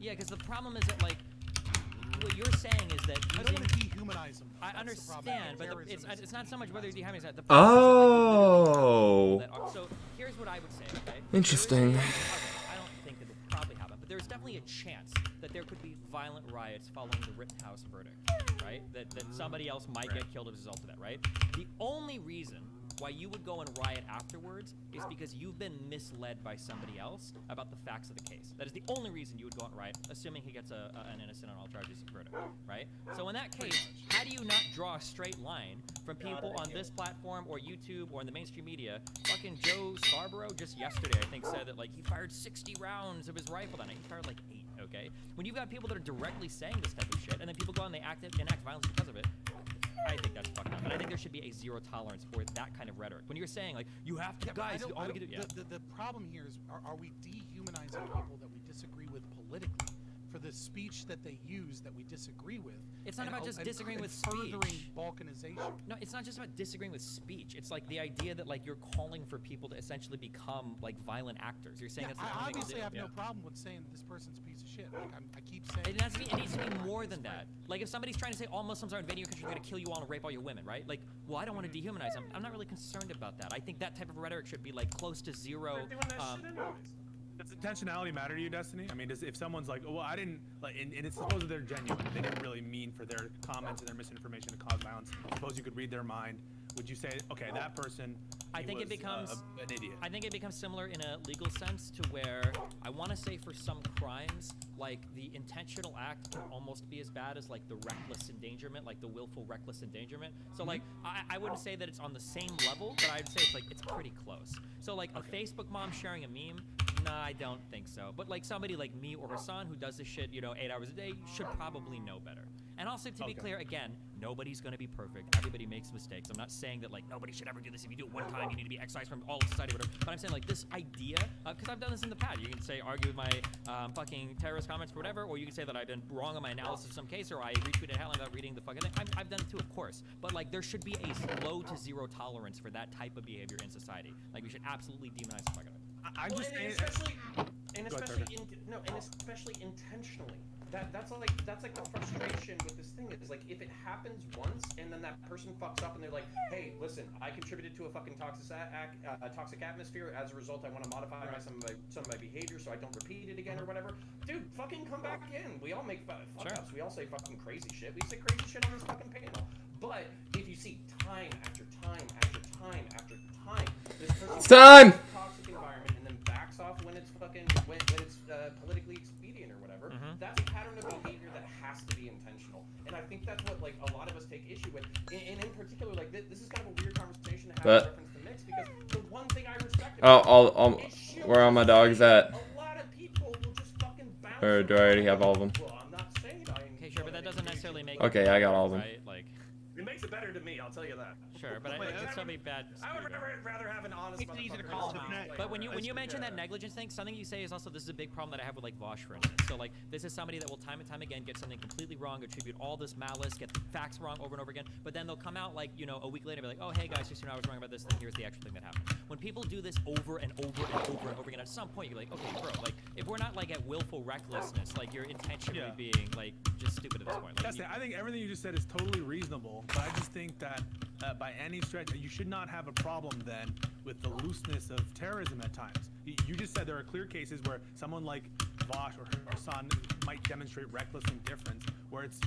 you. Because the problem is that like what you're saying is that I don't want to dehumanize them. I understand, but it's not so much whether you're dehumanizing. Oh. So here's what I would say. Okay. Interesting. I don't think that will probably happen, but there's definitely a chance that there could be violent riots following the Rittenhouse verdict, right? That somebody else might get killed as a result of that, right? The only reason why you would go and riot afterwards is because you've been misled by somebody else about the facts of the case. That is the only reason you would go and riot, assuming he gets an innocent on all charges verdict, right? So in that case, how do you not draw a straight line from people on this platform or YouTube or in the mainstream media? Fucking Joe Scarborough just yesterday, I think, said that like he fired 60 rounds of his rifle that night. He fired like 8, okay? When you've got people that are directly saying this type of shit and then people go and they enact violence because of it, I think that's fucked up. And I think there should be a zero tolerance for that kind of rhetoric. When you're saying like, you have to, guys, all we can do, the problem here is, are we dehumanizing people that we disagree with politically for the speech that they use that we disagree with? It's not about just disagreeing with speech. Furthering balkanization. No, it's not just about disagreeing with speech. It's like the idea that like you're calling for people to essentially become like violent actors. You're saying that's the I only thing to obviously do. have no problem with saying that this person's a piece of shit. Like I keep saying. It needs to be more than that. Like if somebody's trying to say all Muslims are invading your country, they're gonna kill you all and rape all your women, right? Like, well, I don't want to dehumanize them. I'm not really concerned about that. I think that type of rhetoric should be like close to zero. Does intentionality matter to you, Destiny? I mean, if someone's like, well, I didn't, like, and it's supposed they're genuine, they didn't really mean for their comments and their misinformation to cause violence. Suppose you could read their mind. would you say, okay, that person? I he think it was, becomes an idiot. I think it becomes similar in a legal sense to where I want to say for some crimes, like the intentional act can almost be as bad as like the reckless endangerment, like the willful reckless endangerment. So like I wouldn't say that it's on the same level, but I'd say it's pretty close. So like a Facebook mom sharing a meme, no, I don't think so. But like somebody like me or Hassan who does this shit, 8 hours a day, should probably know better. And also, to be clear, again, nobody's going to be perfect. Everybody makes mistakes. I'm not saying that, like, nobody should ever do this. If you do it one time, you need to be excised from all of society, whatever. But I'm saying, like, this idea, because I've done this in the past. You can say, argue with my fucking terrorist comments for whatever, or you can say that I've been wrong on my analysis of some case, or I retweeted a headline without reading the fucking thing. I've done it too, of course. But, like, there should be a low to zero tolerance for that type of behavior in society. Like, we should absolutely demonize the fuck out of it. I'm just saying, especially intentionally. That's like the frustration with this thing is like if it happens once and then that person fucks up and they're like, hey, listen, I contributed to a fucking toxic atmosphere. As a result, I want to modify some of my behavior so I don't repeat it again or whatever. Dude, fucking come back in. We all make fuck ups. We all say fucking crazy shit. We say crazy shit on this fucking panel. But if you see time after time after time after time, this person It's time. in a toxic environment and then backs off when it's fucking when it's politically expedient or whatever. That's a pattern of behavior that has to be intentional, and I think that's what like a lot of us take issue with. And in particular, like this is kind of a weird conversation to have in reference to mix because the one thing I respect. Where are my dogs at? A lot of people will just fucking bounce. Or do I already have all of them? Well, I'm not saying Okay, sure, but that doesn't necessarily make Okay, I got all of them. right? Like, it makes it better to me. I'll tell you that. sure, but it could still be bad. I would rather have an honest. It's easy to call them out. But when you mention that negligence thing, something you say is also this is a big problem that I have with like Vosh, for instance. So like this is somebody that will time and time again get something completely wrong, attribute all this malice, get the facts wrong over and over again. But then they'll come out like a week later and be like, oh hey guys, just I was wrong about this. Then here's the actual thing that happened. When people do this over and over and over and over again, at some point you're like, okay, bro, like if we're not like at willful recklessness, like you're intentionally being like just stupid at this point. Like, I think everything you just said is totally reasonable, but I just think that by any stretch, you should not have a problem then with the looseness of terrorism at times. You just said there are clear cases where someone like Vosh or Hassan might demonstrate reckless indifference, where it's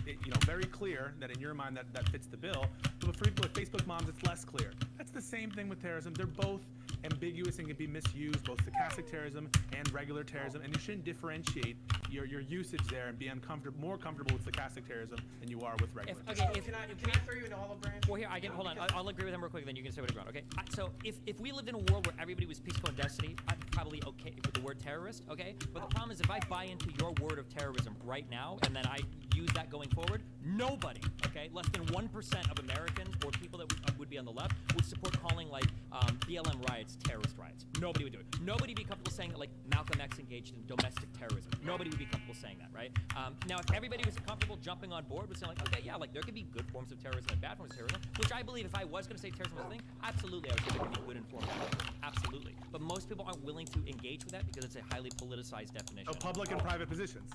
very clear that in your mind that fits the bill. But for people with Facebook moms, it's less clear. That's the same thing with terrorism. They're both ambiguous and can be misused, both stochastic terrorism and regular terrorism, and you shouldn't differentiate your usage there and be more comfortable with stochastic terrorism than you are with regular. Can I throw you an olive branch? Well, here I can hold on. I'll agree with him real quick. Then you can say what you want. Okay. So if we lived in a world where everybody was peaceful and destiny, I'd be probably okay with the word terrorist. Okay. But the problem is if I buy into your word of terrorism right now and then I use that going forward, nobody, okay, less than 1% of Americans or people that would be on the left would support calling like BLM riots terrorist riots. Nobody would do it. Nobody would be comfortable saying that like Malcolm X engaged in domestic terrorism. Nobody would be comfortable saying that, right? Now, if everybody was comfortable jumping on board with saying like, okay, yeah, like there could be good forms of terrorism and bad forms of terrorism, which I believe if I was going to say terrorism was a thing, absolutely I would say there could be good informed terrorism. Absolutely. But most people aren't willing to engage with that because it's a highly politicized definition. So public and private positions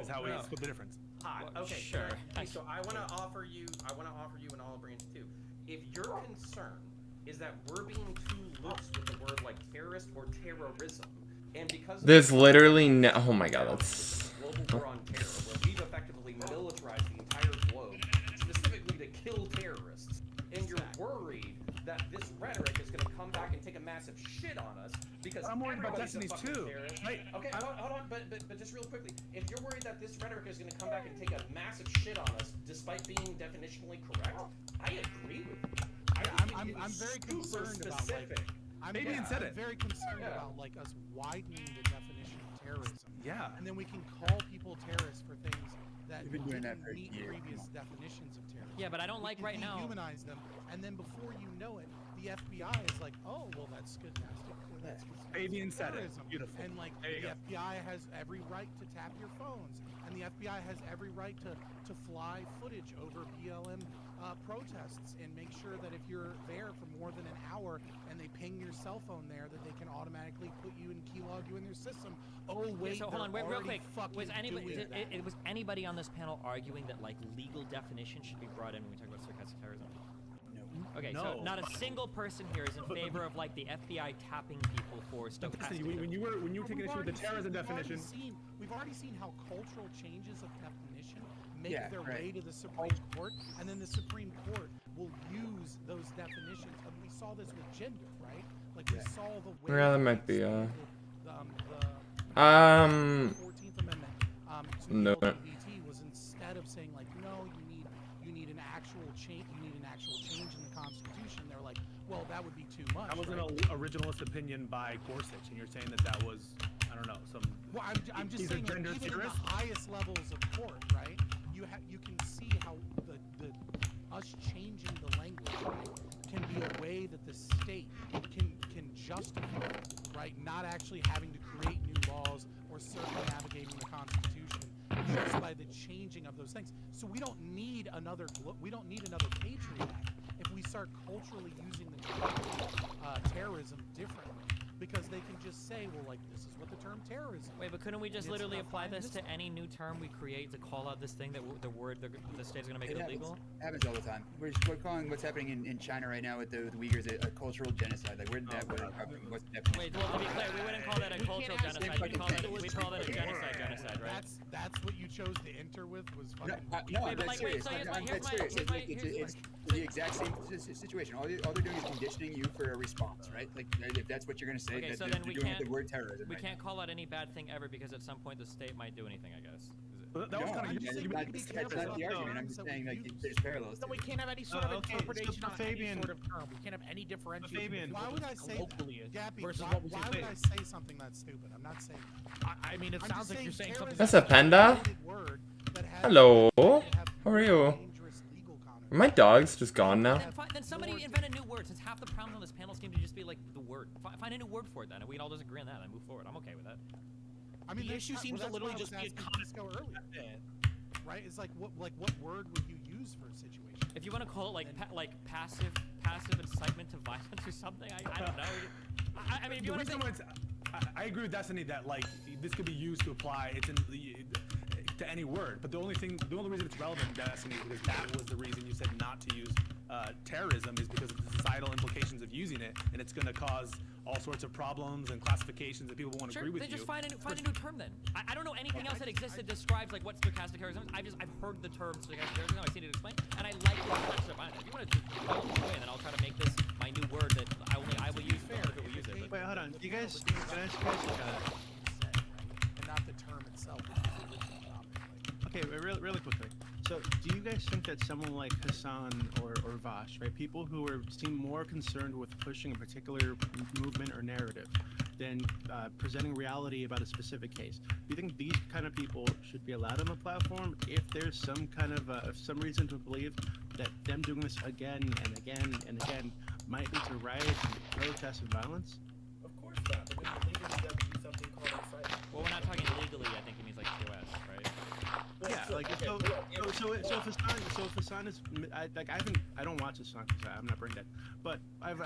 is how we split the difference. Okay, sure. So I want to offer you an olive branch too. If your concern is that we're being too loose with the word like terrorist or terrorism, and because There's literally no. Oh my god, that's. global war on terror, where we've effectively militarized the entire globe specifically to kill terrorists, and you're worried that this rhetoric is going to come back and take a massive shit on us because I'm worried about everybody's a Destiny's fucking too. terrorist. Right. Okay, hold on, but just real quickly, if you're worried that this rhetoric is going to come back and take a massive shit on us despite being definitionally correct, I agree with you. I'm very concerned about like I'm very concerned about like us widening the definition of terrorism. Yeah. And then we can call people terrorists for things that We've been doing that didn't for meet years. previous definitions of terrorism. Yeah, but I don't like right now. Dehumanize them, and then before you know it, the FBI is like, oh, well, that's fantastic. That's Fabian said it. terrorism. Beautiful. And like There you the go. FBI has every right to tap your phones, and the FBI has every right to fly footage over BLM protests and make sure that if you're there for more than an hour and they ping your cell phone there, that they can automatically put you and keylog you in their system. Oh wait, so hold on, wait, real quick. Was anybody doing that. was anybody on this panel arguing that like legal definition should be brought in when we talk about stochastic terrorism? Okay, No. so not a single person here is in favor of like the FBI tapping people for stochastic. When you were taking issue with the terrorism definition. We've already seen how cultural changes of definition make Yeah, their right. way to the Supreme Court, and then the Supreme Court will will use those definitions. We saw this with gender, right? Like we saw the way Yeah, that might be. the 14th Amendment to No. the LGBT was, instead of saying like, no, you need an actual change, in the Constitution. They're like, well, that would be too much. That was right? an originalist opinion by Gorsuch, and you're saying that was, I don't know, some. Well, I'm just he's a saying, like, gender even theorist? in the highest levels of court, right? You can see how the us changing the language, right, can be a way that the state can justify, right, not actually having to create new laws or circumnavigating the Constitution just by the changing of those things. So we don't need another Patriot Act if we start culturally using the term terrorism differently. Because they can just say, well, like, this is what the term terrorism. Wait, but couldn't we just It's literally not apply fine this this to any new term we create to call out this thing that the state's gonna make it illegal? Happens all the time. We're calling what's happening in China right now with the Uyghurs a cultural genocide. Like, where did that? What's the definition? Wait, well, to be clear, we wouldn't call that a cultural genocide. We call that a genocide, right? That's what you chose to enter with, was fucking. No, Wait, I'm but dead like, serious. so here's I'm my- dead serious. here's my- It's the exact same situation. All they're doing is conditioning you for a response, right? Like, if that's what you're gonna say, Okay, that so they're then we doing can't with the word terrorism. we right can't call out any bad thing ever because at some point the state might do anything, I guess. That now. was No, kind I'm of just saying we need to be careful that's about the the argument. I'm just that we saying, like, use. there's parallels. Then to we it. can't have any sort of Okay, so interpretation on Fabian- any sort of term. We can't have any differentiation. Fabian- between Why what would I this say colloquially that? is Gappy, versus why what we would say. I say something that's stupid? I'm not saying that. I mean, it I'm sounds just like you're saying something. That's a panda? Word that has Hello. that have How are you? dangerous legal Are my dogs just gone now? Then somebody invent a new word, since half the problems on this panel seem to just be like the word. Find a new word for it then, and we all just agree on that and move forward. I'm okay with that. I mean, The issue seems to literally just be a Disco earlier, right? It's like what word would you use for a situation? If you want to call it like passive incitement to violence or something, I don't know. I mean, if you The want to reason why I agree with Destiny that, like, this could be used to apply to any word, but the only reason it's relevant in Destiny is because that was the reason you said not to use terrorism, is because of the societal implications of using it, and it's going to cause all sorts of problems and classifications that people won't Sure, agree with then you. just find a new term then. I don't know anything else that exists that describes like what stochastic terrorism is. I've heard the term stochastic terrorism, I've seen it explained, and I like the concept behind it. If you want to just follow this way, then I'll try to make this my new word that I will use. Fair, if it will use it. But Wait, hold on. You guys, can I ask you guys And not the term itself, which is the original topic. okay, really quickly. So, do you guys think that someone like Hassan or Vash, right, people who seem more concerned with pushing a particular movement or narrative than presenting reality about a specific case, do you think these kind of people should be allowed on the platform if there's some kind of some reason to believe that them doing this again and again and again might lead to riots and protests and violence? Of course not. But then legally, you have to do something called incitement. well, we're not talking legally. I think it means like TOS, right? Yeah, like so if Hassan is I don't watch Hassan because I'm not brain dead, but I've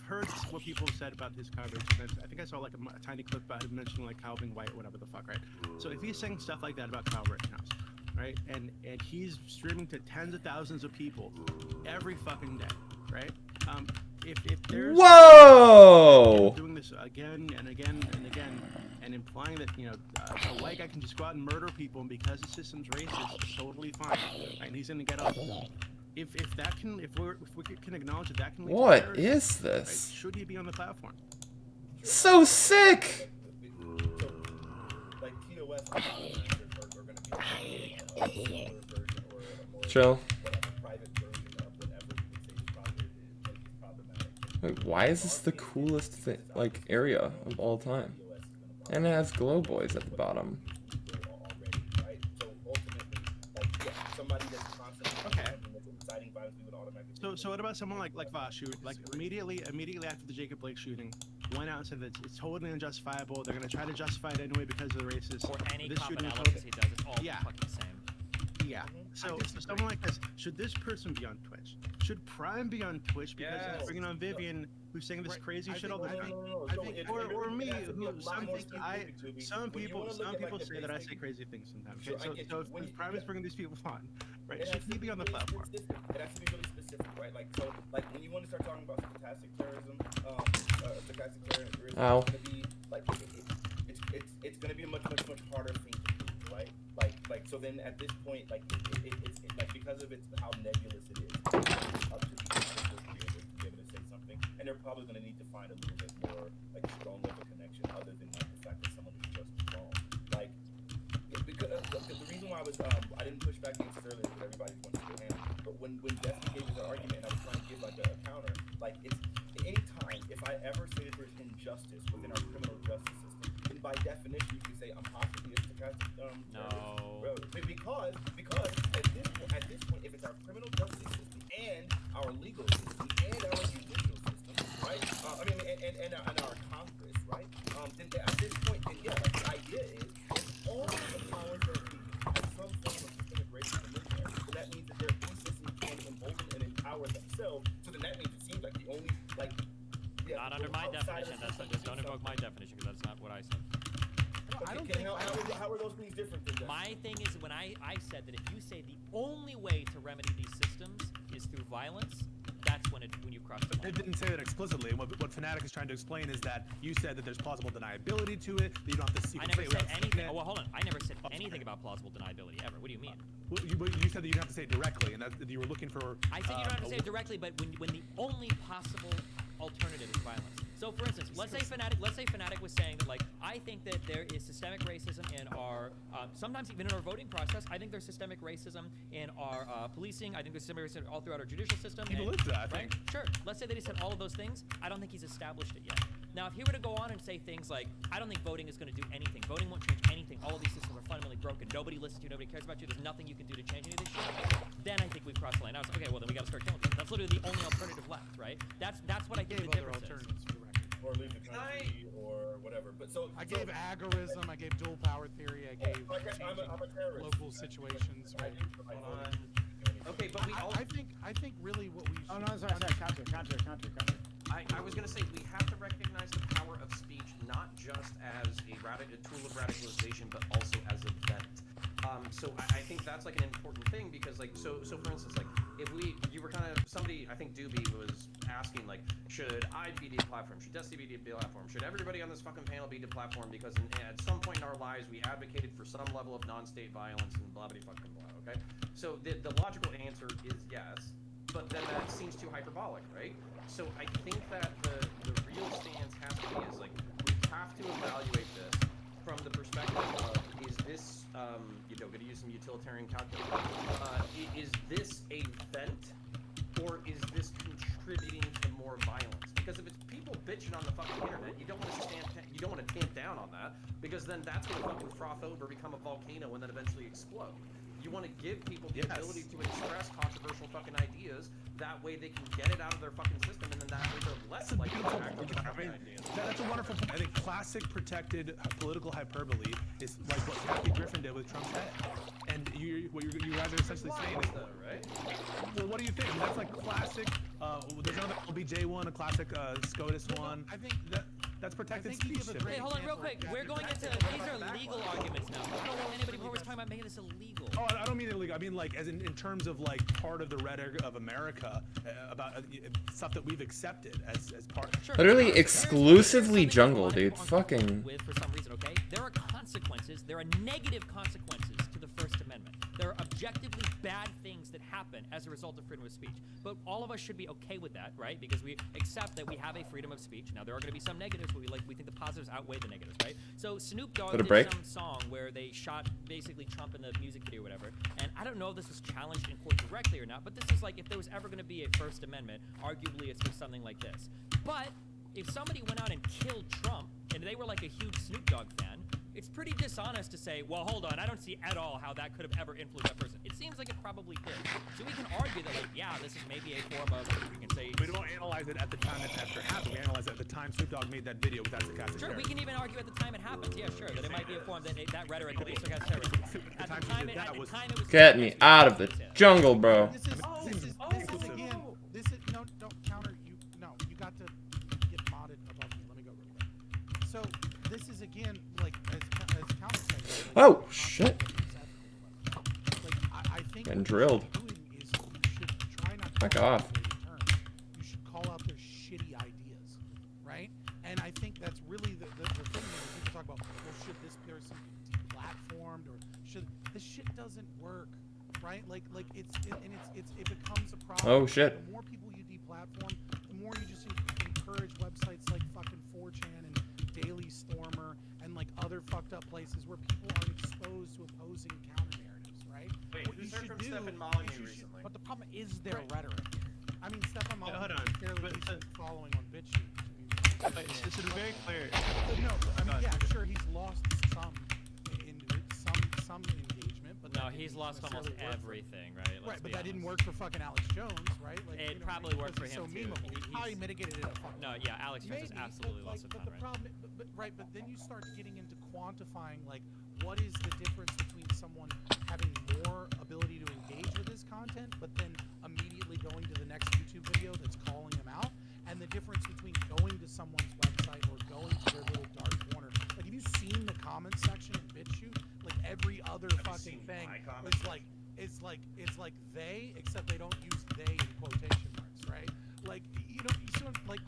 heard what people have said about his coverage. And I think I saw like a tiny clip about him mentioning like Kyle being white or whatever the fuck, right? So if he's saying stuff like that about Kyle Rittenhouse, right, and he's streaming to tens of thousands of people every fucking day, right? If there's Whoa! doing this again and again and again, and implying that a white guy can just go out and murder people, and because the system's racist, it's totally fine, right? And he's gonna get off. If we can acknowledge that can lead to What terrorism, is this? right, should he be on the platform? So sick! Like TOS are going to be a smaller version or a more Chill. private version of whatever you would say is problematic. Wait, why is this the coolest like area of all time? And it has glow boys at the bottom. Right? So ultimately, like, somebody that's constantly inciting violence, we would automatically. So what about someone like Vash, who like immediately after the Jacob Blake shooting, went out and said that it's totally unjustifiable. They're gonna try to justify it anyway because of the racist. Or any this cop shooting was analysis he does, it's all Yeah. fucking the same. Yeah. So someone like this, should this person be on Twitch? Should Prime be on Twitch because he's bringing on Vivian, who's saying this crazy shit all the time? Or me, who some people say that I say crazy things sometimes. Okay? So if Prime is bringing these people on, right? Should he be on the platform? It has to be really specific, right? Like, so, like, when you want to start talking about stochastic terrorism, Ow. it's going to be, like, it's going to be a much harder thing to do, right? Like, so then at this point, like, it's like, because of how nebulous it is, up to the individual creators to be able to say something, and they're probably going to need to find a little bit more like strong of a connection other than like the fact that someone is just wrong. Like because the reason why I didn't push back against this earlier because everybody wants to go ham, but when Destiny gave us an argument and I was trying to give like a counter, like it's any time if I ever say that there's injustice within our criminal justice system, then by definition you can say I'm possibly a stochastic No. because at this point if it's our criminal justice system and our legal system and our judicial system, right? I mean and our Congress, right? Then at this point, then yeah, like the idea is all of the powers that be have some form of systemic racism in there. So that means that their own system can embolden and empower themselves. So then that means it seems like the only like not under my definition. That's just don't invoke my definition because that's not what I said. I don't think how are those things different than that? My thing is when I said that if you say the only way to remedy these systems is through violence, that's when you cross the line. It didn't say that explicitly. What Fnatic is trying to explain is that you said that there's plausible deniability to it. That you don't have to. I never said anything. Oh well, hold on. I never said anything about plausible deniability ever. What do you mean? Well, you said that you don't have to say it directly, and that you were looking for. I said you don't have to say it directly, but when the only possible alternative is violence. So, for instance, let's say Fnatic was saying that, like, I think that there is systemic racism in our, sometimes even in our voting process. I think there's systemic racism in our policing. I think there's systemic racism all throughout our judicial system. He believes that, I think. Sure. Let's say that he said all of those things. I don't think he's established it yet. Now, if he were to go on and say things like, I don't think voting is going to do anything. Voting won't change anything. All of these systems are fundamentally broken. Nobody listens to you. Nobody cares about you. There's nothing you can do to change any of this shit. Then I think we've crossed the line. Now it's okay. Well, then we got to start killing them. That's literally the only alternative left, right? That's what I think the difference is. Or leave the country or whatever. But so I gave agorism, I gave dual power theory, I gave I'm a terrorist. local situations. Right? Okay, but we all. I think really what we. Oh no, sorry. Counter. I was gonna say we have to recognize the power of speech not just as a tool of radicalization, but also as a vent. So I think that's like an important thing because like so for instance like if you were kind of somebody I think Doobie was asking like should I be deplatformed, should Destiny be deplatformed, should everybody on this fucking panel be deplatformed because at some point in our lives we advocated for some level of non-state violence and blah blah fucking blah. Okay, so the logical answer is yes, but then that seems too hyperbolic, right? So I think that the real stance has to be is like we have to evaluate this from the perspective of is this gonna use some utilitarian calculus. Is this a vent or is this contributing to more violence? Because if it's people bitching on the fucking internet, you don't want to tamp down on that because then that's gonna fucking froth over, become a volcano, and then eventually explode. You want to give people the ability to express controversial fucking ideas. That way they can get it out of their fucking system, and then that way they're less likely to act on their fucking ideas. That's a wonderful point. I think classic protected political hyperbole is like what Kathy Griffin did with Trump's head. And what you guys are essentially saying is, though, right? Well, what do you think? I mean, that's like classic. There's another LBJ one, a classic SCOTUS one. I think that's protected think you speech. give a Hey, hold on real quick. We're going into these are legal arguments now. I don't know anybody before was talking about making this illegal. Oh, I don't mean illegal. I mean like as in terms of like part of the rhetoric of America about stuff that we've accepted as part. Sure. Literally exclusively jungle, dude. Fucking. With for some reason, okay? There are consequences. There are negative consequences to the First Amendment. There are objectively bad things that happen as a result of freedom of speech. But all of us should be okay with that, right? Because we accept that we have a freedom of speech. Now there are going to be some negatives, but we think the positives outweigh the negatives, right? So Snoop Dogg did some song where they shot basically Trump in the music video or whatever. And I don't know if this was challenged in court directly or not, but this is like if there was ever going to be a First Amendment, arguably it's for something like this. But if somebody went out and killed Trump and they were like a huge Snoop Dogg fan, it's pretty dishonest to say, well, hold on, I don't see at all how that could have ever influenced that person. It seems like it probably did. So we can argue that, like, yeah, this is maybe a form of, we can say... We don't analyze it at the time it after happened. We analyze it at the time Snoop Dogg made that video, but that's the cast. Sure, we can even argue at the time it happened. Yeah, sure, that it might be a form that rhetoric at least against terrorism. At the time it was... Get me out of the jungle, bro. This is again. No, don't counter. You got to get modded above me. Let me go real quick. So this is again like as counter saying. Oh shit! Like I think Getting drilled. Is you should try not to Back off. You should call out their shitty ideas, right? And I think that's really the thing when people talk about, well, should this person be deplatformed or should this shit doesn't work. right? Like it becomes a problem. Oh, shit. The more people you deplatform, the more you just encourage websites like fucking 4chan and Daily Stormer and like other fucked up places where people are exposed to opposing counter narratives, right? Wait, What who's you heard should from do Stefan is Molyneux you should- recently? But the problem is their rhetoric. I mean, Stefan Wait, Molyneux hold on. is fairly But- decent following on BitChute. But it's very clear. But no, I mean, God. yeah, sure, he's lost some engagement, but No, that he's didn't lost almost necessarily work for- everything, right? Let's Right, but be that didn't honest. work for fucking Alex Jones, right? Like, It you know, probably worked for because him he's so too. memeable. He probably He's- mitigated it a fucking. No, yeah, Alex Jones has Maybe, absolutely but, lost a but ton, the right? problem, but then you start getting into quantifying like what is the difference between someone having more ability to engage with his content, but then immediately going to the next YouTube video that's calling him out, and the difference between going to someone's website or going to their little dark corner. Like, have you seen the comment section in BitChute? Like every other fucking thing is like it's like they, except they don't use they in quotation marks, right? Like, you know, you see what, like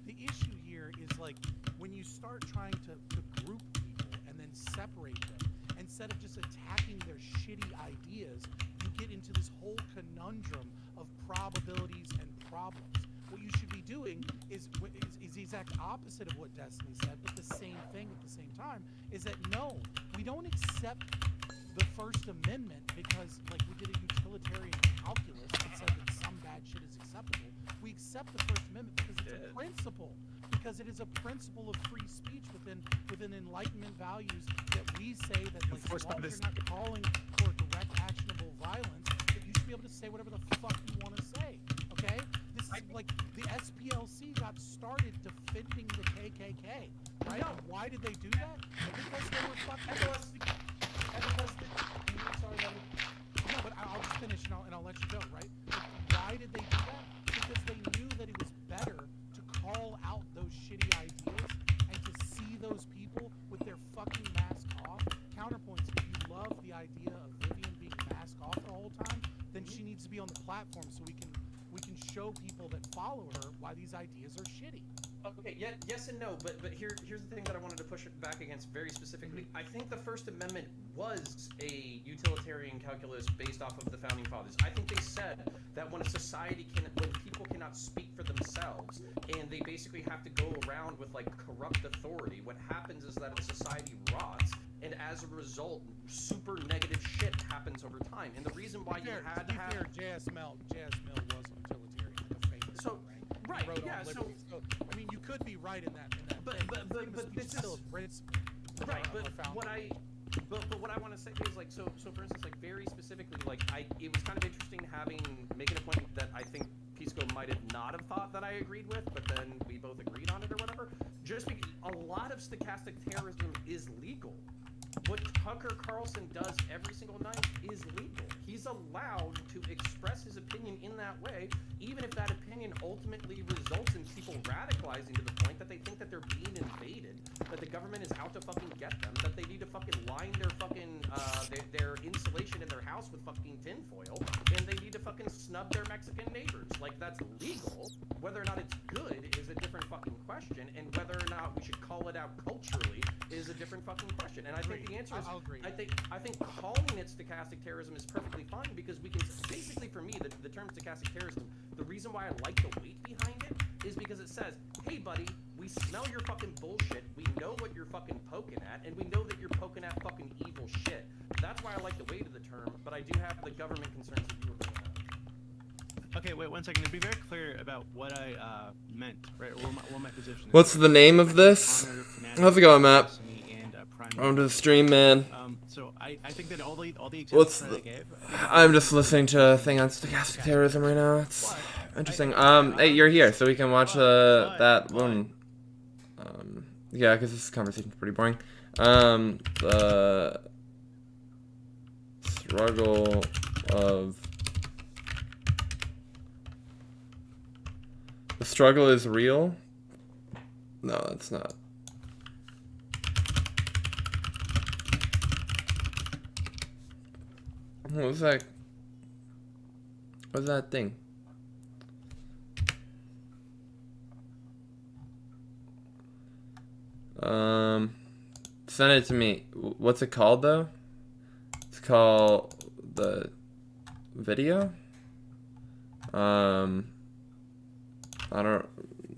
the issue here is like when you start trying to group people and then separate them, instead of just attacking their shitty ideas, you get into this whole conundrum of probabilities and problems. What you should be doing is the exact opposite of what Destiny said, but the same thing at the same time, is that no, we don't accept the First Amendment because, like, we did a utilitarian calculus and said that some bad shit is acceptable. We accept the First Amendment because it's a principle, because it is a principle of free speech within Enlightenment values that we say that, like, as long as you're not calling for direct actionable violence, that you should be able to say whatever the fuck you want to say, okay? This is like the SPLC got started defending the KKK, right? And why did they do that? Because they were fucking. No, but I'll just finish and I'll let you go, right? But why did they do that? Because they knew that it was better to call out those shitty ideas and to see those people with their fucking mask off. Counterpoints, if you love the idea of Vivian being masked off the whole time, then she needs to be on the platform so we can show people that follow her why these ideas are shitty. Okay, yes and no, but here's the thing that I wanted to push it back against very specifically. I think the First Amendment was a utilitarian calculus based off of the Founding Fathers. I think they said that when people cannot speak for themselves, and they basically have to go around with like corrupt authority, what happens is that a society rots, and as a result, super negative shit happens over time. And the reason why you had to have J.S. Mill was utilitarian, like a famous right, wrote yeah, on liberty. So I mean, you could be right in that. But this is still a principle. Right, but what I want to say is like so for instance, like very specifically, like it was kind of interesting making a point that I think Pisco might have not have thought that I agreed with, but then we both agreed on it or whatever. Just because a lot of stochastic terrorism is legal. What Tucker Carlson does every single night is legal. He's allowed to express his opinion in that way, even if that opinion ultimately results in people radicalizing to the point that they think that they're being invaded, that the government is out to fucking get them, that they need to fucking line their fucking their insulation in their house with fucking tinfoil, and they need to fucking snub their Mexican neighbors. Like, that's legal. Whether or not it's good is a different fucking question, and whether or not we should call it out culturally is a different fucking question. And I think the answer is, I'll agree. I think calling it stochastic terrorism is perfectly fine, because we can basically, for me, the term stochastic terrorism, the reason why I like the weight behind it is because it says, hey buddy, we smell your fucking bullshit, we know what you're fucking poking at, and we know that you're poking at fucking evil shit. That's why I like the weight of the term, but I do have the government concerns that you were bringing up. Okay, wait 1 second. To be very clear about what I meant, right? Or what my position is. What's the name of this? How's it going, Matt? Welcome to the stream, man. So I think that all the What's examples that I gave. I'm just listening to a thing on stochastic terrorism right now. It's interesting. Hey, you're here, so we can watch that one. Yeah, because this conversation's pretty boring. The struggle of the struggle is real. No, it's not. What was that? What's that thing? Send it to me. What's it called though? It's called the video. I don't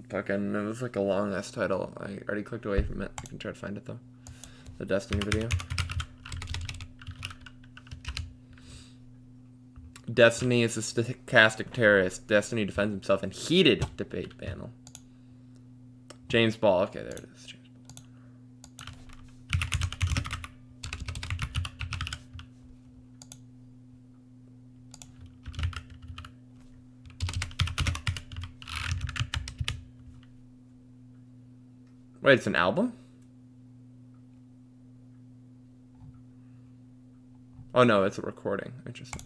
fucking, it was like a long ass title. I already clicked away from it. I can try to find it though. The Destiny video. Destiny is a stochastic terrorist. Destiny defends himself in heated debate panel. James Ball. Okay, there it is. James Ball. Wait, it's an album? Oh no, it's a recording. Interesting.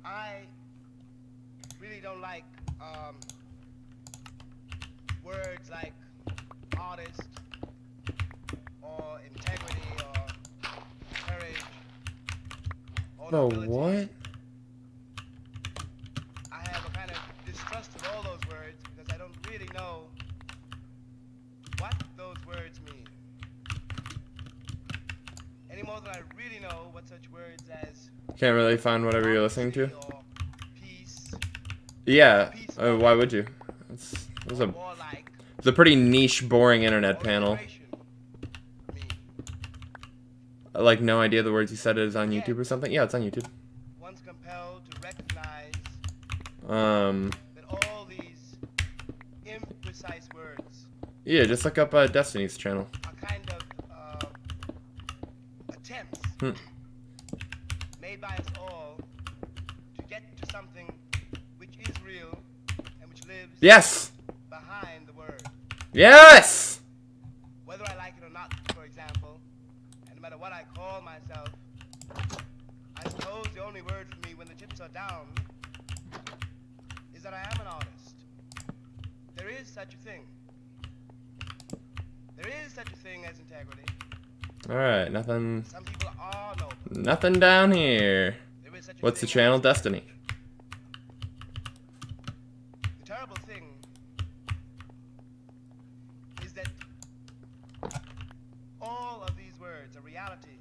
I really don't like words like artist or integrity or courage or Oh, nobility. what? I have a kind of distrust of all those words because I don't really know what those words mean. Any more than I really know what such words as Can't really find whatever you're listening to. or peace, Yeah, why would you? It's a pretty niche, boring internet panel. Like, no idea the words you said is on YouTube or something? Yeah, it's on YouTube. one's compelled to recognize that all these imprecise words Yeah, just look up Destiny's channel. are kind of attempts made by us all to get to something which is real and which lives Yes! behind the word. Yes! Whether I like it or not, for example, and no matter what I call myself, I suppose the only word for me when the chips are down is that I am an artist. There is such a thing. There is such a thing as integrity. Alright, nothing. Some people are noble. Nothing down here. What's the channel? Destiny. The terrible thing is that all of these words, a reality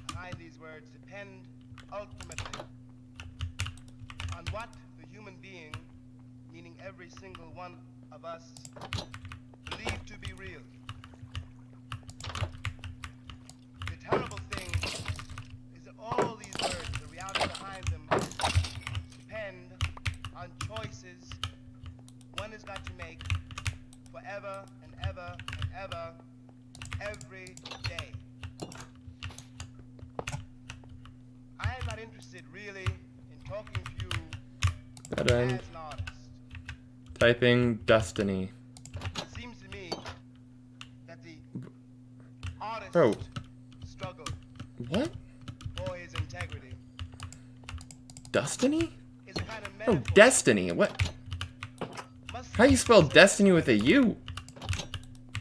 behind these words, depend ultimately on what the human being, meaning every single one of us, believe to be real. The terrible thing is that all these words, the reality behind them, depend on choices one has got to make forever and ever and ever, every day. I am not interested really in talking to you Dead end. as an artist. Typing Destiny. It seems to me that the artist Bro. struggle What? for his integrity Destiny? is a kind of Oh, metaphor. Destiny. What? How you spell Destiny with a U?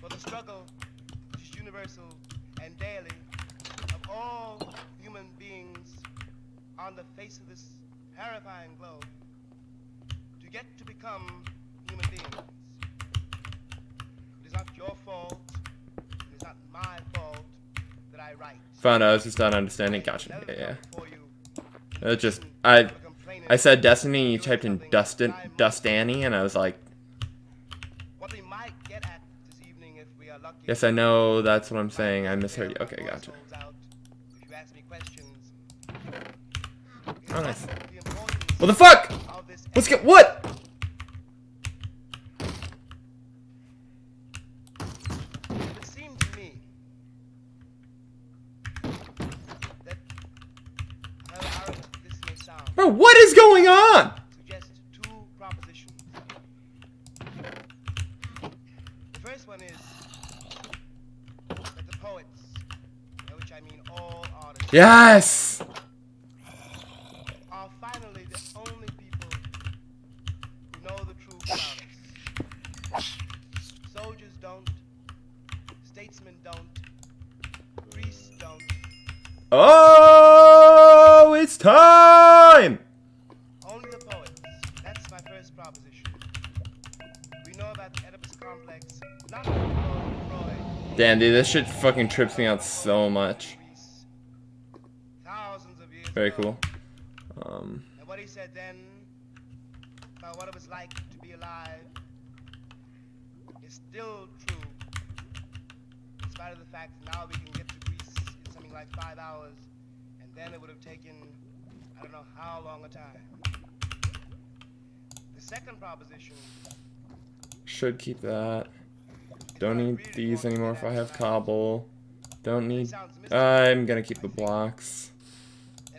For the struggle, which is universal and daily, of all human beings on the face of this terrifying globe, to get to become human beings. It is not your fault, it is not my fault that I write. Found out I was just not understanding. Gotcha. Yeah, yeah. It just I said Destiny and you typed in Dustany and I was like, What we might get at this evening if we are lucky. yes, I know that's what I'm saying. I misheard you. Okay, gotcha. If you ask me questions, Oh, nice. What the fuck? Let's get what? it seems to me that however arrogant this may sound, Bro, what is going on? suggest two propositions. The first one is that the poets, by which I mean all artists, Yes! are finally the only people who know the truth about us. Soldiers don't, statesmen don't, priests don't. Oh, it's time! Only the poets. That's my first proposition. We know about the Oedipus complex, not from Freud. Damn, dude, this shit fucking trips me out so much. Thousands of years Very ago, cool. And what he said then about what it was like to be alive is still true, in spite of the fact that now we can get to Greece in something like 5 hours, and then it would have taken I don't know how long a time. The second proposition. Should keep that. Don't need these anymore if I have cobble. Don't need... I'm gonna keep the blocks.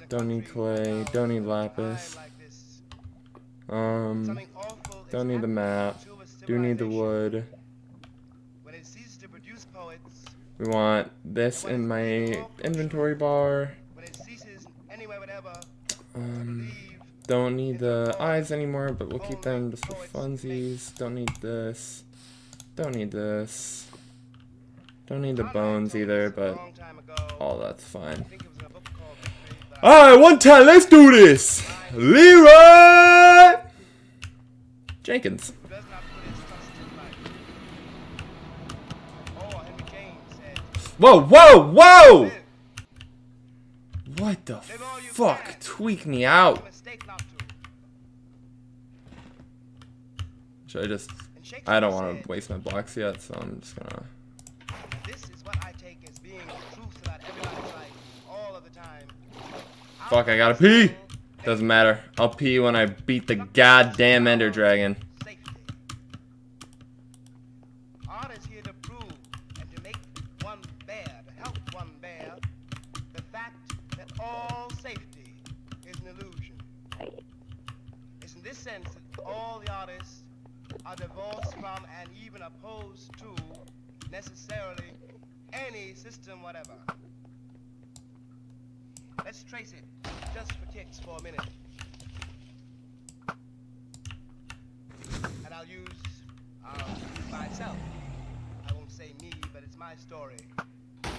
Don't need clay. Don't need lapis. Don't need the map. Do need the wood. We want this in my inventory bar. Don't need the eyes anymore, but we'll keep them just for funsies. Don't need this. Don't need this. Don't need the bones either, but all that's fine. Alright, one time, let's do this! Leroy Jenkins. Whoa, whoa, whoa! What the fuck? Tweak me out. Should I just... I don't want to waste my blocks yet, so I'm just gonna... Fuck, I gotta pee! Doesn't matter. I'll pee when I beat the goddamn Ender Dragon. Art is here to prove and to make one bear, to help one bear, the fact that all safety is an illusion. It's in this sense that all the artists are divorced from and even opposed to necessarily any system whatever. Let's trace it, just for kicks, for a minute. And I'll use myself. I won't say me, but it's my story. The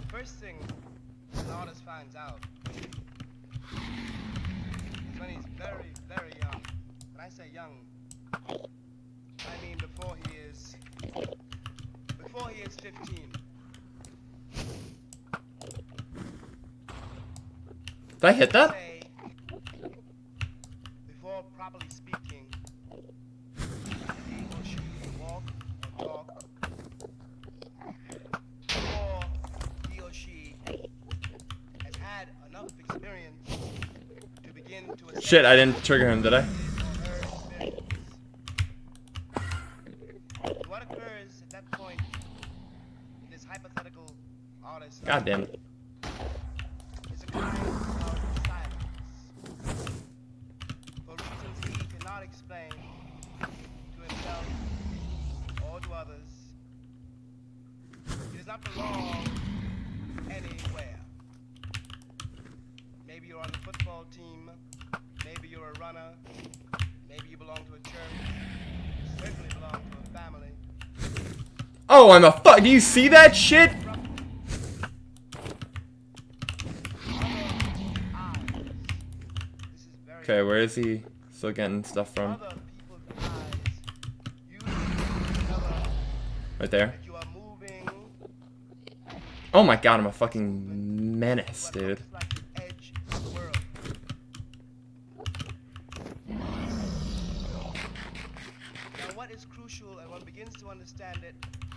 first thing an artist finds out is when he's very, very young. When I say young, I mean before he is 15. Did I hit that? Before properly speaking, he or she walk or talk, before he or she has had enough experience to begin to... Shit, I didn't trigger him, did I? What occurs at that point in this hypothetical artist... God damn it. ...is a kind of silence. For reasons he cannot explain to himself or to others, he does not belong anywhere. Maybe you're on the football team, maybe you're a runner, maybe you belong to a church, you certainly belong to a family. Oh, I'm a fuck. Do you see that shit? Okay, where is he still getting stuff from? Right there. Oh my god, I'm a fucking menace, dude. Now what is crucial, and one begins to understand it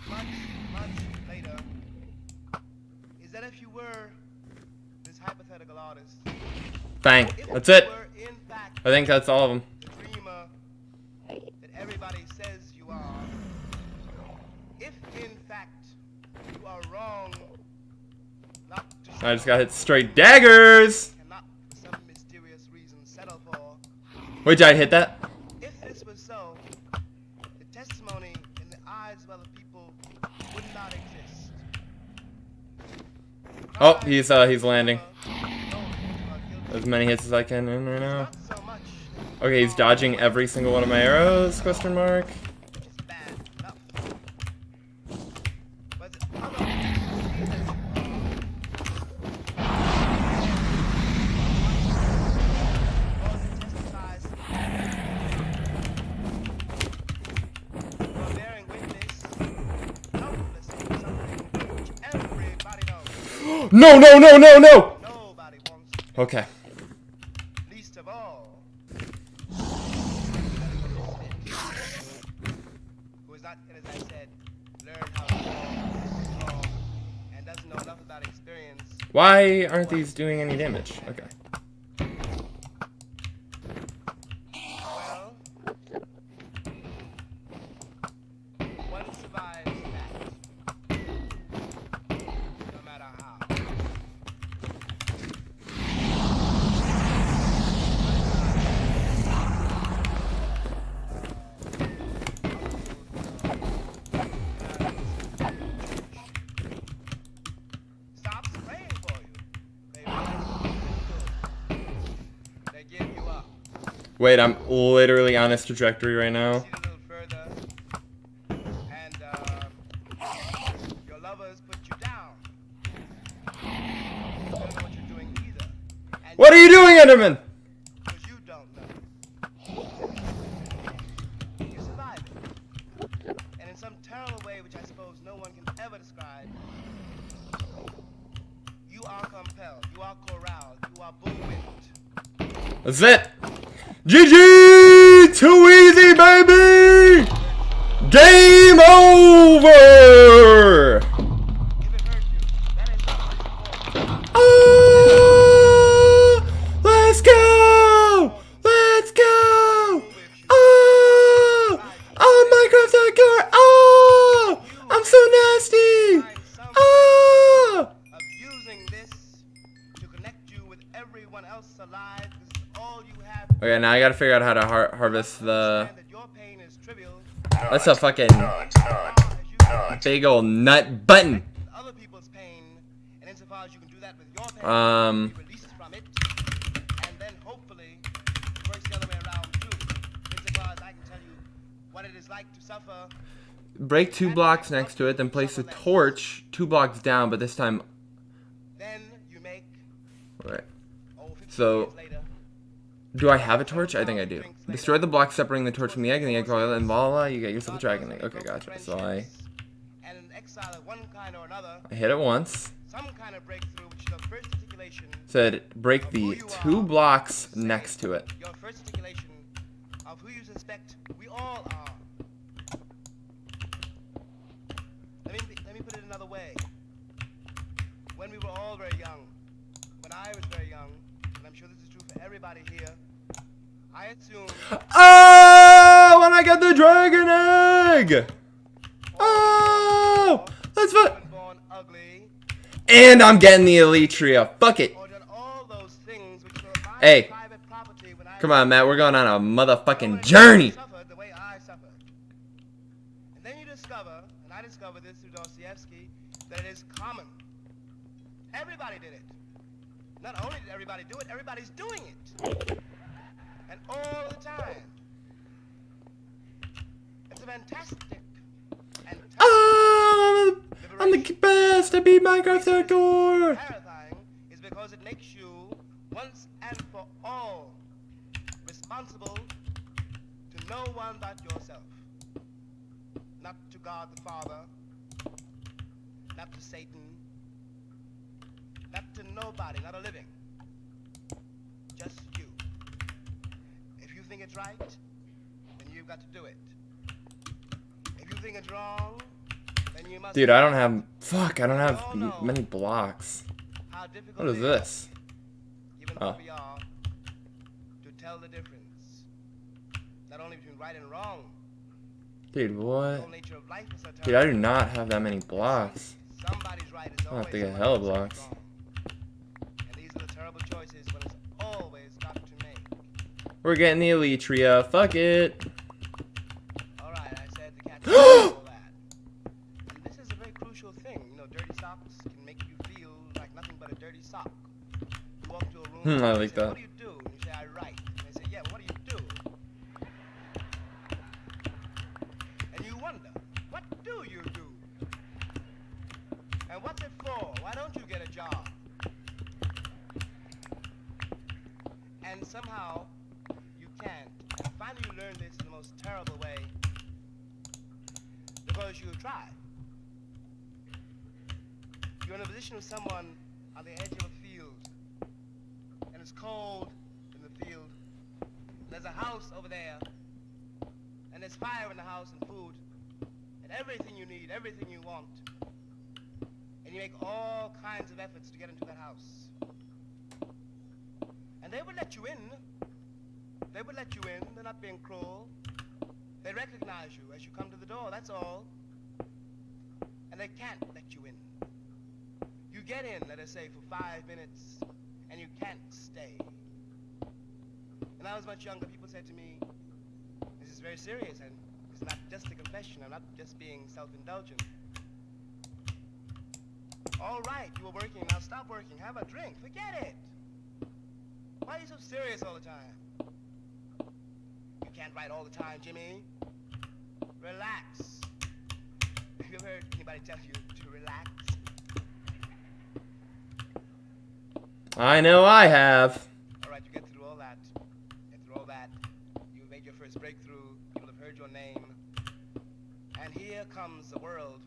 much, much later, is that if you were this hypothetical artist, Bang. That's it. I think that's all of them. the dreamer that everybody says you are, if in fact you are wrong, not to I just got hit straight daggers. cannot for some mysterious reason settle for, Wait, did I hit that? if this was so, the testimony in the eyes of other people would not exist. Oh, he's landing. As many hits as I can in right now. Okay, he's dodging every single one of my arrows, question mark. No, no, no, no, no! Okay. Least of all, who is not, as I said, learned how to fall, and doesn't know enough about experience. Why aren't these doing any damage? Okay. Well, one survives that, no matter how. Stops praying for you. They realize you did good. They give you up. Wait, I'm literally on this trajectory right now. Proceed a little further, and your lovers put you down. You don't know what you're doing either. And What are you doing, Enderman? because you don't know. You survive it. And in some terrible way, which I suppose no one can ever describe, you are compelled, you are corralled, you are bullwhipped. That's it. GG! Too easy, baby! Game over! Oh! Let's go! Let's go! Oh! Oh, Minecraft hardcore! Oh! I'm so nasty! Oh! Of using this to connect you with everyone else alive, this is all you have. Okay, now I gotta figure out how to harvest the... That your pain is trivial. That's a fucking big old nut button. Other people's pain, and insofar as you can do that with your pain, Um, be released from it, and then hopefully it works the other way around too. Insofar as I can tell you what it is like to suffer. break 2 blocks next to it, then place a torch 2 blocks down, but this time... Then you make. Right. So, do I have a torch? I think I do. Destroy the block separating the torch from the egg, and the egg coil, and voila, you get yourself a dragon egg. Okay, gotcha. So I hit it once. Some kind of breakthrough, which is the first articulation. Said break the 2 blocks next to it. Your first articulation of who you suspect we all are. Let me put it another way. When we were all very young, when I was very young, and I'm sure this is true for everybody here, I assumed. Oh! When I got the dragon egg! Oh! Let's vote! And I'm getting the elite trio. Fuck it. Hey. Come on, Matt. We're going on a motherfucking journey. And then you discover, and I discovered this through Dostoevsky, that it is common. Everybody did it. Not only did everybody do it, everybody's doing it. And all the time. It's a fantastic. Oh, I'm the best. I beat Minecraft hardcore. Terrifying is because it makes you once and for all responsible to no one but yourself. Not to God the Father, not to Satan, not to nobody, not a living. Just you. If you think it's right, then you've got to do it. If you think it's wrong, then you must. Dude, I don't have. Fuck, I don't have many blocks. What is this? Oh. We are to tell the difference, not only between right and wrong. Dude, what? Dude, I do not have that many blocks. Somebody's right is I have to always get hella blocks. and these are the terrible choices when it's always got to make. We're getting the elite trio. Fuck it. Alright, I said the cat all that. And this is a very crucial thing. You know, dirty socks can make you feel like nothing but a dirty sock. You walk to a room and I they like say, that. what do you do? And you say, I write. And they say, yeah, what do you do? And you wonder, what do you do? And what's it for? Why don't you get a job? And somehow, you can't. And finally you learn this in the most terrible way. Because you tried. You're in a position with someone on the edge of a field. And it's cold in the field. And there's a house over there. And there's fire in the house and food. And everything you need, everything you want. And you make all kinds of efforts to get into that house. And they would let you in. They would let you in. They're not being cruel. They recognize you as you come to the door, that's all. And they can't let you in. You get in, let us say, for 5 minutes, and you can't stay. When I was much younger, people said to me, this is very serious, and it's not just a confession. I'm not just being self-indulgent. All right, you were working, now stop working. Have a drink, forget it. Why are you so serious all the time? You can't write all the time, Jimmy. Relax. Have you ever heard anybody tell you to relax? I know I have. All right, you get through all that. Get through all that. You've made your first breakthrough. People have heard your name. And here comes the world.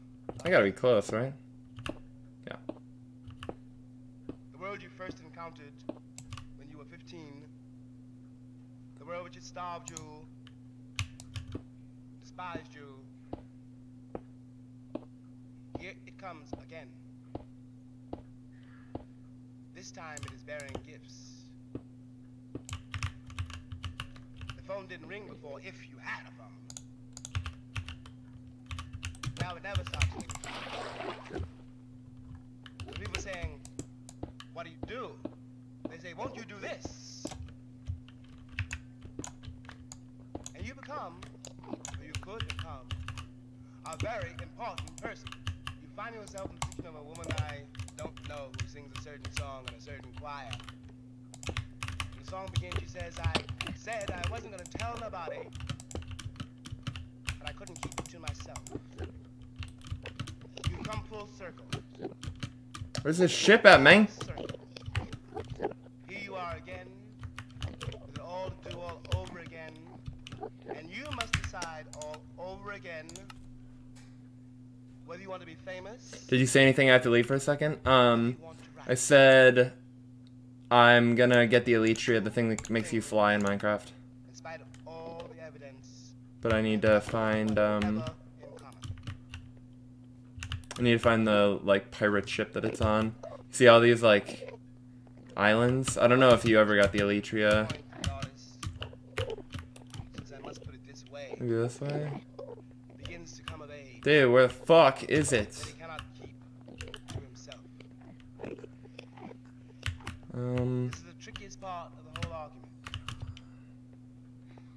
I gotta be close, right? Yeah. The world you first encountered when you were 15. The world which had starved you, despised you. Here it comes again. This time it is bearing gifts. The phone didn't ring before if you had a phone. Now it never stops ringing. So people saying, what do you do? They say, won't you do this? And you become, or you could become, a very important person. You find yourself in the position of a woman I don't know who sings a certain song in a certain choir. When the song begins, she says, I said I wasn't going to tell nobody, but I couldn't keep it to myself. You come full circle. Where's this ship at, man? Here you are again, with it all to do all over again, and you must decide all over again whether you want to be famous. Did you say anything? I have to leave for a second. I said I'm gonna get the Elytria, the thing that makes you fly in Minecraft. In spite of all the evidence, But I need to find I need to find the like pirate ship that it's on. See all these like islands? I don't know if you ever got the Elytria. since I must put it this way, Maybe this way? begins to come of age. Dude, where the fuck is That it? he cannot keep to himself. This is the trickiest part of the whole argument.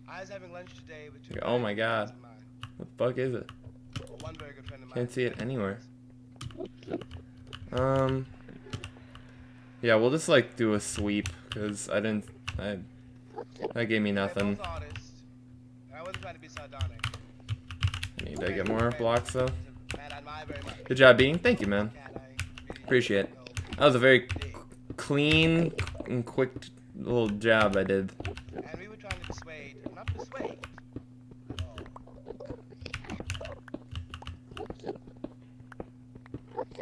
I was having lunch today with two Oh my god. friends of mine. What the fuck is it? One very good friend of mine. Can't see it anywhere. Yeah, we'll just like do a sweep because that gave me nothing. Both artists. I wasn't trying to be sardonic. I need to get more blocks though. Man, I admire very much. Good job, Bean. Thank you, man. Appreciate it. That was a very clean and quick little job I did. And we were trying to dissuade, not persuade. at all.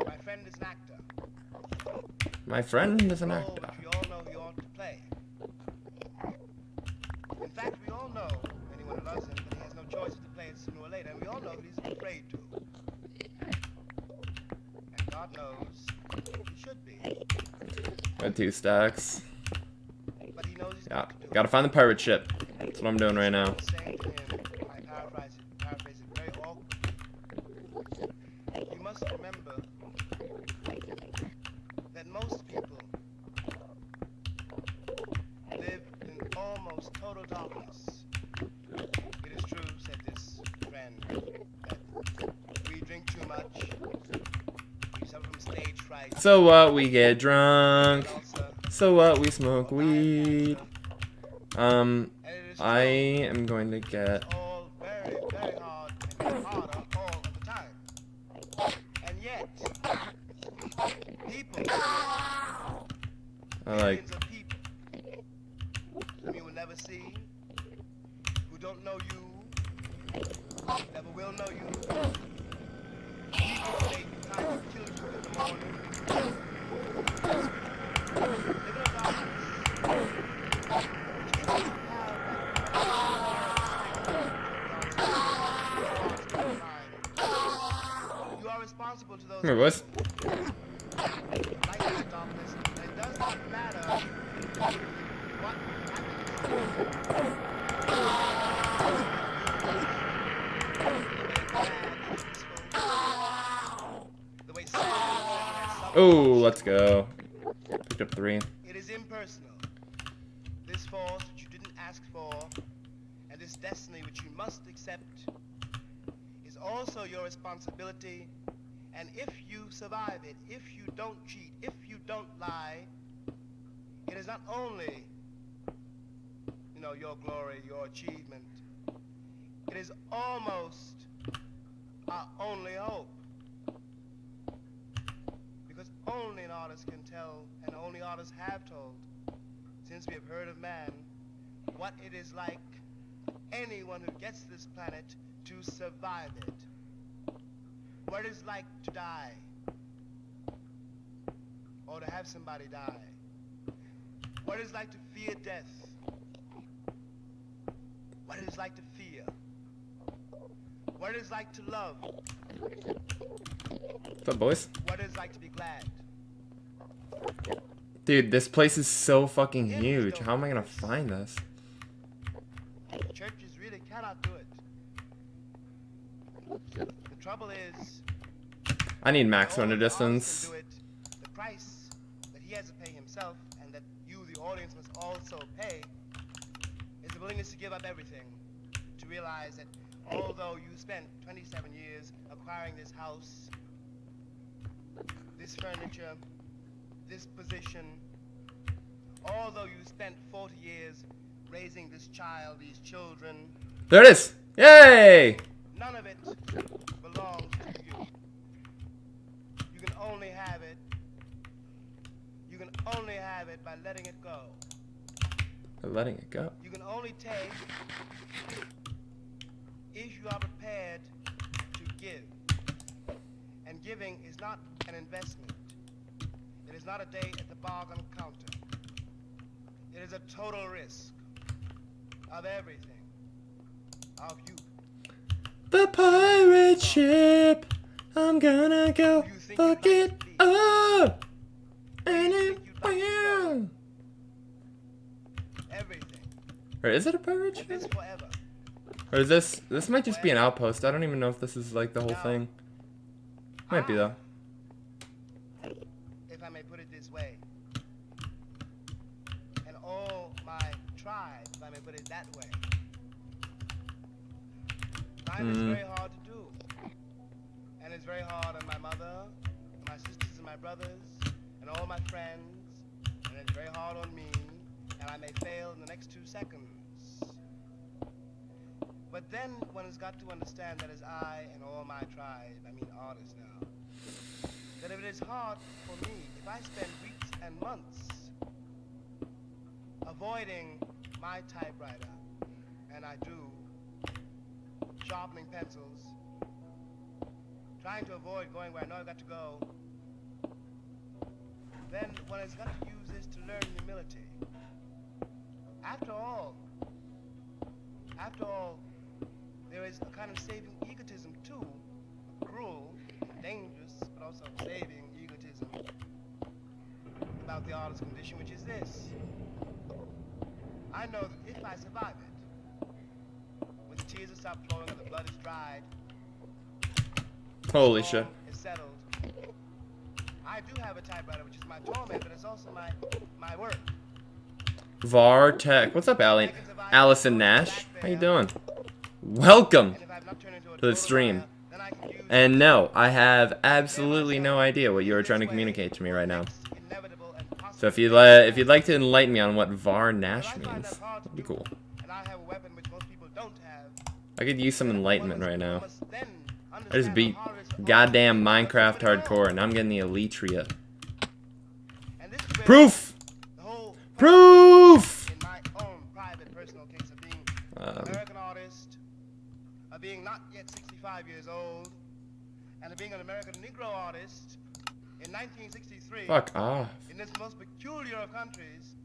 My friend is an actor. My friend is an Role actor. which we all know he ought to play. In fact, we all know, anyone who loves him, that he has no choice but to play it sooner or later, and we all know that he's afraid to. And God knows he should be. Got 2 stacks. But he knows he's Yeah, got to do gotta find the pirate ship. That's what I'm doing right now. saying to him, I paraphrase it very awkwardly. You must remember that most people live in almost total darkness. It is true, said this friend, that we drink too much, we suffer from stage fright. So what? We get drunk. So what? We smoke weed. I am going to get. all very, very hard and harder all of the time. And yet, people, I like. millions of people, whom you will never see, who don't know you, never will know you, people today who kind of kill you in the morning, responsible to those Come here, boys. light and darkness, and it does not matter what the way Oh, let's go. Picked up 3. it is impersonal. This force which you didn't ask for, and this destiny which you must accept, is also your responsibility. And if you survive it, if you don't cheat, if you don't lie, it is not only, your glory, your achievement. It is almost our only hope. Because only an artist can tell, and only artists have told, since we have heard of man, what it is like for anyone who gets this planet to survive it. What it is like to die, or to have somebody die. What it is like to fear death. What it is like to fear. What it is like to love. What's up, boys? What it is like to be glad. Dude, this place is so fucking huge. How am I gonna find this? Churches really cannot do it. The trouble is, I need max render distance. the price that he has to pay himself, and that you, the audience, must also pay, is the willingness to give up everything, to realize that although you spent 27 years acquiring this house, this furniture, this position, although you spent 40 years raising this child, these children, There it is! Yay! none of it belongs to you. You can only have it. You can only have it by letting it go. Letting it go. You can only take if you are prepared to give. And giving is not an investment. It is not a day at the bargain counter. It is a total risk of everything. Of you. The pirate ship. I'm gonna go fuck it up. And it will. Everything. Or is it a pirate ship? This forever. Or is this might just be an outpost. I don't even know if this is like the whole thing. Might be though. If I may put it this way, and all my tribe, if I may put it that way. Time is very hard to do, and it's very hard on my mother, and my sisters and my brothers, and all my friends, and it's very hard on me, and I may fail in the next 2 seconds. But then one has got to understand that as I and all my tribe, I mean artists now, that if it is hard for me, if I spend weeks and months avoiding my typewriter, and I do, sharpening pencils, trying to avoid going where I know I've got to go, then one has got to use this to learn humility. After all, there is a kind of saving egotism too, cruel, dangerous, but also saving egotism about the artist's condition, which is this. I know that if I survive it, when the tears have stopped flowing and the blood is dried, Holy shit. is settled, I do have a typewriter, which is my torment, but it's also my work. VAR Tech. What's up, Allison Nash? How you doing? Welcome to the stream. And no, I have absolutely no idea what you are trying to communicate to me right now. So if you'd like to enlighten me on what VAR Nash means, that'd be cool. I could use some enlightenment right now. I just beat goddamn Minecraft hardcore, and I'm getting the Elytria. Proof! Proof! In my own private personal case of being an American artist, of being not yet 65 years old, and of being an American Negro artist in 1963, Fuck off. in this most peculiar of countries,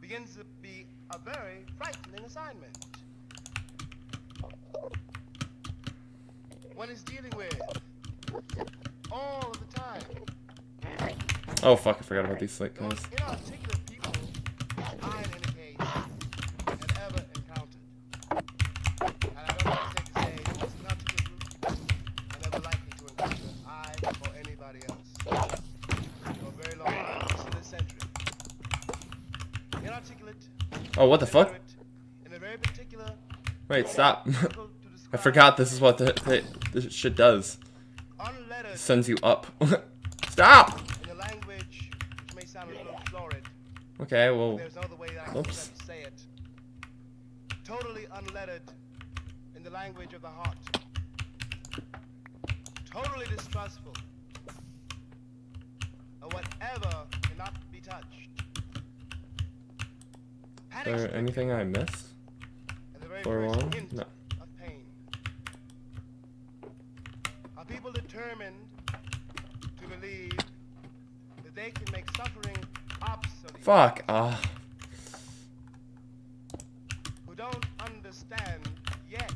begins to be a very frightening assignment. One is dealing with all of the time. Oh fuck, I forgot about these slick guys. Inarticulate people I, in any case, have ever encountered. And I don't hesitate to say the most inarticulate group of people I'm ever likely to encounter, I or anybody else. For a very long time, this century. Inarticulate. Oh, what the fuck? In a very particular. Wait, stop. I forgot this is what this shit does. It sends you up. Stop! In a language which may sound a little florid. Okay, well. There's no other way I can say it. Totally unlettered in the language of the heart. Totally distrustful of whatever cannot be touched. Is there anything I missed? For long? No. Of pain. Are people determined to believe that they can make suffering obsolete? Fuck. Who don't understand yet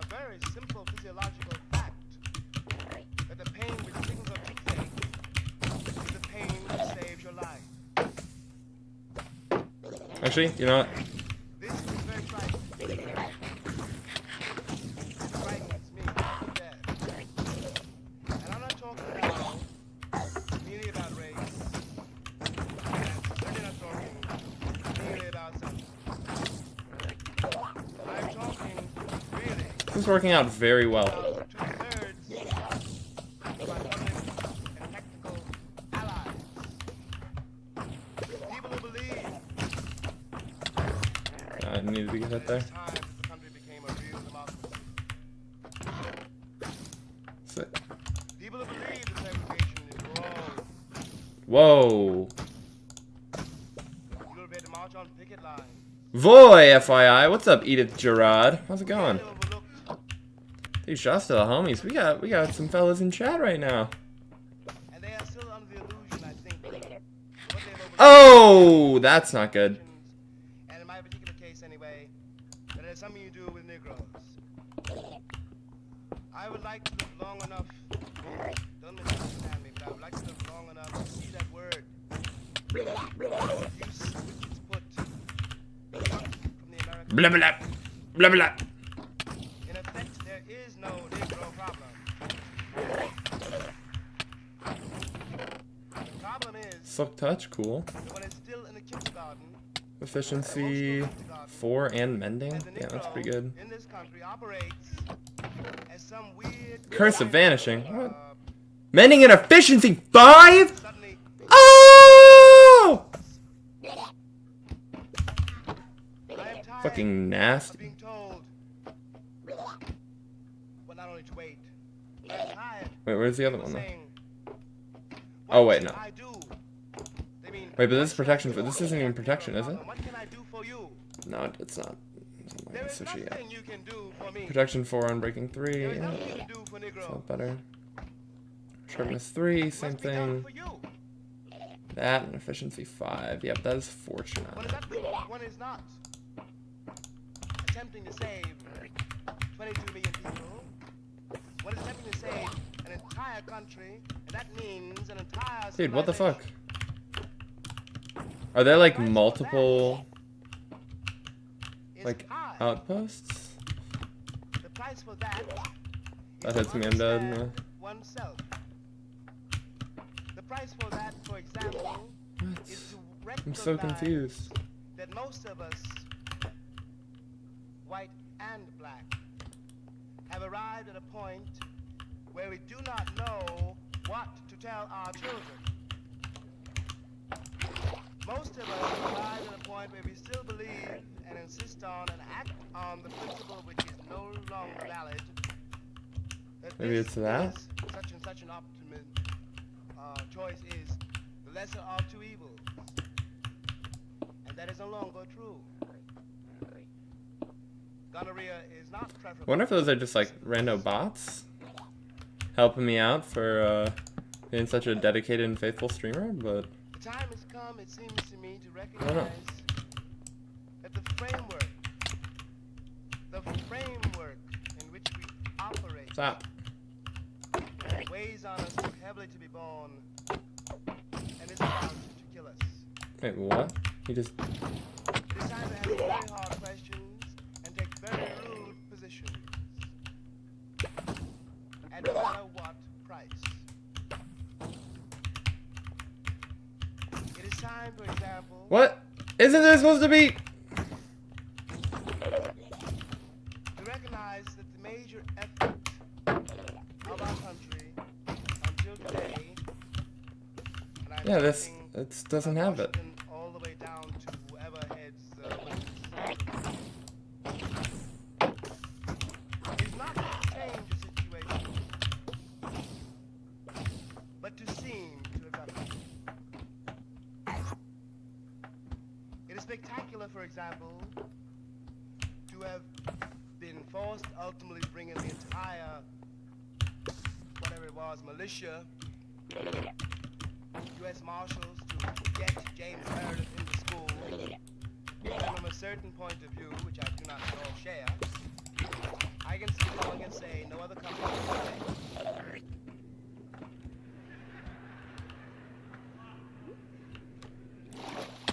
a very simple physiological fact that the pain which signals a toothache is the pain that saves your life. Actually, you know what? This is very frightening. It frightens me to death. And I'm not talking about merely about race. I'm certainly not talking merely about something. I'm talking really. This is working out very well. About 2/3 of my public and technical allies. People who believe I needed to get that there. Sick. People who believe that segregation is wrong. Whoa. You'll be able to march on picket lines. Voy, FYI. What's up, Edith Gerard? How's it going? Hey, shouts to the homies. We got some fellas in chat right now. And they are still under the illusion, I think. Oh, that's not good. And in my particular case, anyway, that has something to do with Negroes. I would like to live long enough. Don't misunderstand me, but I would like to live long enough to see that word. Use which it's put from the American. Blah blah blah blah. In effect, there is no Negro problem. The problem is Silk touch, cool. that when it's still in the kindergarten, Efficiency 4 and mending. Yeah, that's pretty good. in this country operates as some weird Curse of vanishing. What? Mending and efficiency 5? Oh! Fucking nasty. being told well, not only to wait. I'm tired Wait, where's the other one though? saying, Oh wait, no. I do. They mean, Wait, but this is protection for. This isn't even protection, is it? what can I do for you? No, it's not. There is So she got nothing you can do for me. protection 4 on breaking 3. There is Yeah, nothing you can do for it's Negro. not better. Sharpness 3, same thing. For you. That and efficiency 5. Yep, that is fortunate. One is not. One is not attempting to save 22 million people. One is attempting to save an entire country, and that means an entire. Dude, what the fuck? Are there like multiple like outposts? The price for that. That hits me, I'm dead. No. Oneself. The price for that, for example, is to I'm so recognize confused. that most of us, white and black, have arrived at a point where we do not know what to tell our children. Most of us have arrived at a point where we still believe and insist on and act on the principle which is no longer valid. That Maybe this it's that? is such and such an optimum choice is the lesser of two evils. And that is no longer true. Gonorrhea is not preferable. I wonder if those are just like rando bots helping me out for being such a dedicated and faithful streamer, but The time has come, it seems to me, to I don't know. recognize that the framework in which we operate Stop. weighs on us too heavily to be born, and is about to kill us. Wait, what? He just. It is time to ask very hard questions and take very rude positions. At no matter what price. It is time, for example. What? Isn't there supposed to be? To recognize that the major effort of our country until today, and I'm Yeah, this talking it doesn't have it. Washington all the way down to whoever heads the is not to change the situation, but to seem to have done it. It is spectacular, for example, to have been forced to ultimately bring in the entire, whatever it was, militia, U.S. Marshals to get James Meredith into school. And from a certain point of view, which I do not at all share, I can sit along and say no other country would have it.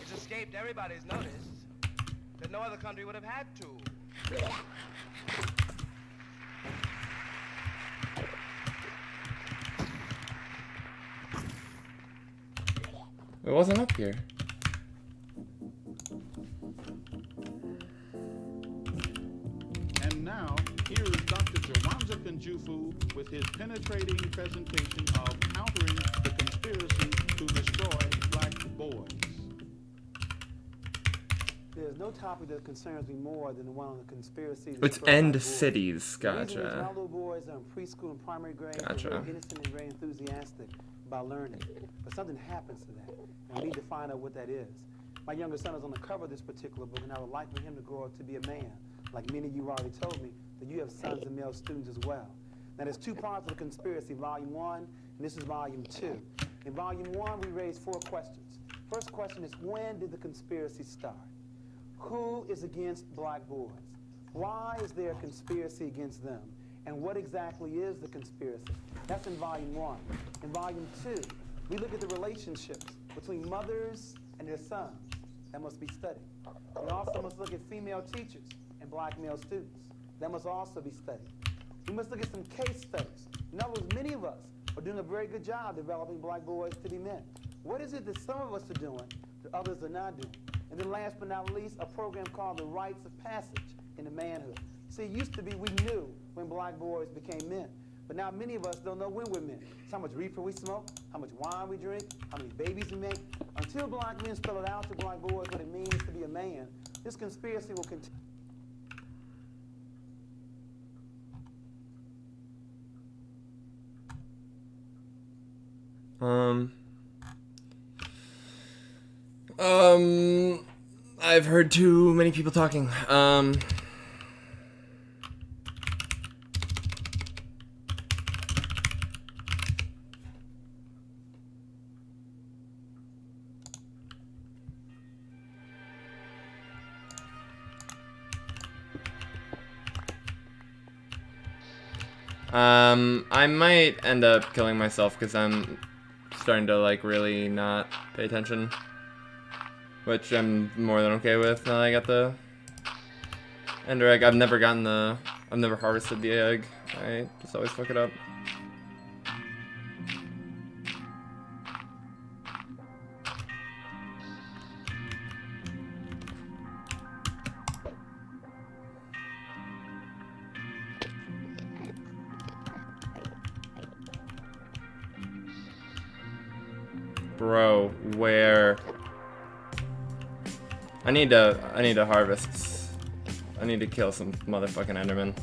It's escaped everybody's notice that no other country would have had to. It wasn't up here. And now, here is Dr. Jawanza Kanjufu with his penetrating presentation of countering the conspiracy to destroy black boys. There's no topic that concerns me more than the one on the conspiracy. to It's destroy end black boys. cities. The reason is Gotcha. my little boys are in preschool and primary grade. Gotcha. They're very innocent and very enthusiastic about learning. But something happens to that, and we need to find out what that is. My younger son is on the cover of this particular book, and I would like for him to grow up to be a man. Like many of you already told me, that you have sons and male students as well. Now, there's two parts of the conspiracy, Volume 1, and this is Volume 2. In Volume 1, we raised 4 questions. First question is, when did the conspiracy start? Who is against black boys? Why is there a conspiracy against them? And what exactly is the conspiracy? That's in Volume 1. In Volume 2, we look at the relationships between mothers and their sons. That must be studied. We also must look at female teachers and black male students. That must also be studied. We must look at some case studies. In other words, many of us are doing a very good job developing black boys to be men. What is it that some of us are doing that others are not doing? And then last but not least, a program called the Rites of Passage into Manhood. See, it used to be we knew when black boys became men. But now many of us don't know when we're men. It's how much reefer we smoke, how much wine we drink, how many babies we make. Until black men spell it out to black boys what it means to be a man, this conspiracy will continue. I've heard too many people talking. I might end up killing myself because I'm starting to like really not pay attention, which I'm more than okay with now that I got the ender egg. I've never harvested the egg. I just always fuck it up. Bro, where? I need to harvest. I need to kill some motherfucking Enderman.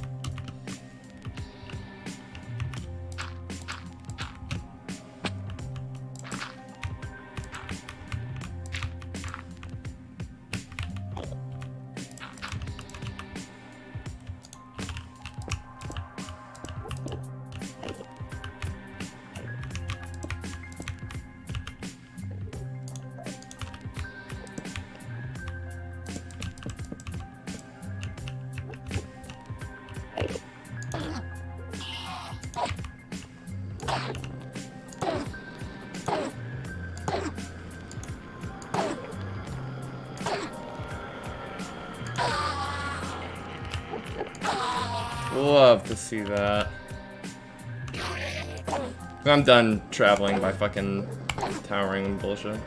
love to see that. I'm done traveling by fucking towering and bullshit.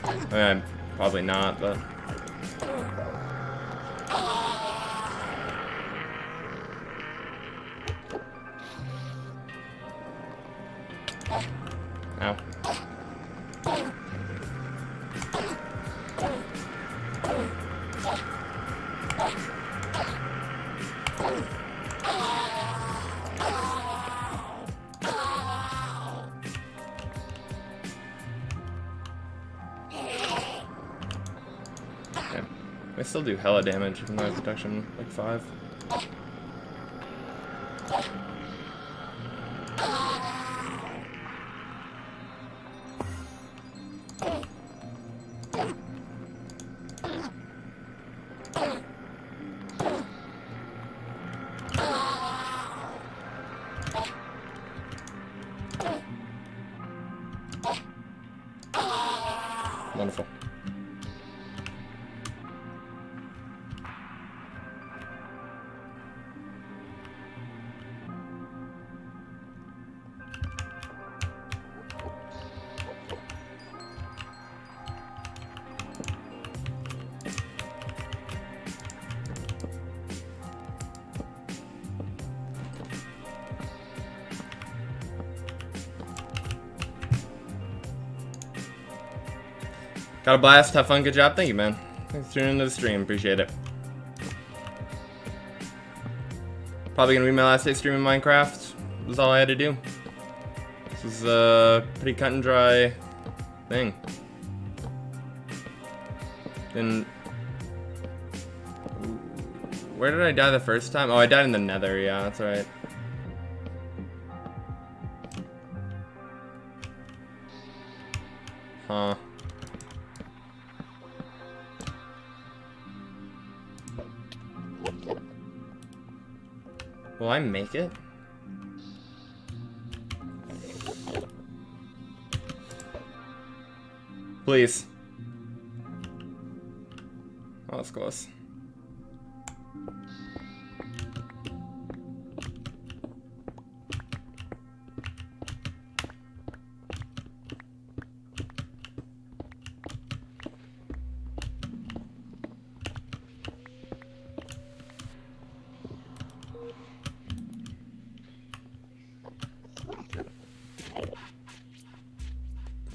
I mean, probably not, but... Ow. I still do hella damage even though I have protection like 5. Wonderful. Got a blast, have fun, good job, thank you, man. Thanks for tuning into the stream, appreciate it. Probably gonna be my last day streaming Minecraft. This is all I had to do. This is a pretty cut and dry thing. Then, where did I die the first time? Oh, I died in the Nether, yeah, that's right. Huh. Will I make it? Please. Oh, that's close.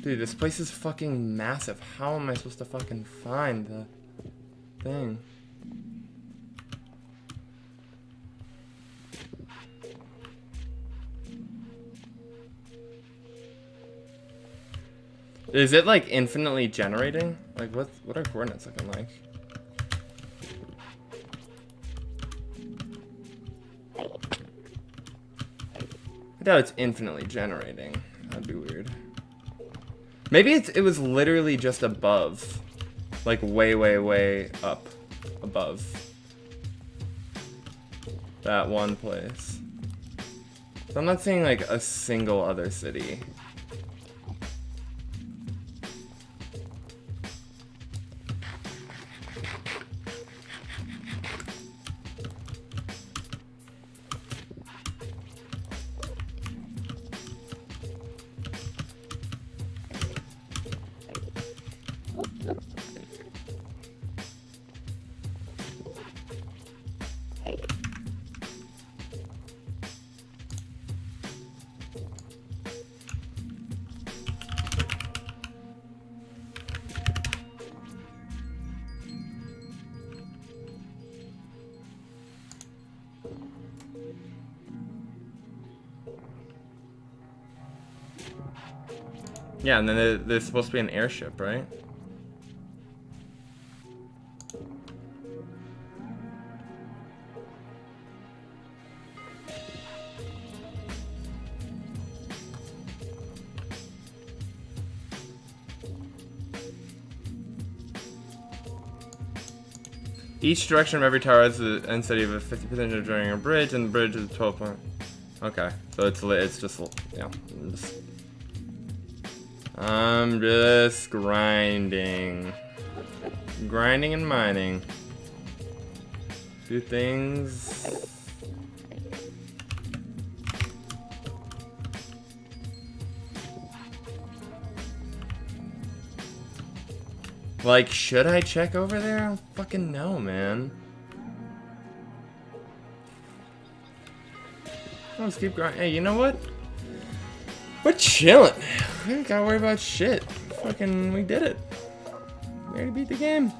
Dude, this place is fucking massive. How am I supposed to fucking find the thing? Is it like infinitely generating? Like what are coordinates looking like? I doubt it's infinitely generating. That'd be weird. Maybe it was literally just above. Like way, way, way up above. That one place. So I'm not seeing like a single other city. Yeah, and then there's supposed to be an airship, right? Each direction of every tower has the end city of a 50% of joining a bridge, and the bridge is 12 point. Okay, so it's just, yeah. I'm just grinding. Grinding and mining. Do things Like, should I check over there? I don't fucking know, man. Let's keep grinding. Hey, you know what? We're chilling. We don't gotta worry about shit. Fucking, we did it. We already beat the game.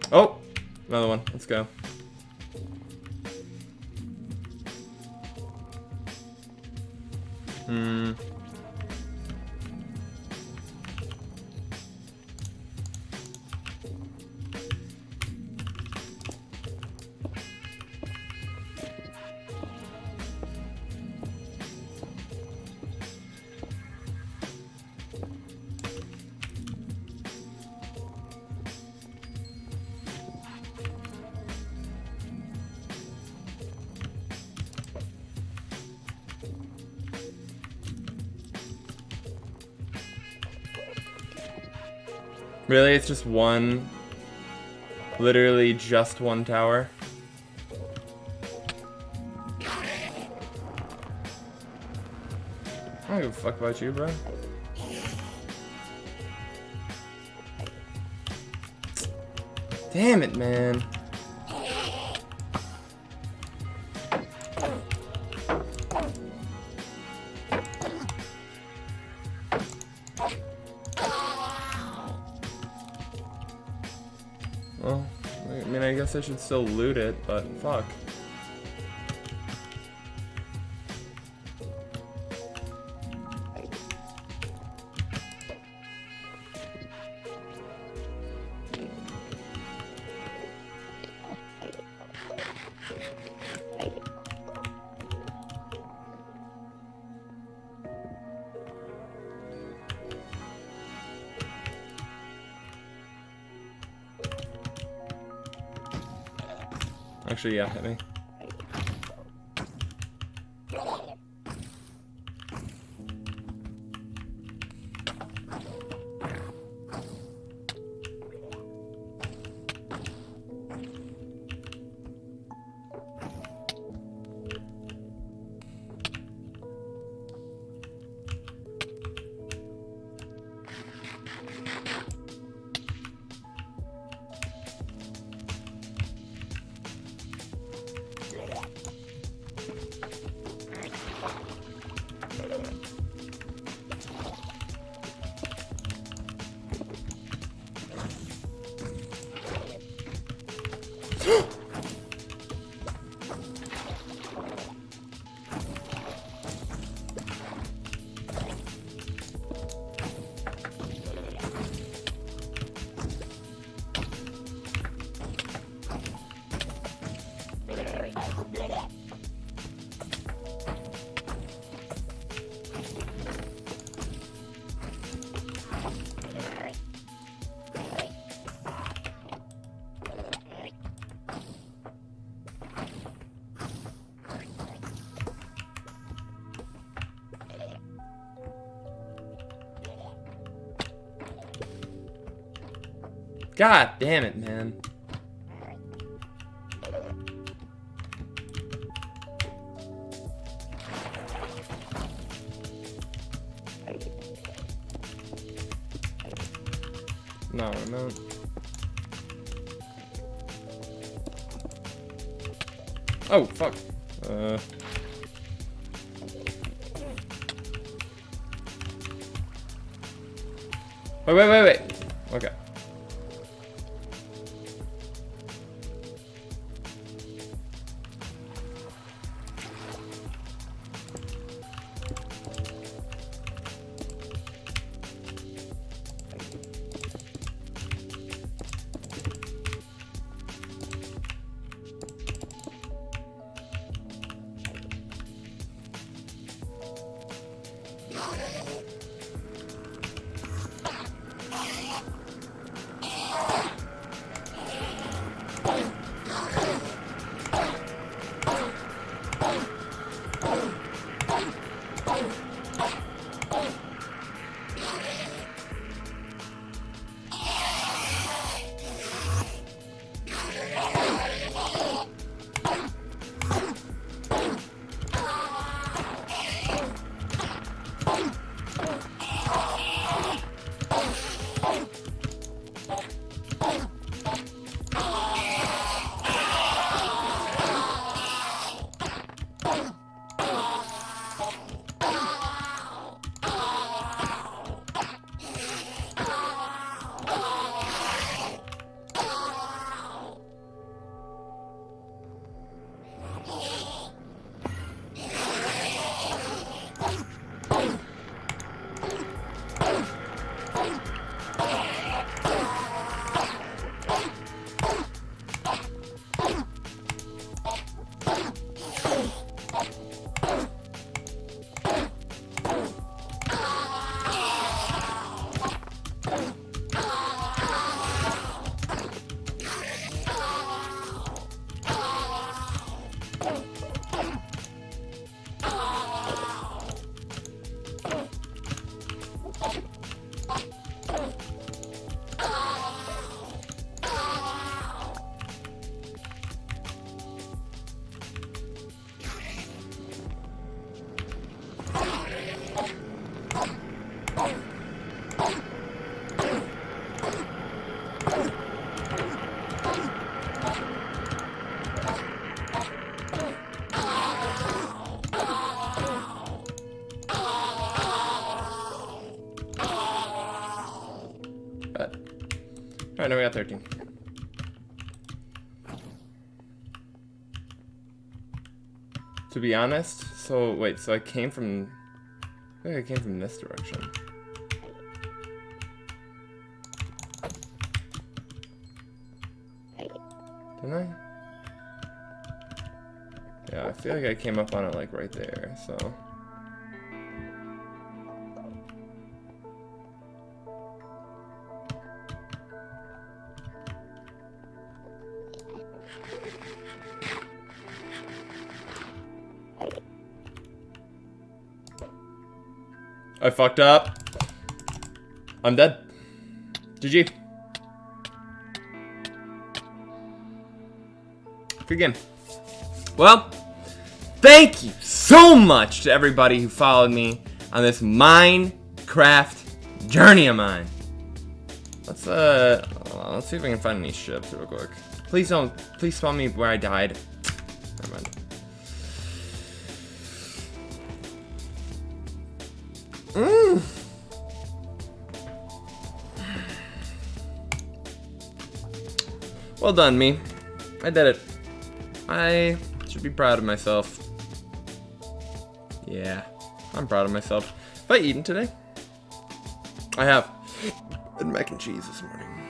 Oh, another one. Let's go. Really? It's just one? Literally just one tower? I don't give a fuck about you, bro. Damn it, man. Well, I mean, I guess I should still loot it, but fuck. Actually, yeah, hit me. God damn it, man. No, no. Oh, fuck. Wait. Okay. Alright, now we got 13. To be honest, so wait, so I came from... I think I came from this direction. Didn't I? Yeah, I feel like I came up on it like right there, so... I fucked up. I'm dead. GG. Good game. Well, thank you so much to everybody who followed me on this Minecraft journey of mine. Let's see if I can find any ships real quick. Please spawn me where I died. Never mind. Well done, me. I did it. I should be proud of myself. Yeah, I'm proud of myself. Have I eaten today? I have. Had mac and cheese this morning.